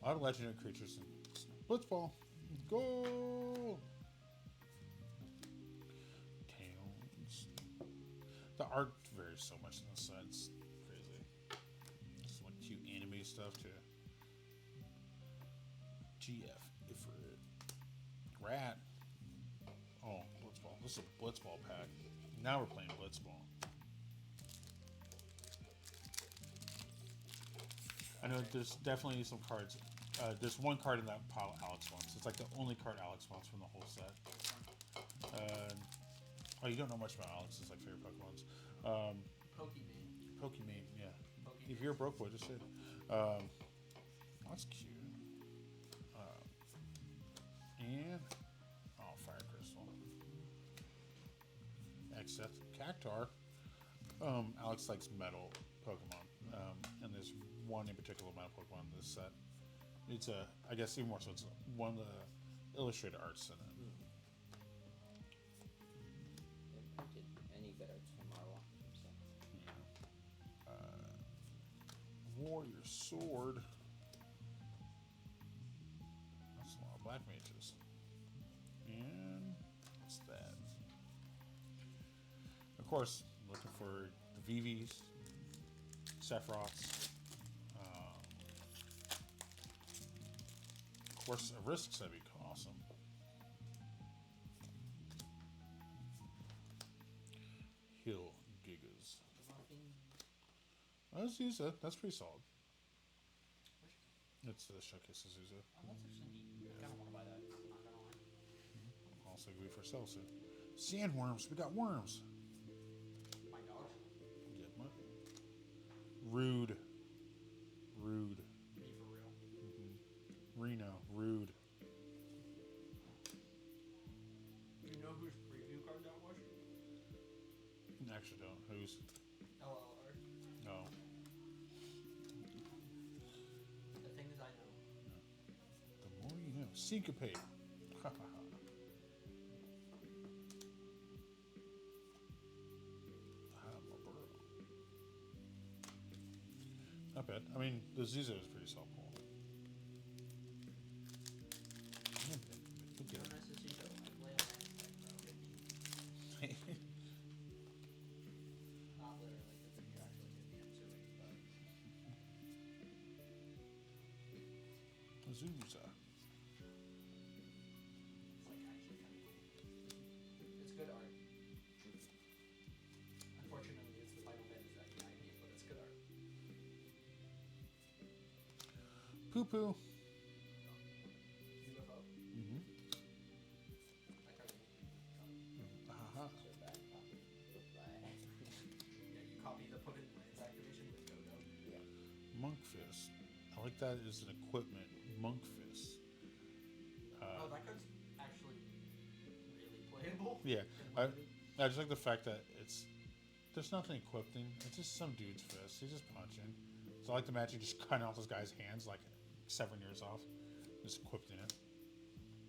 A lot of legendary creatures in Blitzball. Go! Towns. The art varies so much on this side. It's crazy. Just like cute anime stuff too. GF Ifrit. Rat. Oh, Blitzball. This is a Blitzball pack. Now we're playing Blitzball. I know there's definitely some cards. There's one card in that pile Alex wants. It's like the only card Alex wants from the whole set. Oh, you don't know much about Alex's like favorite Pokemons. Pokemon, yeah. If you're a broke boy, just say it. That's cute. And Fire Crystal. Except Cactar. Alex likes metal Pokemon. And there's one in particular metal Pokemon in this set. It's I guess even more so, it's one of the illustrated arts in it. They printed any good arts from Marvel. So. Warrior Sword. That's a lot of black mages. And what's that? Of course, looking for the VVs, Sephiroths. Of course, a risks that'd be awesome. Hill Gigas. That's Zuza. That's pretty solid. It's the showcase of Zuza. Oh, that's actually neat. I kind of want to buy that. I'm not gonna lie. Also, we for sale soon. Sandworms. We got worms. My dog. Get what? Rude. Rude. Me for real. Reno. Rude. You know whose preview card that was? Actually, don't. Who's? LLR. No. The things I know. The more you know. Syncopate. Ha ha ha. Not bad. I mean, the Zuzo is pretty solid. You don't necessarily know. I play a land deck, bro. Not literally, because if you actually hit me, I'm suing, but... Zuza. It's like actually kind of cool. It's good art. Unfortunately, it's the Final Fantasy that I hate, but it's good art. Poo poo. UFO? Mm-hmm. I tried to make it. Uh-huh. So bad copy. Goodbye. Yeah, you copy the put in lands activation with Go-Go. Yeah. Monk Fist. I like that as an equipment. Monk Fist. Oh, that card's actually really playable. Yeah. and I limited. just like the fact that there's nothing equipping. It's just some dude's fist. He's just punching. So I like the magic just cutting off this guy's hands, like 7 years off. Just equipped in it.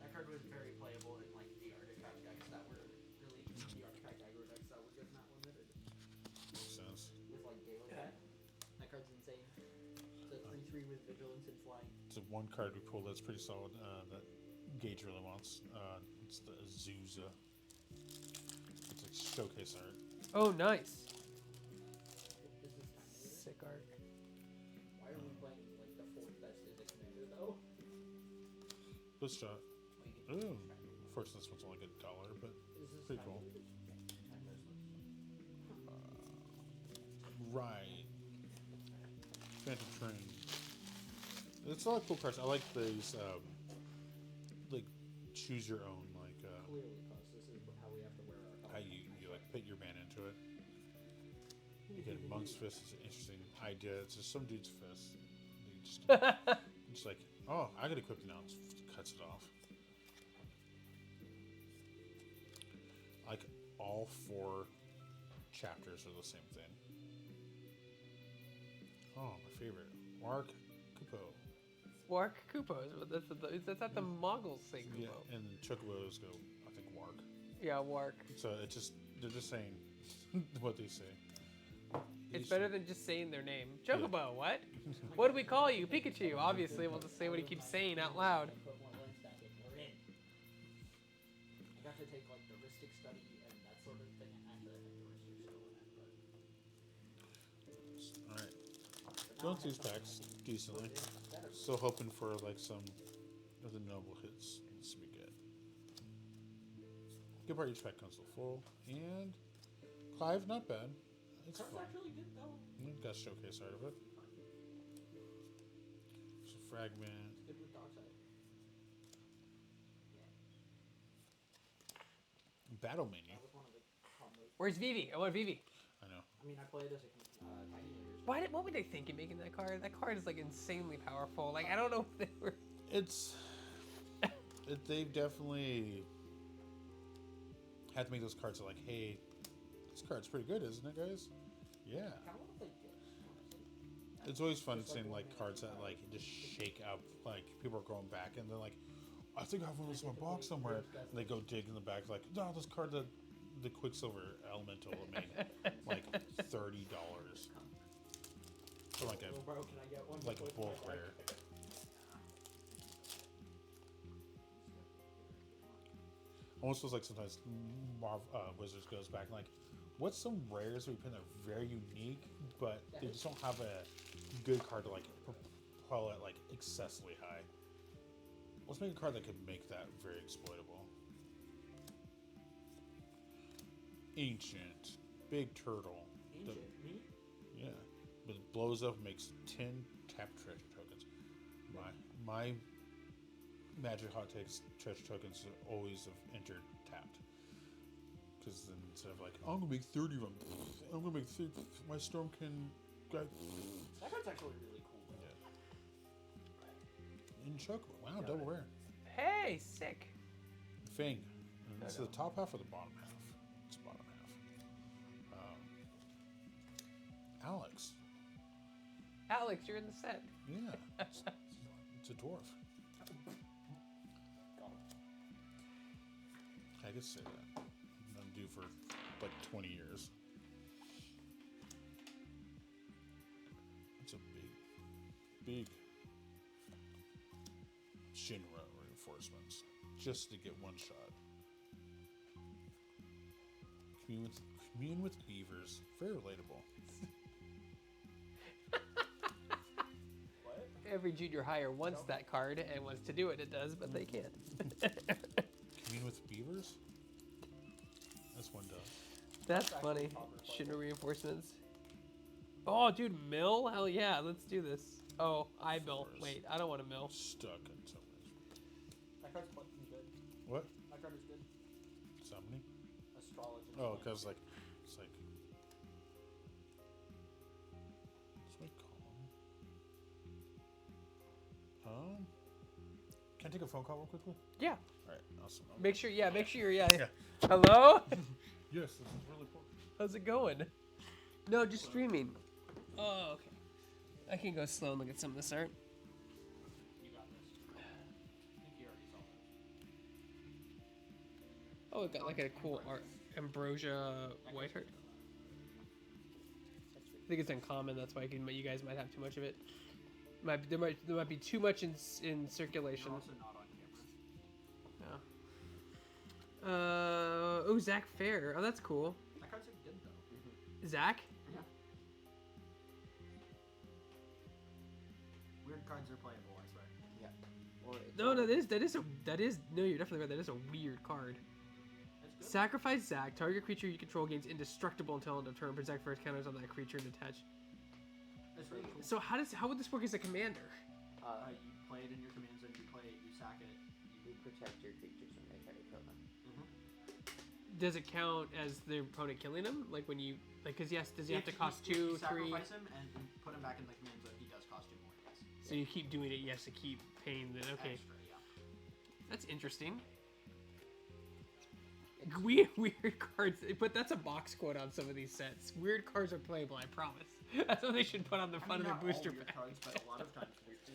That card was very playable in like the artifact decks that were really the artifact aggro decks that were just not limited. Makes sense. With like Gale Attack. That card's insane. It's a 3/3 with vigilance and flying. It's one card we pulled that's pretty solid that Gage really wants. It's the Azusa. It's like showcase art. Oh, nice. This is kind of Sick art. Why are we playing like the fourth best is a commander though? Let's try. Well, you Ooh. can try. Unfortunately, this one's only like $1, but Is this pretty time cool. limited? Time versus Right. Phantom Train. It's a lot of cool cards. I like these, like, choose your own, like, Clearly, because this is how we have to wear our how you like, put your man into it. You get Monk's Fist is an interesting idea. It's just some dude's fist. He just like, oh, I gotta equip it now. Just cuts it off. Like, all 4 chapters are the same thing. Oh, my favorite. Mark Kupo. Wark Kupo. That's not the Mongols say Kupo. Yeah, and Chocobos go, I think, Wark. Yeah, Wark. So they're just saying what they say. It's better than just saying their name. Chocobo, what? What do we call you? Pikachu. Obviously, we'll just say what he keeps saying out loud. Put more lens back in. We're in. I got to take like the heuristic study and that sort of thing. Actually, I think the heuristic's still in it, but Alright. Going through these packs decently. Still hoping for like some of the noble hits. This would be good. Good part each pack comes to full. And Clive, not bad. It's That's fun. actually good though. Got a showcase out of it. There's a fragment. Good with Darkseid. Battle Mania. That was one of the combos. Where's Vivi? I want Vivi. I know. I mean, I played as a tiny leader. What were they thinking making that card? That card is like insanely powerful. Like, I don't know if they were. They've definitely had to make those cards that like, hey, this card's pretty good, isn't it, guys? Yeah. I kind of want to play Git, honestly. It's always fun seeing like cards that like just shake up. Like people are going back and they're like, I think I have one of those in my box somewhere. And they go dig in the back like, no, this card the Quicksilver Elemental made like $30 for like Little bro, can I get one? a bulk rare. Almost feels like sometimes Wizards goes back and like, what's some rares we put in that are very unique, but they just don't have a good card to like propel it like excessively high. Let's make a card that could make that very exploitable. Ancient, big turtle. Ancient, me? Yeah, but it blows up, makes 10 tap treasure tokens. My Magic Hot Takes treasure tokens always have entered tapped. Because then instead of like, I'm gonna make 30 of them, I'm gonna make 30, my storm can. That card's actually really cool. Though. Yeah. In Choco, wow, double rare. Hey, sick. Fang. And it's the top half or the bottom half? It's the bottom half. Alex. Alex, you're in the set. Yeah. It's a dwarf. I could say that. I'm due for like 20 years. It's a big Shinra reinforcements just to get one shot. Commune with beavers. Very relatable. What? Every junior hire wants that card and wants to do it. It does, but they can't. Commune with beavers? This one does. That's funny. Shinra reinforcements. Oh, dude, mill? Hell yeah, let's do this. Oh, I mill. Wait, I don't want to mill. Stuck in so much. That card's fucking good. What? That card is good. Summoning? Astrology. Oh, because like, it's like. What's my column? Can I take a phone call real quickly? Yeah. All right, awesome. Make sure yeah. Yeah. Hello? Yes, this is really important. How's it going? No, just streaming. Oh, okay. I can go slow and look at some of this art. You got this. I think you already saw that. Oh, it got like a cool art. Ambrosia Whiteheart. I think it's uncommon. That's why you guys might have too much of it. There might be too much in circulation. You're also not on camera. Yeah. Oh, Zach Fair. Oh, that's cool. That card's good though. Zach? Yeah. Weird cards are playable, I swear. Yeah. Or it's No, that is no. You're definitely right. That is a weird card. It's Sacrifice Zac. Target creature you control gains indestructible until end of turn. Protect first counters on that creature and attach. That's really cool. So how would this work as a commander? You play it in your commands, and you play it, you sack it. You protect your creatures when they try to kill them. Does it count as the opponent killing him? Like when you because yes, does he have to cost If 2, you 3? sacrifice him and put him back in the command zone, he does cost 2 more. Yes. So you keep doing it, yes, to keep paying the okay. Extra, yeah. That's interesting. Weird cards, but that's a box quote on some of these sets. Weird cards are playable, I promise. That's what they should put on the front of their booster all weird pack. cards, but a lot of times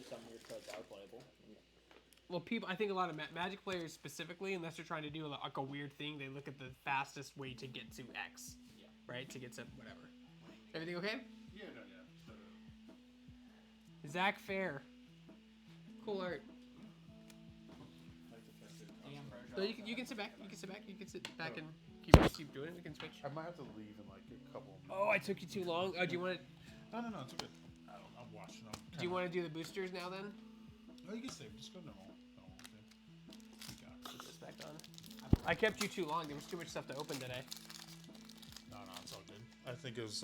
Some weird cards are playable. Well, I think a lot of Magic players specifically, unless they're trying to do like a weird thing, they look at the fastest way to get to X, right? To get to whatever. Everything okay? Yeah, no. Zac Fair. Cool art. Like the fact that No, you can sit back. You can sit back. You can sit back and keep doing it. We can switch. I might have to leave in like a couple. Oh, I took you too long. Oh, do you want to? No, it's okay. I'm watching them. Do you want to do the boosters now then? Oh, you can save. Just go normal. Put this back on. I kept you too long. There was too much stuff to open today. No, it's all good. I think it was.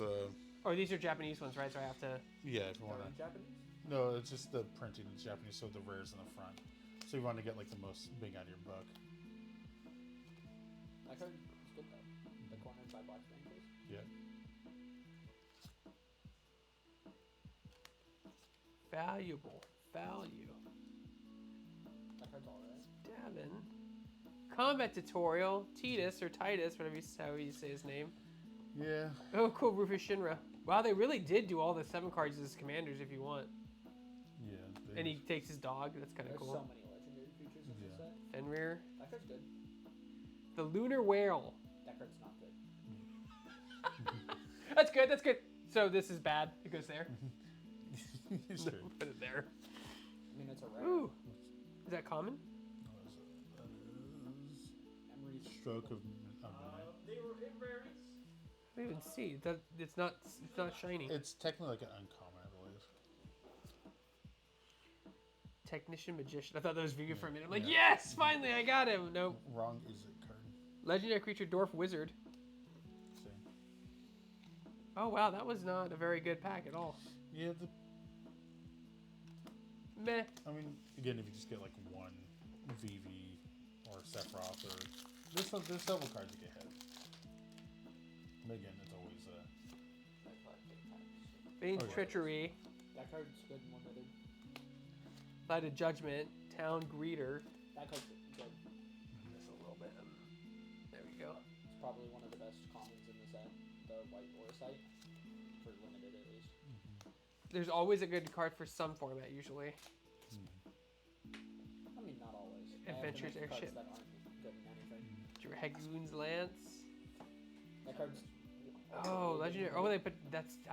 Or these are Japanese ones, right? So I have to. Yeah, if you want to. Japanese? No, it's just the printing is Japanese, so the rares in the front. So you want to get like the most bang out of your buck. That card is good though. The cornered by black strangers. Yeah. Valuable. Value. That card's alright. Davin. Combat tutorial. Titus or Titus, whatever how you say his name. Yeah. Oh, cool. Rufus Shinra. Wow, they really did do all the 7 cards as commanders if you want. Yeah. And he takes his dog. That's kind of There's cool. so many legendary creatures in this set. Fenrir. That card's good. The Lunar Whale. That card's not good. That's good. That's good. So this is bad. It goes there. Sure. Put it there. I mean, it's a rare. Ooh. Is that common? Memories. Stroke of. They were in rares. I don't even see. It's not shiny. It's technically like an uncommon, I believe. Technician Magician. I thought that was Vega for a minute. I'm like, Yeah. yes, finally, I got him. Nope. Wrong is it card. Legendary creature Dwarf Wizard. Same. Oh wow, that was not a very good pack at all. Yeah. Meh. I mean, again, if you just get like one VV or Sephiroth, or there's several cards you get hit. But again, it's always Vane's Oh, yeah. Treachery. That card's good and limited. Light of Judgment. Town Greeter. That card's good. Just a little bit. There we go. It's probably one of the best commons in the set. The white Orsight. For limited at least. There's always a good card for some format usually. I mean, not always. Adventures I have to make Airship. cards that aren't good in anything. Dragoon's Lance. That card's. Oh, legendary. Oh, I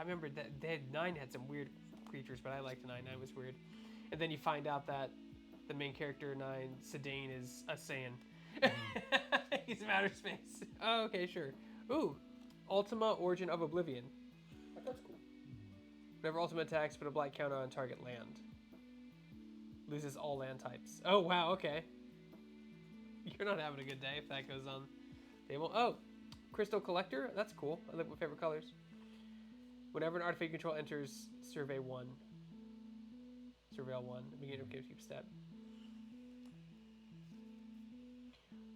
remember that they had 9 had some weird creatures, but I liked 9. 9 was weird. And then you find out that the main character 9, Sedaine, is a Saiyan. He's from outer space. Oh, okay, sure. Ooh, Ultima Origin of Oblivion. That card's cool. Whenever Ultima attacks, put a black counter on target land. Loses all land types. Oh, wow, okay. You're not having a good day if that goes on table. Oh, Crystal Collector. That's cool. I like my favorite colors. Whenever an artifact you control enters Survey 1. Surveil 1. Beginning of game keep step.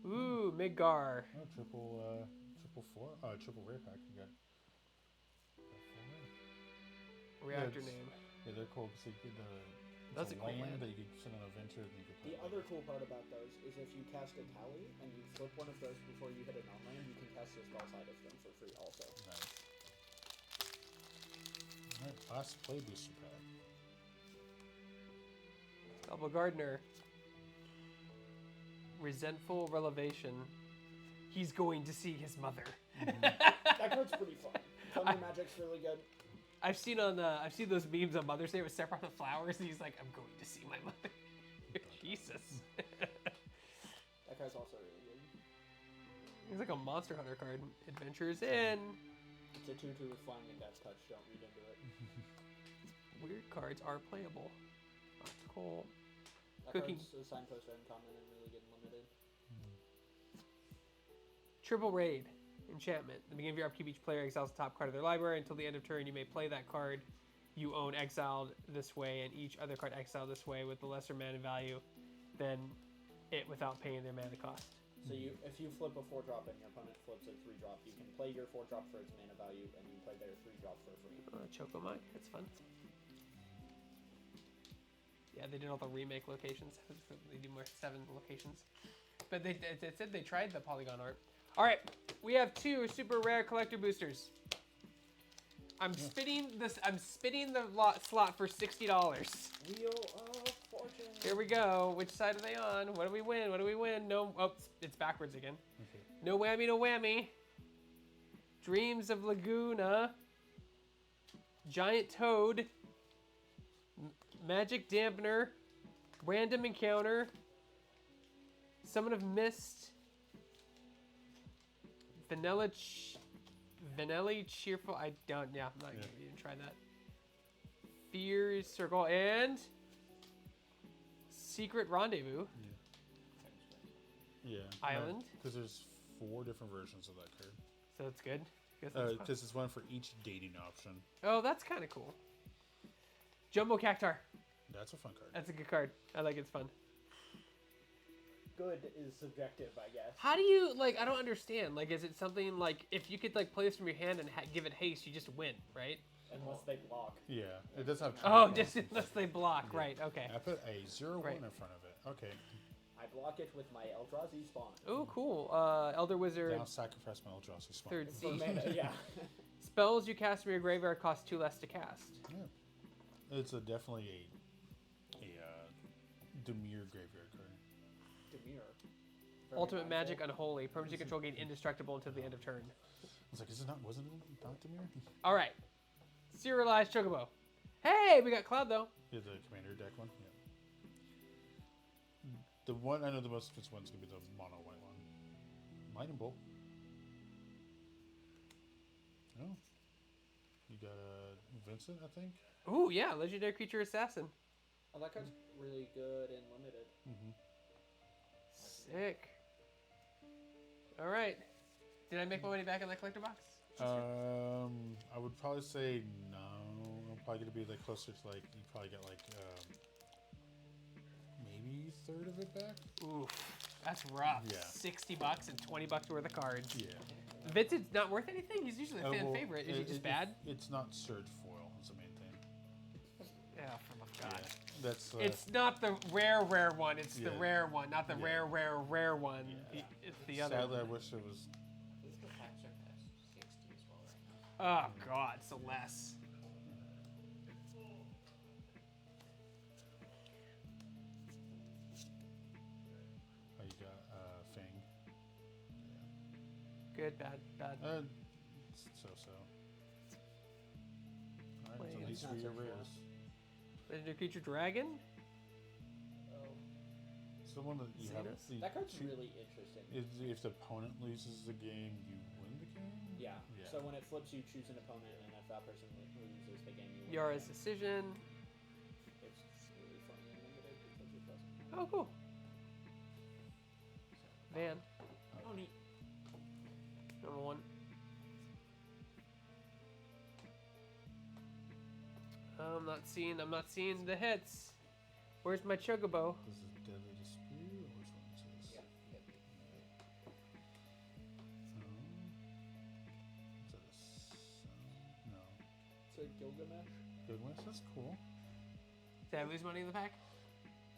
Ooh, Midgar. Oh, triple rare pack. You got. Reactor it's- name. Yeah, they're cool because you get That's a cool land land. that you can send on a venture and you can The other cool part about those is if you cast a tally and you flip one of those before you hit a non-land, you can cast a spell side of them for free also. Nice. Alright, last play booster pack. Double Gardener. Resentful Relevation. He's going to see his mother. That card's pretty fun. Thunder Magic's really good. I've seen those memes on Mother's Day with Sephiroth with flowers, and he's like, "I'm going to see my mother." Jesus. That card's also really good. He's like a Monster Hunter card. Adventures in. It's a 2/2 with flying and death touch. Don't read into it. Weird cards are playable. Cool. That Cooking. card's a signpost red common and really good and limited. Triple Raid. Enchantment. At the beginning of your upkeep, each player exiles the top card of their library. Until the end of turn, you may play that card you own exiled this way, and each other card exiled this way with the lesser mana value than it without paying their mana cost. So if you flip a 4-drop and your opponent flips a 3-drop, you can play your 4-drop for its mana value, and you play their 3-drop for free. Chocomog, that's fun. Yeah, they did all the remake locations. They do more 7 locations. But they said they tried the polygon art. All right, we have 2 super rare collector boosters. I'm spitting the slot for $60. Wheel of Fortune. Here we go. Which side are they on? What do we win? What do we win? No. Oh, it's backwards again. Okay. No whammy, no whammy. Dreams of Laguna. Giant Toad. Magic Dampener. Random Encounter. Summon of Mist. Vanilla Cheerful. I don't. Yeah, I'm not gonna even try that. Fears Circle and Secret Rendezvous. Yeah. Island. Because there's 4 different versions of that card. So it's good. Because Because it's one for each dating option. oh, that's kind of cool. Jumbo Cactar. That's a fun card. That's a good card. I like it. It's fun. Good is subjective, I guess. How do you like? I don't understand. Like, is it something like if you could like play this from your hand and give it haste, you just win, right? Unless they block. Yeah, it does have. Oh, just unless they block, right? Okay. I put a 0/1 Right. in front of it. Okay. I block it with my Eldrazi spawn. Oh, cool. Elder Wizard. Now sacrifice my Eldrazi spawn. Third For seed. mana, yeah. Spells you cast from your graveyard cost 2 less to cast. Yeah. It's definitely a Demure graveyard card. Demure. Ultimate Magic Unholy. Permanents you control gain indestructible until the end of turn. I was like, wasn't it not Demure? All right. Serialized Chocobo. Hey, we got Cloud though. Yeah, the commander deck one. Yeah. The one I know the most expensive one's gonna be the mono white one. Lightning Bolt. Oh. You got Vincent, I think. Ooh, yeah, Legendary Creature Assassin. Oh, that card's really good and limited. Mm-hmm. Sick. All right. Did I make my money back in that collector box? I would probably say no. I'm probably gonna be like closer to like you probably get like maybe a third of it back. Ooh, that's rough. Yeah. $60 and $20 worth of cards. Yeah. Vincent's not worth anything. He's usually a fan Well, favorite. Is he just bad? It's not surge foil. Is the main thing. Yeah, for my God. Yeah. That's. It's not the rare one. It's the Yeah. rare one, not the Yeah. rare one. Yeah. It's the other Sadly, I one. wish it was. These packs are past 60 as well right now. Oh, God, so less. Oh, you got Fang. Good, bad. Yeah. So. Alright, Playing at least not for your so far. rares. Legendary Creature Dragon? Oh, It's the one that you have. Xenos? You that card's choose- really interesting. If the opponent loses the game, you win the game. Yeah. Yeah. So when it flips, you choose an opponent, and if that person loses the game, you win. Yara's the game. Decision. It's really funny and limited because it doesn't. Oh, cool. Van. Oh, neat. Number 1. I'm not seeing the hits. Where's my Chocobo? This is Deadly Dispute, or which one is this? Yeah. No. It's a Gilgamesh. Good one. That's cool. Did I lose money in the pack?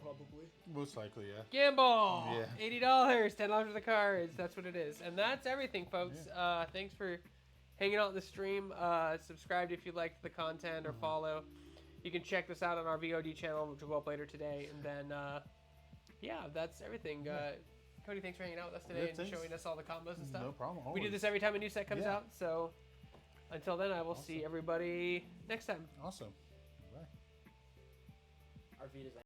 Probably. Most likely, yeah. Gamble! Yeah. $80, $10 for the cards. That's what it is. And that's everything, folks. Thanks for hanging out in the stream. Subscribe if you liked the content or follow. You can check this out on our VOD channel, which will go up later today. And then, yeah, that's everything. Cody, thanks for hanging out with us today Yeah, and thanks. showing us all the combos and stuff. No problem. We do always. this every time a new set comes Yeah. out. So until then, I will see everybody next time. Awesome. Bye. Arvida's